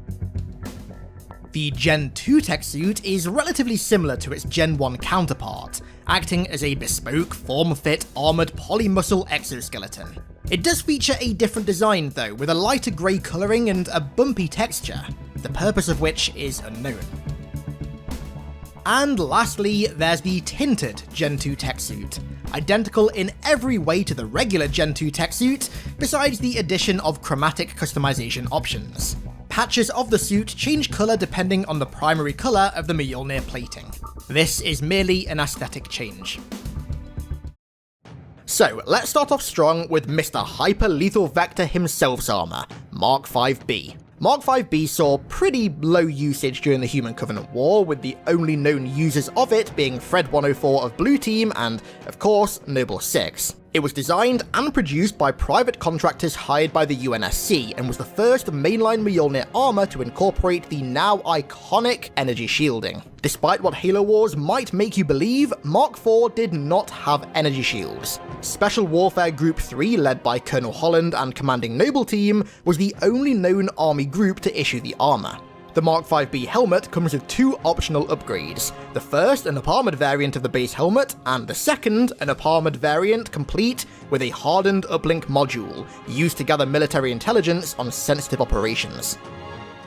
The Gen 2 tech suit is relatively similar to its Gen 1 counterpart, acting as a bespoke, form-fit, armoured polymuscle exoskeleton. It does feature a different design though, with a lighter grey colouring and a bumpy texture, the purpose of which is unknown. And lastly, there's the tinted Gen 2 tech suit, identical in every way to the regular Gen 2 tech suit, besides the addition of chromatic customization options. Patches of the suit change colour depending on the primary colour of the Mjolnir plating. This is merely an aesthetic change. So, let's start off strong with Mr. Hyper Lethal Vector himself's armour, Mark 5B. Mark 5B saw pretty low usage during the Human Covenant War, with the only known users of it being Fred 104 of Blue Team and, of course, Noble 6. It was designed and produced by private contractors hired by the UNSC, and was the first mainline Mjolnir armor to incorporate the now iconic energy shielding. Despite what Halo Wars might make you believe, Mark IV did not have energy shields. Special Warfare Group 3, led by Colonel Holland and commanding Noble Team, was the only known army group to issue the armor. The Mark 5B helmet comes with 2 optional upgrades, the first an up-armored variant of the base helmet, and the second an up-armored variant complete with a hardened uplink module, used to gather military intelligence on sensitive operations.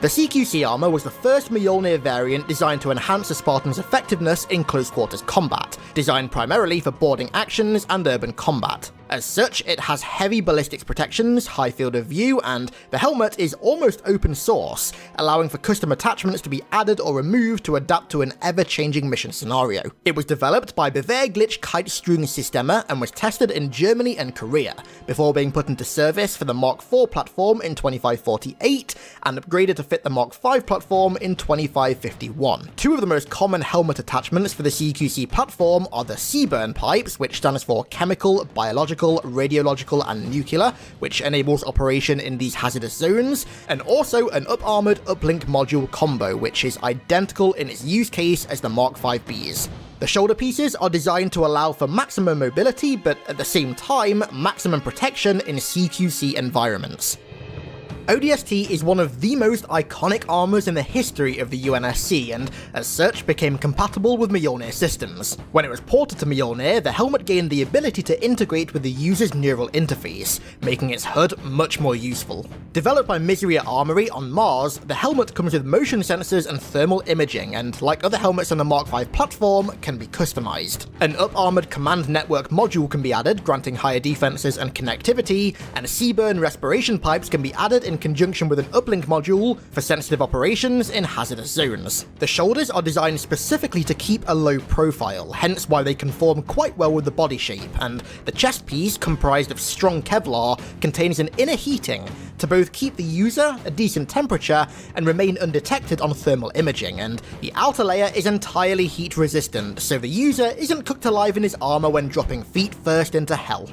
The CQC armor was the first Mjolnir variant designed to enhance a Spartan's effectiveness in close quarters combat, designed primarily for boarding actions and urban combat. As such, it has heavy ballistics protections, high field of view, and the helmet is almost open source, allowing for custom attachments to be added or removed to adapt to an ever-changing mission scenario. It was developed by Beweglitch Kitestrungsysteme and was tested in Germany and Korea, before being put into service for the Mark IV platform in 2548 and upgraded to fit the Mark V platform in 2551. 2 of the most common helmet attachments for the CQC platform are the CBurn pipes, which stands for Chemical, Biological, Radiological and Nuclear, which enables operation in these hazardous zones, and also an up-armored uplink module combo, which is identical in its use case as the Mark 5Bs. The shoulder pieces are designed to allow for maximum mobility, but at the same time, maximum protection in CQC environments. ODST is one of the most iconic armors in the history of the UNSC, and as such became compatible with Mjolnir systems. When it was ported to Mjolnir, the helmet gained the ability to integrate with the user's neural interface, making its HUD much more useful. Developed by Miseria Armory on Mars, the helmet comes with motion sensors and thermal imaging, and like other helmets on the Mark V platform, can be customized. An up-armored command network module can be added, granting higher defenses and connectivity, and CBurn respiration pipes can be added in conjunction with an uplink module for sensitive operations in hazardous zones. The shoulders are designed specifically to keep a low profile, hence why they conform quite well with the body shape, and the chest piece, comprised of strong Kevlar, contains an inner heating to both keep the user a decent temperature and remain undetected on thermal imaging, and the outer layer is entirely heat resistant, so the user isn't cooked alive in his armor when dropping feet first into hell.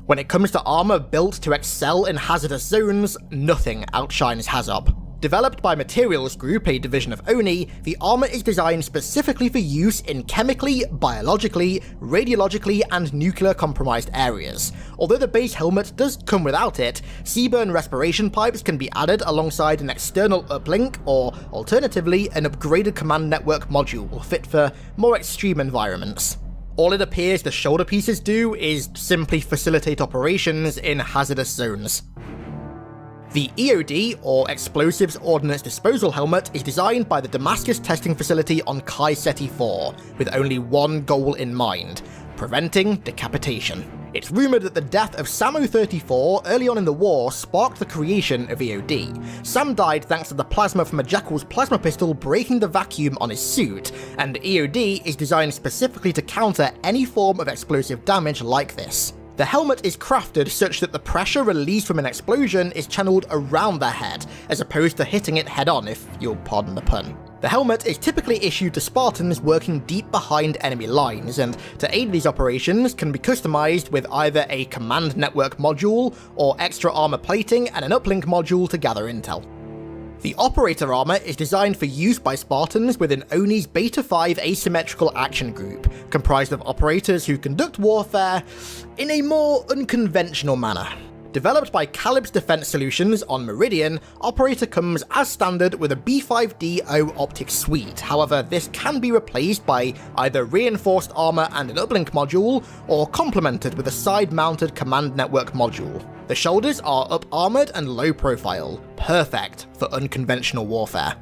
When it comes to armor built to excel in hazardous zones, nothing outshines HAZOP. Developed by Materials Group, a division of ONI, the armor is designed specifically for use in chemically, biologically, radiologically, and nuclear-compromised areas. Although the base helmet does come without it, CBurn respiration pipes can be added alongside an external uplink, or alternatively, an upgraded command network module fit for more extreme environments. All it appears the shoulder pieces do is simply facilitate operations in hazardous zones. The EOD, or Explosives Ordnance Disposal Helmet, is designed by the Damascus testing facility on Kai Seti 4, with only one goal in mind: preventing decapitation. It's rumoured that the death of Samo-34 early on in the war sparked the creation of EOD. Sam died thanks to the plasma from a Jackal's plasma pistol breaking the vacuum on his suit, and EOD is designed specifically to counter any form of explosive damage like this. The helmet is crafted such that the pressure released from an explosion is channeled around the head, as opposed to hitting it head-on, if you'll pardon the pun. The helmet is typically issued to Spartans working deep behind enemy lines, and to aid these operations can be customized with either a command network module or extra armor plating and an uplink module to gather intel. The operator armor is designed for use by Spartans within ONI's Beta 5 asymmetrical action group, comprised of operators who conduct warfare in a more unconventional manner. Developed by Calib's Defense Solutions on Meridian, Operator comes as standard with a B5DO optic suite. However, this can be replaced by either reinforced armor and an uplink module, or complemented with a side-mounted command network module. The shoulders are up-armored and low-profile, perfect for unconventional warfare.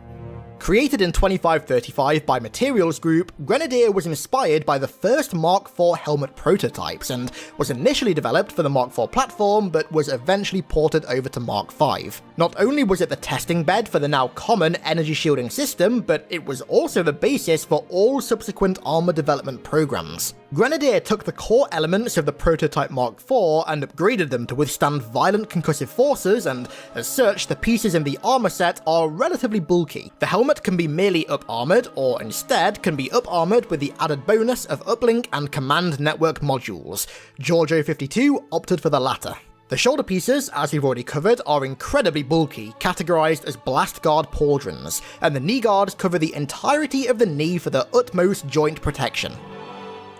Created in 2535 by Materials Group, Grenadier was inspired by the first Mark IV helmet prototypes and was initially developed for the Mark IV platform, but was eventually ported over to Mark V. Not only was it the testing bed for the now common energy shielding system, but it was also the basis for all subsequent armor development programs. Grenadier took the core elements of the prototype Mark IV and upgraded them to withstand violent concussive forces, and as such, the pieces in the armor set are relatively bulky. The helmet can be merely up-armored, or instead can be up-armored with the added bonus of uplink and command network modules. Giorgio 52 opted for the latter. The shoulder pieces, as we've already covered, are incredibly bulky, categorized as blast guard pauldrons, and the knee guards cover the entirety of the knee for the utmost joint protection.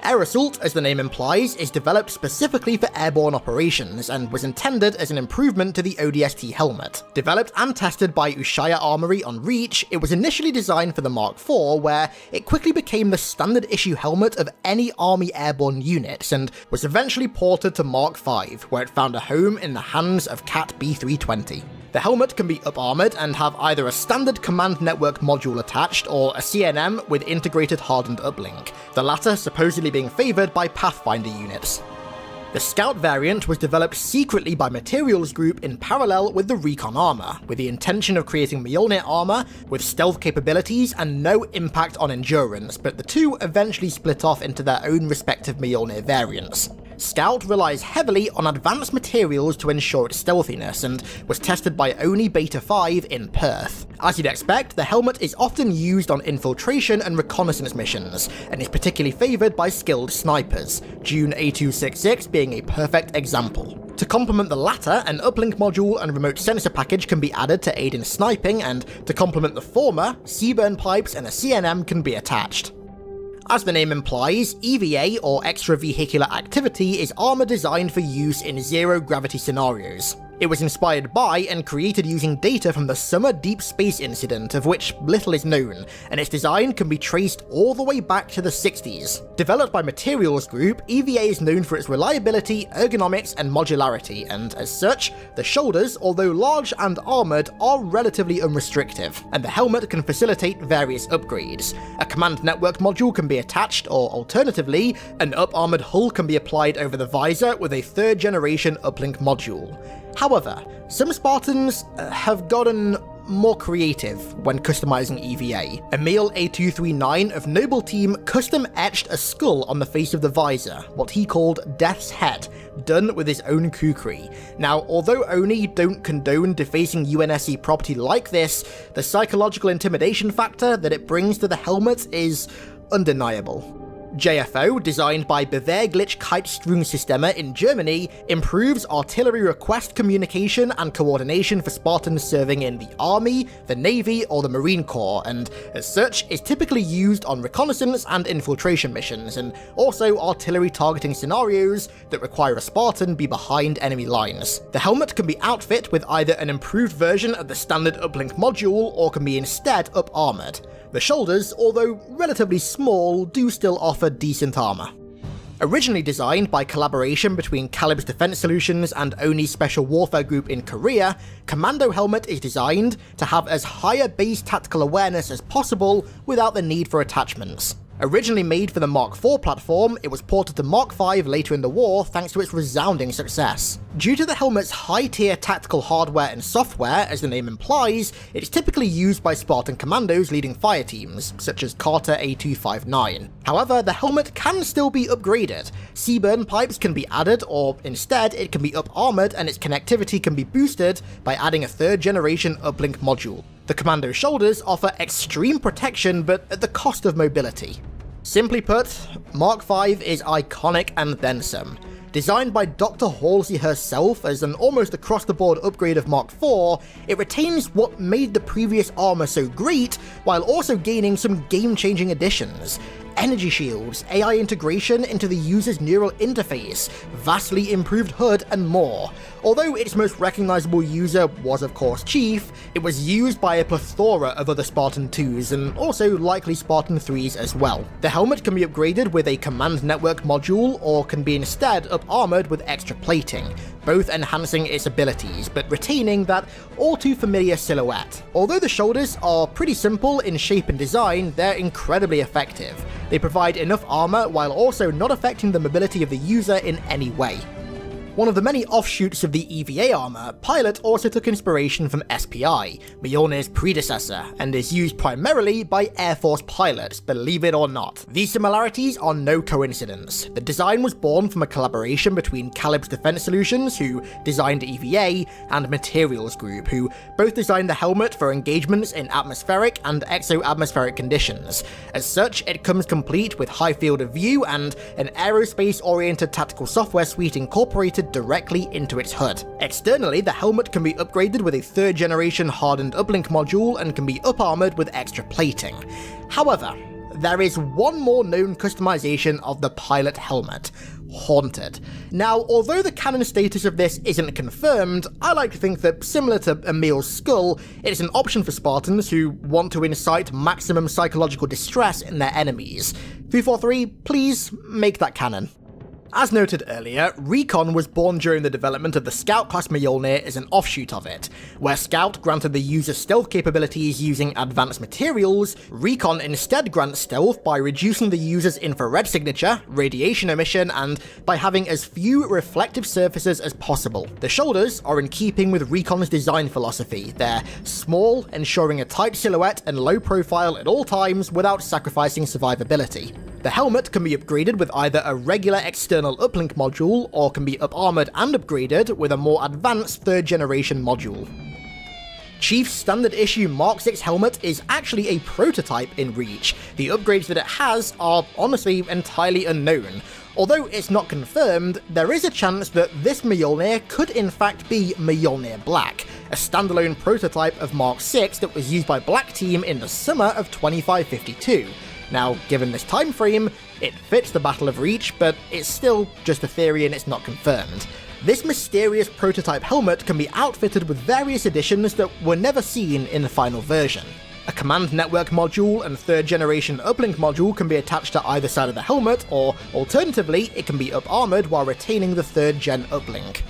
Air Assault, as the name implies, is developed specifically for airborne operations and was intended as an improvement to the ODST helmet. Developed and tested by Ushuaia Armory on Reach, it was initially designed for the Mark IV, where it quickly became the standard issue helmet of any Army airborne units, and was eventually ported to Mark V, where it found a home in the hands of Cat B320. The helmet can be up-armored and have either a standard command network module attached or a CNM with integrated hardened uplink, the latter supposedly being favoured by Pathfinder units. The Scout variant was developed secretly by Materials Group in parallel with the Recon armor, with the intention of creating Mjolnir armor with stealth capabilities and no impact on endurance, but the two eventually split off into their own respective Mjolnir variants. Scout relies heavily on advanced materials to ensure its stealthiness, and was tested by ONI Beta 5 in Perth. As you'd expect, the helmet is often used on infiltration and reconnaissance missions, and is particularly favoured by skilled snipers, June A266 being a perfect example. To complement the latter, an uplink module and remote sensor package can be added to aid in sniping, and to complement the former, Seaburn pipes and a CNM can be attached. As the name implies, EVA, or extravehicular activity, is armor designed for use in zero-gravity scenarios. It was inspired by and created using data from the Summer Deep Space Incident, of which little is known, and its design can be traced all the way back to the 60s. Developed by Materials Group, EVA is known for its reliability, ergonomics, and modularity, and as such, the shoulders, although large and armoured, are relatively unrestrictive, and the helmet can facilitate various upgrades. A command network module can be attached, or alternatively, an up-armoured hull can be applied over the visor with a third-generation uplink module. However, some Spartans have gotten more creative when customizing EVA. Emil A239 of Noble Team custom etched a skull on the face of the visor, what he called Death's Head, done with his own kukri. Now, although ONI don't condone defacing UNSC property like this, the psychological intimidation factor that it brings to the helmet is undeniable. JFO, designed by Beweglitsch Kite-Strungsysteme in Germany, improves artillery request communication and coordination for Spartans serving in the Army, the Navy, or the Marine Corps, and as such is typically used on reconnaissance and infiltration missions, and also artillery targeting scenarios that require a Spartan be behind enemy lines. The helmet can be outfitted with either an improved version of the standard uplink module, or can be instead up-armoured. The shoulders, although relatively small, do still offer decent armour. Originally designed by collaboration between Calib's Defense Solutions and ONI's Special Warfare Group in Korea, Commando Helmet is designed to have as high a base tactical awareness as possible without the need for attachments. Originally made for the Mark IV platform, it was ported to Mark V later in the war thanks to its resounding success. Due to the helmet's high-tier tactical hardware and software, as the name implies, it's typically used by Spartan commandos leading fire teams, such as Carter A259. However, the helmet can still be upgraded. Seaburn pipes can be added, or instead it can be up-armored and its connectivity can be boosted by adding a 3rd generation uplink module. The commando shoulders offer extreme protection, but at the cost of mobility. Simply put, Mark V is iconic and then some. Designed by Dr. Halsey herself as an almost across-the-board upgrade of Mark IV, it retains what made the previous armor so great, while also gaining some game-changing additions. Energy shields, AI integration into the user's neural interface, vastly improved HUD, and more. Although its most recognizable user was of course Chief, it was used by a plethora of other Spartan 2s and also likely Spartan 3s as well. The helmet can be upgraded with a command network module or can be instead up-armored with extra plating, both enhancing its abilities but retaining that all too familiar silhouette. Although the shoulders are pretty simple in shape and design, they're incredibly effective. They provide enough armor while also not affecting the mobility of the user in any way. One of the many offshoots of the EVA armor, Pilot also took inspiration from SPI, Mjolnir's predecessor, and is used primarily by Air Force pilots, believe it or not. These similarities are no coincidence. The design was born from a collaboration between Calib's Defense Solutions, who designed EVA, and Materials Group, who both designed the helmet for engagements in atmospheric and exo-atmospheric conditions. As such, it comes complete with high field of view and an aerospace-oriented tactical software suite incorporated directly into its HUD. Externally, the helmet can be upgraded with a 3rd generation hardened uplink module and can be up-armored with extra plating. However, there is one more known customization of the Pilot helmet: Haunted. Now, although the canon status of this isn't confirmed, I like to think that, similar to Emil's skull, it is an option for Spartans who want to incite maximum psychological distress in their enemies. 343, please make that canon. As noted earlier, Recon was born during the development of the Scout-class Mjolnir as an offshoot of it. Where Scout granted the user stealth capabilities using advanced materials, Recon instead grants stealth by reducing the user's infrared signature, radiation emission, and by having as few reflective surfaces as possible. The shoulders are in keeping with Recon's design philosophy. They're small, ensuring a tight silhouette and low profile at all times without sacrificing survivability. The helmet can be upgraded with either a regular external uplink module or can be up-armored and upgraded with a more advanced 3rd generation module. Chief's standard issue Mark VI helmet is actually a prototype in Reach. The upgrades that it has are honestly entirely unknown. Although it's not confirmed, there is a chance that this Mjolnir could in fact be Mjolnir Black, a standalone prototype of Mark VI that was used by Black Team in the summer of 2552. Now, given this time frame, it fits the Battle of Reach, but it's still just a theory and it's not confirmed. This mysterious prototype helmet can be outfitted with various additions that were never seen in the final version. A command network module and 3rd generation uplink module can be attached to either side of the helmet, or alternatively, it can be up-armored while retaining the 3rd gen uplink.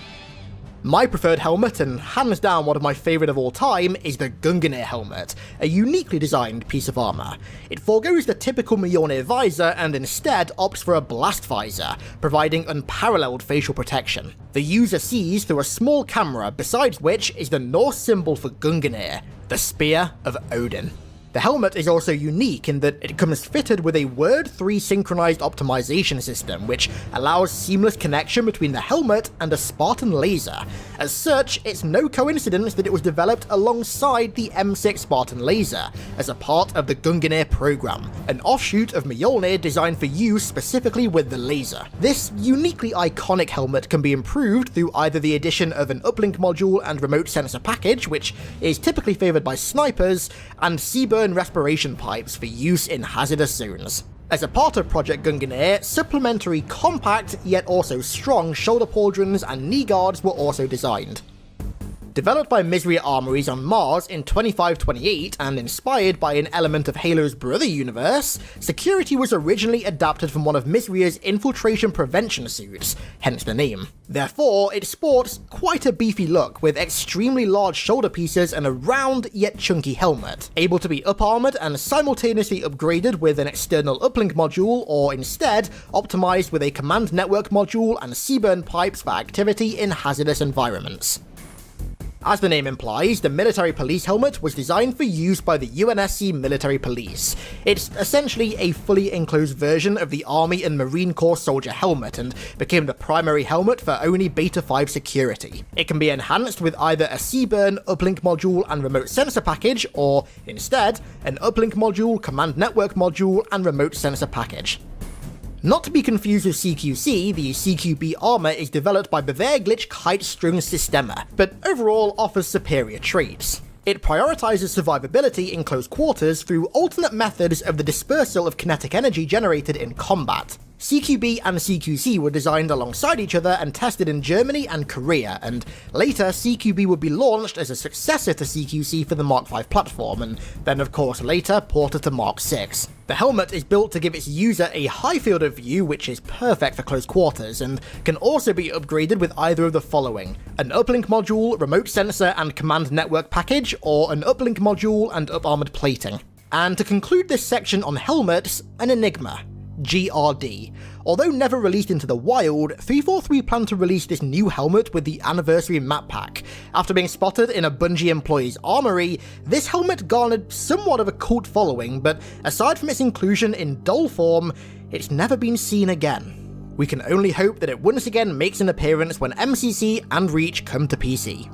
My preferred helmet, and hands down one of my favourite of all time, is the Gungnir helmet, a uniquely designed piece of armour. It forgoes the typical Mjolnir visor and instead opts for a blast visor, providing unparalleled facial protection. The user sees through a small camera, besides which is the Norse symbol for Gungnir, the Spear of Odin. The helmet is also unique in that it comes fitted with a Word 3 synchronized optimization system, which allows seamless connection between the helmet and a Spartan laser. As such, it's no coincidence that it was developed alongside the M6 Spartan laser, as a part of the Gungnir program, an offshoot of Mjolnir designed for use specifically with the laser. This uniquely iconic helmet can be improved through either the addition of an uplink module and remote sensor package, which is typically favored by snipers, and Seaburn respiration pipes for use in hazardous zones. As a part of Project Gungnir, supplementary compact yet also strong shoulder pauldrons and knee guards were also designed. Developed by Miseria Armories on Mars in 2528 and inspired by an element of Halo's brother universe, Security was originally adapted from one of Miseria's infiltration prevention suits, hence the name. Therefore, it sports quite a beefy look with extremely large shoulder pieces and a round yet chunky helmet, able to be up-armored and simultaneously upgraded with an external uplink module, or instead optimized with a command network module and seaburn pipes for activity in hazardous environments. As the name implies, the military police helmet was designed for use by the UNSC military police. It's essentially a fully enclosed version of the Army and Marine Corps soldier helmet and became the primary helmet for only Beta 5 security. It can be enhanced with either a Seaburn uplink module and remote sensor package, or instead, an uplink module, command network module, and remote sensor package. Not to be confused with CQC, the CQB armor is developed by Bavaria Glitch Kite Strung Systema, but overall offers superior traits. It prioritizes survivability in close quarters through alternate methods of the dispersal of kinetic energy generated in combat. CQB and CQC were designed alongside each other and tested in Germany and Korea, and later CQB would be launched as a successor to CQC for the Mark V platform, and then of course later ported to Mark VI. The helmet is built to give its user a high field of view, which is perfect for close quarters, and can also be upgraded with either of the following: an uplink module, remote sensor and command network package, or an uplink module and up-armored plating. And to conclude this section on helmets, an enigma. GRD. Although never released into the wild, 343 planned to release this new helmet with the anniversary map pack. After being spotted in a Bungie employee's armory, this helmet garnered somewhat of a cult following, but aside from its inclusion in doll form, it's never been seen again. We can only hope that it once again makes an appearance when MCC and Reach come to PC.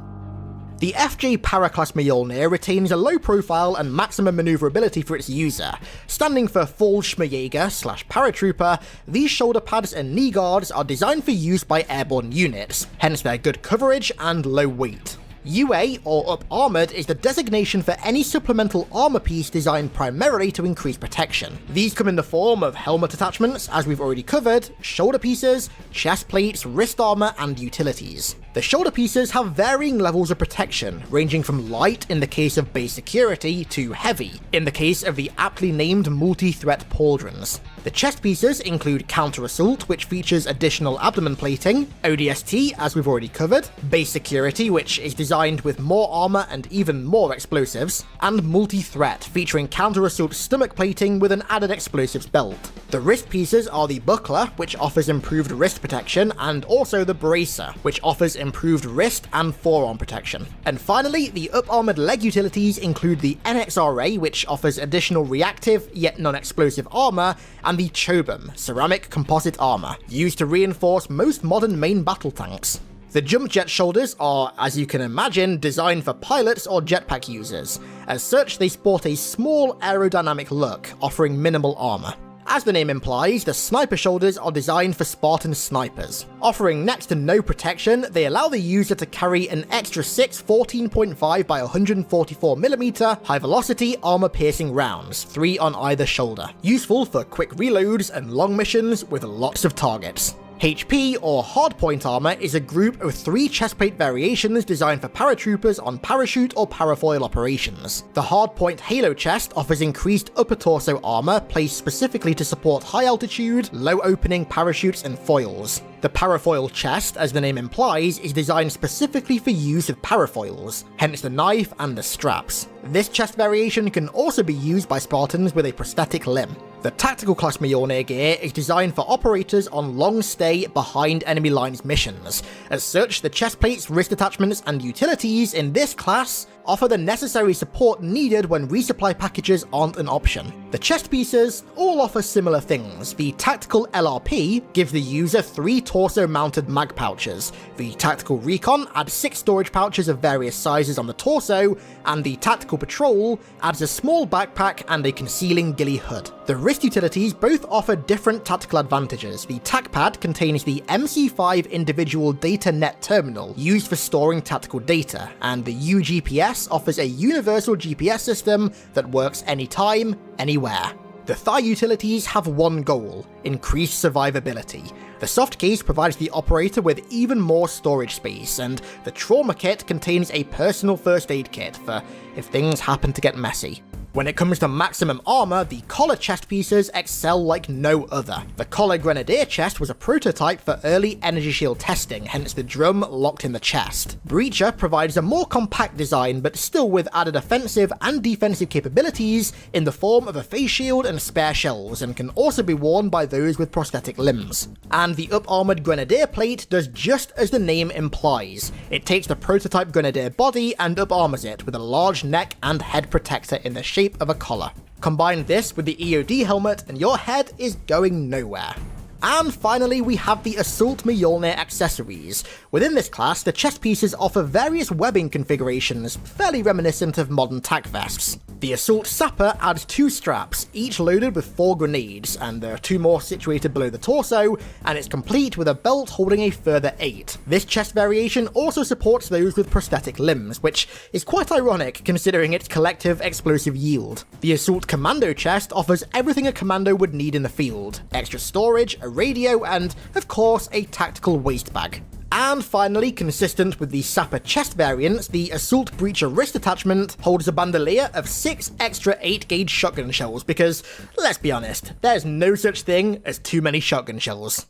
The FJ Paraclass Mjolnir retains a low profile and maximum maneuverability for its user. Standing for Fallschirmjäger/Paratrooper, these shoulder pads and knee guards are designed for use by airborne units, hence their good coverage and low weight. UA, or Up Armored, is the designation for any supplemental armor piece designed primarily to increase protection. These come in the form of helmet attachments, as we've already covered, shoulder pieces, chest plates, wrist armor, and utilities. The shoulder pieces have varying levels of protection, ranging from light in the case of base security to heavy in the case of the aptly named multi-threat pauldrons. The chest pieces include Counter Assault, which features additional abdomen plating, ODST, as we've already covered, base security, which is designed with more armor and even more explosives, and multi-threat, featuring Counter Assault stomach plating with an added explosives belt. The wrist pieces are the Buckler, which offers improved wrist protection, and also the Bracer, which offers improved wrist and forearm protection. And finally, the up-armored leg utilities include the NXRA, which offers additional reactive yet non-explosive armor, and the Chobum, ceramic composite armor, used to reinforce most modern main battle tanks. The jump jet shoulders are, as you can imagine, designed for pilots or jetpack users. As such, they sport a small aerodynamic look, offering minimal armor. As the name implies, the sniper shoulders are designed for Spartan snipers. Offering next to no protection, they allow the user to carry an extra 6 14.5 by 144mm high-velocity armor-piercing rounds, 3 on either shoulder. Useful for quick reloads and long missions with lots of targets. HP, or Hardpoint Armor, is a group of 3 chestplate variations designed for paratroopers on parachute or parafoil operations. The Hardpoint Halo chest offers increased upper torso armor placed specifically to support high altitude, low opening parachutes and foils. The parafoil chest, as the name implies, is designed specifically for use with parafoils, hence the knife and the straps. This chest variation can also be used by Spartans with a prosthetic limb. The Tactical Class Mjolnir gear is designed for operators on long stay behind enemy lines missions. As such, the chest plates, wrist attachments, and utilities in this class offer the necessary support needed when resupply packages aren't an option. The chest pieces all offer similar things. The Tactical LRP gives the user 3 torso-mounted mag pouches. The Tactical Recon adds 6 storage pouches of various sizes on the torso, and the Tactical Patrol adds a small backpack and a concealing ghillie hood. The wrist utilities both offer different tactical advantages. The TacPad contains the MC5 individual data net terminal used for storing tactical data, and the UGPS offers a universal GPS system that works anytime, anywhere. The thigh utilities have one goal: increased survivability. The soft case provides the operator with even more storage space, and the trauma kit contains a personal first aid kit for if things happen to get messy. When it comes to maximum armor, the collar chest pieces excel like no other. The collar grenadier chest was a prototype for early energy shield testing, hence the drum locked in the chest. Breacher provides a more compact design, but still with added offensive and defensive capabilities in the form of a face shield and spare shells, and can also be worn by those with prosthetic limbs. And the up-armored grenadier plate does just as the name implies. It takes the prototype grenadier body and up-armors it with a large neck and head protector in the shape of a collar. Combine this with the EOD helmet and your head is going nowhere. And finally, we have the Assault Mjolnir accessories. Within this class, the chest pieces offer various webbing configurations, fairly reminiscent of modern tac vests. The Assault Sapper adds 2 straps, each loaded with 4 grenades, and there are 2 more situated below the torso, and it's complete with a belt holding a further 8. This chest variation also supports those with prosthetic limbs, which is quite ironic considering its collective explosive yield. The Assault Commando chest offers everything a commando would need in the field: extra storage, a radio, and, of course, a tactical waist bag. And finally, consistent with the Sapper chest variants, the Assault Breacher wrist attachment holds a bandolier of 6 extra 8-gauge shotgun shells because, let's be honest, there's no such thing as too many shotgun shells.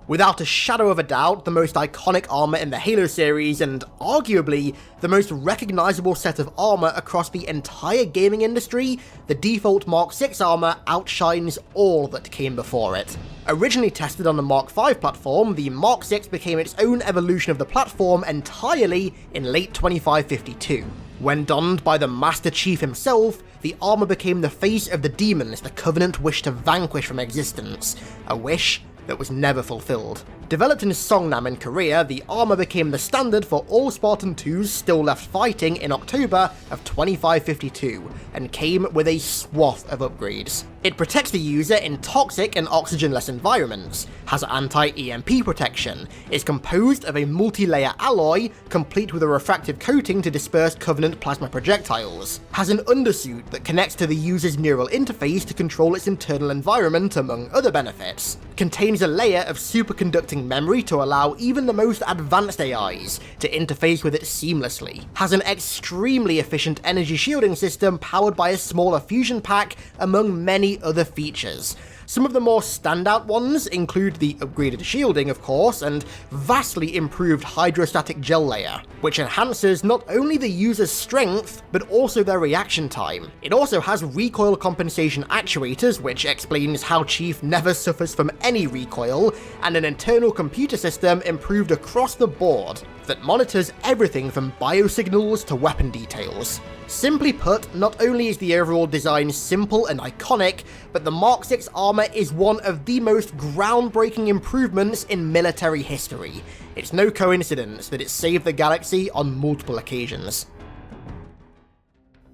Without a shadow of a doubt, the most iconic armor in the Halo series, and arguably the most recognizable set of armor across the entire gaming industry, the default Mark 6 armor outshines all that came before it. Originally tested on the Mark 5 platform, the Mark 6 became its own evolution of the platform entirely in late 2552. When donned by the Master Chief himself, the armor became the face of the demons the Covenant wished to vanquish from existence, a wish that was never fulfilled. Developed in Songnam in Korea, the armor became the standard for all Spartan 2s still left fighting in October of 2552, and came with a swath of upgrades. It protects the user in toxic and oxygen-less environments, has anti-EMP protection, is composed of a multi-layer alloy, complete with a refractive coating to disperse Covenant plasma projectiles, has an undersuit that connects to the user's neural interface to control its internal environment, among other benefits, contains a layer of superconducting memory to allow even the most advanced AIs to interface with it seamlessly, has an extremely efficient energy shielding system powered by a smaller fusion pack, among many other features. Some of the more standout ones include the upgraded shielding, of course, and vastly improved hydrostatic gel layer, which enhances not only the user's strength, but also their reaction time. It also has recoil compensation actuators, which explains how Chief never suffers from any recoil, and an internal computer system improved across the board that monitors everything from biosignals to weapon details. Simply put, not only is the overall design simple and iconic, but the Mark 6 armor is one of the most groundbreaking improvements in military history. It's no coincidence that it saved the galaxy on multiple occasions.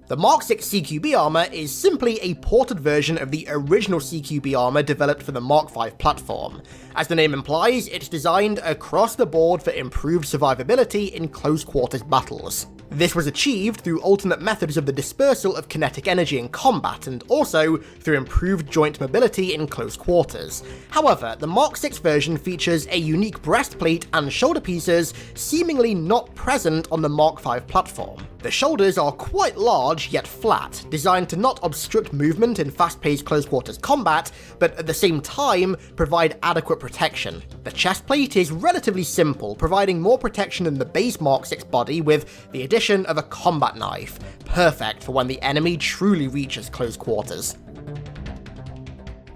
The Mark 6 CQB armor is simply a ported version of the original CQB armor developed for the Mark 5 platform. As the name implies, it's designed across the board for improved survivability in close quarters battles. This was achieved through alternate methods of the dispersal of kinetic energy in combat, and also through improved joint mobility in close quarters. However, the Mark 6 version features a unique breastplate and shoulder pieces seemingly not present on the Mark 5 platform. The shoulders are quite large yet flat, designed to not obstruct movement in fast-paced close quarters combat, but at the same time provide adequate protection. The chest plate is relatively simple, providing more protection than the base Mark 6 body, with the addition of a combat knife, perfect for when the enemy truly reaches close quarters.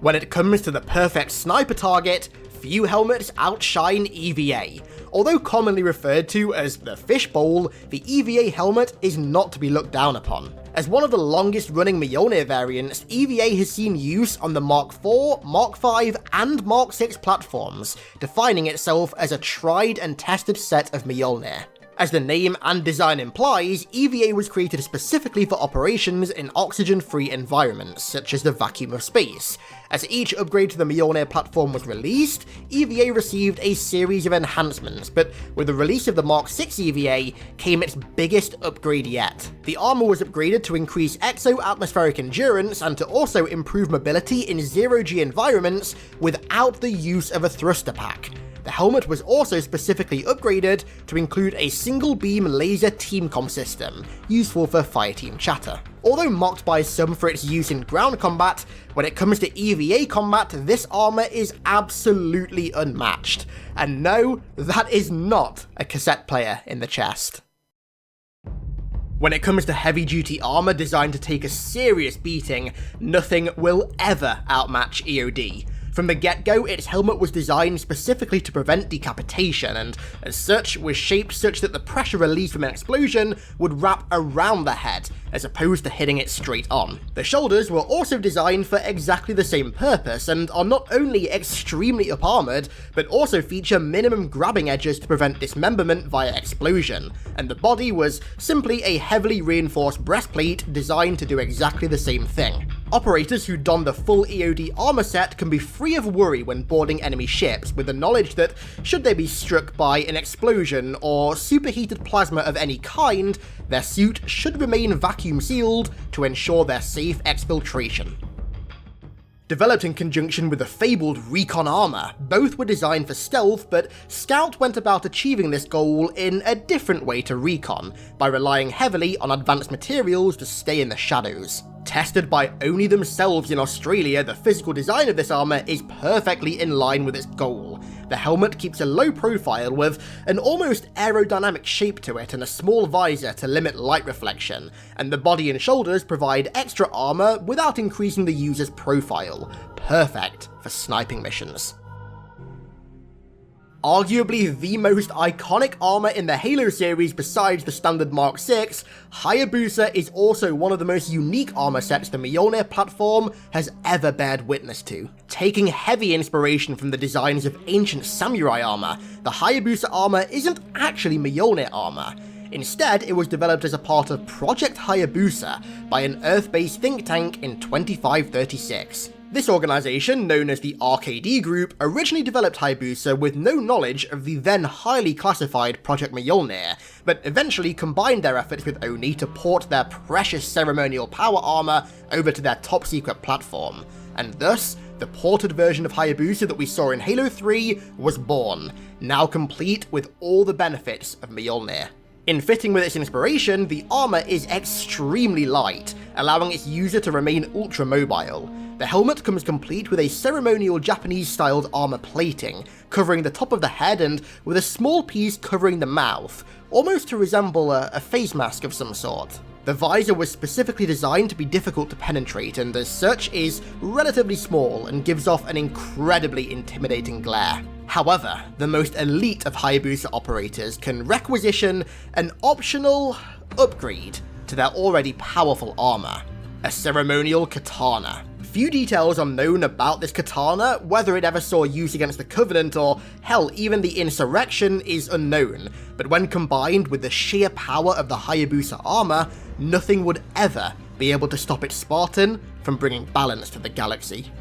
When it comes to the perfect sniper target, few helmets outshine EVA. Although commonly referred to as the fishbowl, the EVA helmet is not to be looked down upon. As one of the longest running Mjolnir variants, EVA has seen use on the Mark IV, Mark V, and Mark VI platforms, defining itself as a tried and tested set of Mjolnir. As the name and design implies, EVA was created specifically for operations in oxygen-free environments, such as the vacuum of space. As each upgrade to the Mjolnir platform was released, EVA received a series of enhancements, but with the release of the Mark 6 EVA came its biggest upgrade yet. The armor was upgraded to increase exo-atmospheric endurance and to also improve mobility in zero-G environments without the use of a thruster pack. The helmet was also specifically upgraded to include a single-beam laser teamcom system, useful for fireteam chatter. Although mocked by some for its use in ground combat, when it comes to EVA combat, this armor is absolutely unmatched. And no, that is not a cassette player in the chest. When it comes to heavy-duty armor designed to take a serious beating, nothing will ever outmatch EOD. From the get-go, its helmet was designed specifically to prevent decapitation, and as such, was shaped such that the pressure released from an explosion would wrap around the head, as opposed to hitting it straight on. The shoulders were also designed for exactly the same purpose, and are not only extremely up-armored, but also feature minimum grabbing edges to prevent dismemberment via explosion, and the body was simply a heavily reinforced breastplate designed to do exactly the same thing. Operators who don the full EOD armor set can be free of worry when boarding enemy ships, with the knowledge that, should they be struck by an explosion or superheated plasma of any kind, their suit should remain vacuum sealed to ensure their safe exfiltration. Developed in conjunction with the fabled Recon armor, both were designed for stealth, but Scout went about achieving this goal in a different way to Recon, by relying heavily on advanced materials to stay in the shadows. Tested by only themselves in Australia, the physical design of this armor is perfectly in line with its goal. The helmet keeps a low profile with an almost aerodynamic shape to it and a small visor to limit light reflection, and the body and shoulders provide extra armor without increasing the user's profile. Perfect for sniping missions. Arguably the most iconic armor in the Halo series besides the standard Mark 6, Hayabusa is also one of the most unique armor sets the Mjolnir platform has ever bared witness to. Taking heavy inspiration from the designs of ancient samurai armor, the Hayabusa armor isn't actually Mjolnir armor. Instead, it was developed as a part of Project Hayabusa by an Earth-based think tank in 2536. This organization, known as the RKD Group, originally developed Hayabusa with no knowledge of the then highly classified Project Mjolnir, but eventually combined their efforts with Oni to port their precious ceremonial power armor over to their top-secret platform, and thus, the ported version of Hayabusa that we saw in Halo 3 was born, now complete with all the benefits of Mjolnir. In fitting with its inspiration, the armor is extremely light, allowing its user to remain ultra-mobile. The helmet comes complete with a ceremonial Japanese-styled armor plating, covering the top of the head and with a small piece covering the mouth, almost to resemble a face mask of some sort. The visor was specifically designed to be difficult to penetrate, and as such is relatively small and gives off an incredibly intimidating glare. However, the most elite of Hayabusa operators can requisition an optional upgrade to their already powerful armor, a ceremonial katana. Few details are known about this katana, whether it ever saw use against the Covenant or, hell, even the Insurrection is unknown, but when combined with the sheer power of the Hayabusa armor, nothing would ever be able to stop its Spartan from bringing balance to the galaxy.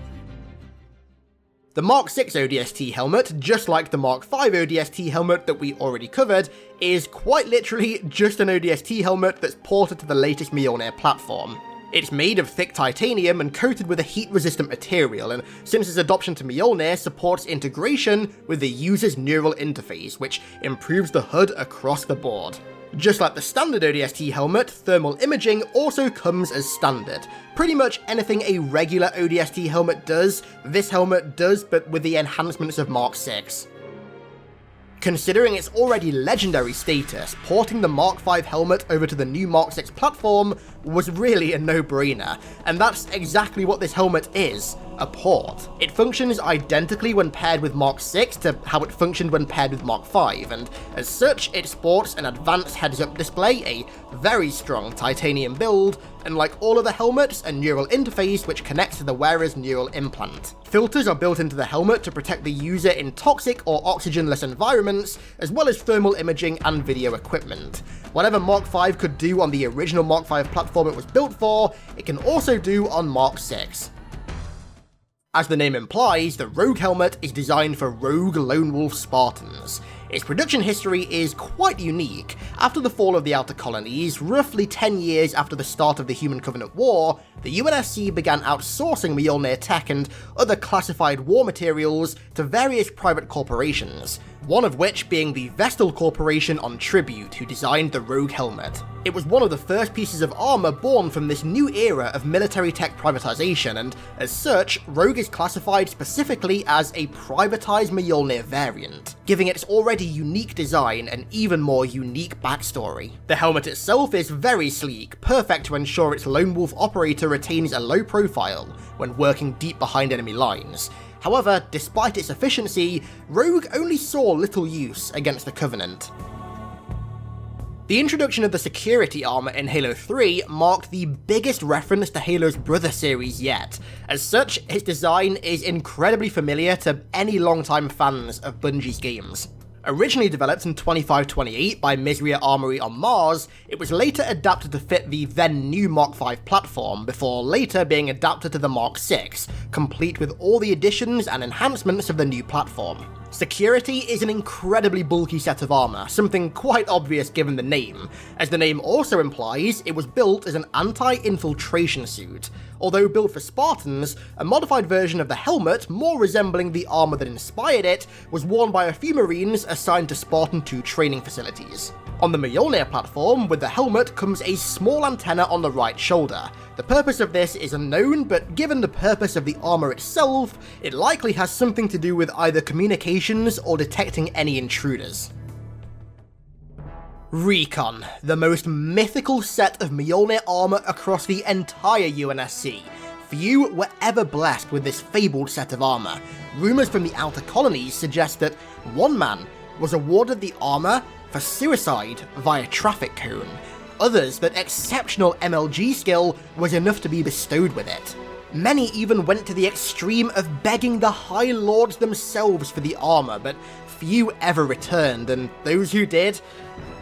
The Mark 6 ODST helmet, just like the Mark 5 ODST helmet that we already covered, is quite literally just an ODST helmet that's ported to the latest Mjolnir platform. It's made of thick titanium and coated with a heat-resistant material, and since its adoption to Mjolnir supports integration with the user's neural interface, which improves the HUD across the board. Just like the standard ODST helmet, thermal imaging also comes as standard. Pretty much anything a regular ODST helmet does, this helmet does, but with the enhancements of Mark 6. Considering its already legendary status, porting the Mark 5 helmet over to the new Mark 6 platform was really a no-brainer, and that's exactly what this helmet is, a port. It functions identically when paired with Mark 6 to how it functioned when paired with Mark 5, and as such, it sports an advanced heads-up display, a very strong titanium build, and like all other helmets, a neural interface which connects to the wearer's neural implant. Filters are built into the helmet to protect the user in toxic or oxygenless environments, as well as thermal imaging and video equipment. Whatever Mark 5 could do on the original Mark 5 platform it was built for, it can also do on Mark 6. As the name implies, the Rogue helmet is designed for rogue lone wolf Spartans. Its production history is quite unique. After the fall of the Outer Colonies, roughly 10 years after the start of the Human Covenant War, the UNSC began outsourcing Mjolnir tech and other classified war materials to various private corporations, one of which being the Vestal Corporation on Tribute, who designed the Rogue helmet. It was one of the first pieces of armor born from this new era of military tech privatization, and as such, Rogue is classified specifically as a privatized Mjolnir variant, giving its already unique design an even more unique backstory. The helmet itself is very sleek, perfect to ensure its lone wolf operator retains a low profile when working deep behind enemy lines. However, despite its efficiency, Rogue only saw little use against the Covenant. The introduction of the security armor in Halo 3 marked the biggest reference to Halo's brother series yet. As such, its design is incredibly familiar to any longtime fans of Bungie's games. Originally developed in 2528 by Misria Armory on Mars, it was later adapted to fit the then new Mark V platform, before later being adapted to the Mark VI, complete with all the additions and enhancements of the new platform. Security is an incredibly bulky set of armor, something quite obvious given the name. As the name also implies, it was built as an anti-infiltration suit. Although built for Spartans, a modified version of the helmet, more resembling the armor that inspired it, was worn by a few Marines assigned to Spartan 2 training facilities. On the Mjolnir platform, with the helmet comes a small antenna on the right shoulder. The purpose of this is unknown, but given the purpose of the armor itself, it likely has something to do with either communications or detecting any intruders. Recon, the most mythical set of Mjolnir armor across the entire UNSC. Few were ever blessed with this fabled set of armor. Rumors from the Outer Colonies suggest that one man was awarded the armor for suicide via traffic cone. Others that exceptional MLG skill was enough to be bestowed with it. Many even went to the extreme of begging the High Lords themselves for the armor, but few ever returned, and those who did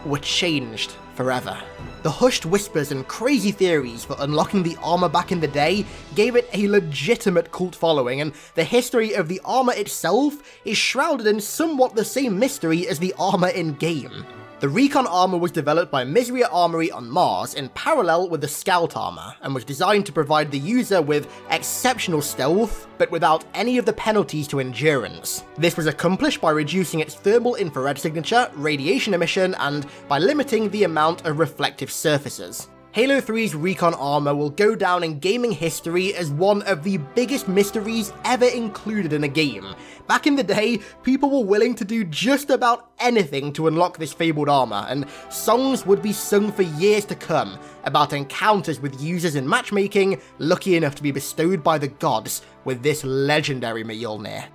were changed forever. The hushed whispers and crazy theories for unlocking the armor back in the day gave it a legitimate cult following, and the history of the armor itself is shrouded in somewhat the same mystery as the armor in-game. The Recon armor was developed by Misria Armory on Mars in parallel with the Scout armor, and was designed to provide the user with exceptional stealth, but without any of the penalties to endurance. This was accomplished by reducing its thermal infrared signature, radiation emission, and by limiting the amount of reflective surfaces. Halo 3's Recon armor will go down in gaming history as one of the biggest mysteries ever included in a game. Back in the day, people were willing to do just about anything to unlock this fabled armor, and songs would be sung for years to come about encounters with users in matchmaking lucky enough to be bestowed by the gods with this legendary Mjolnir.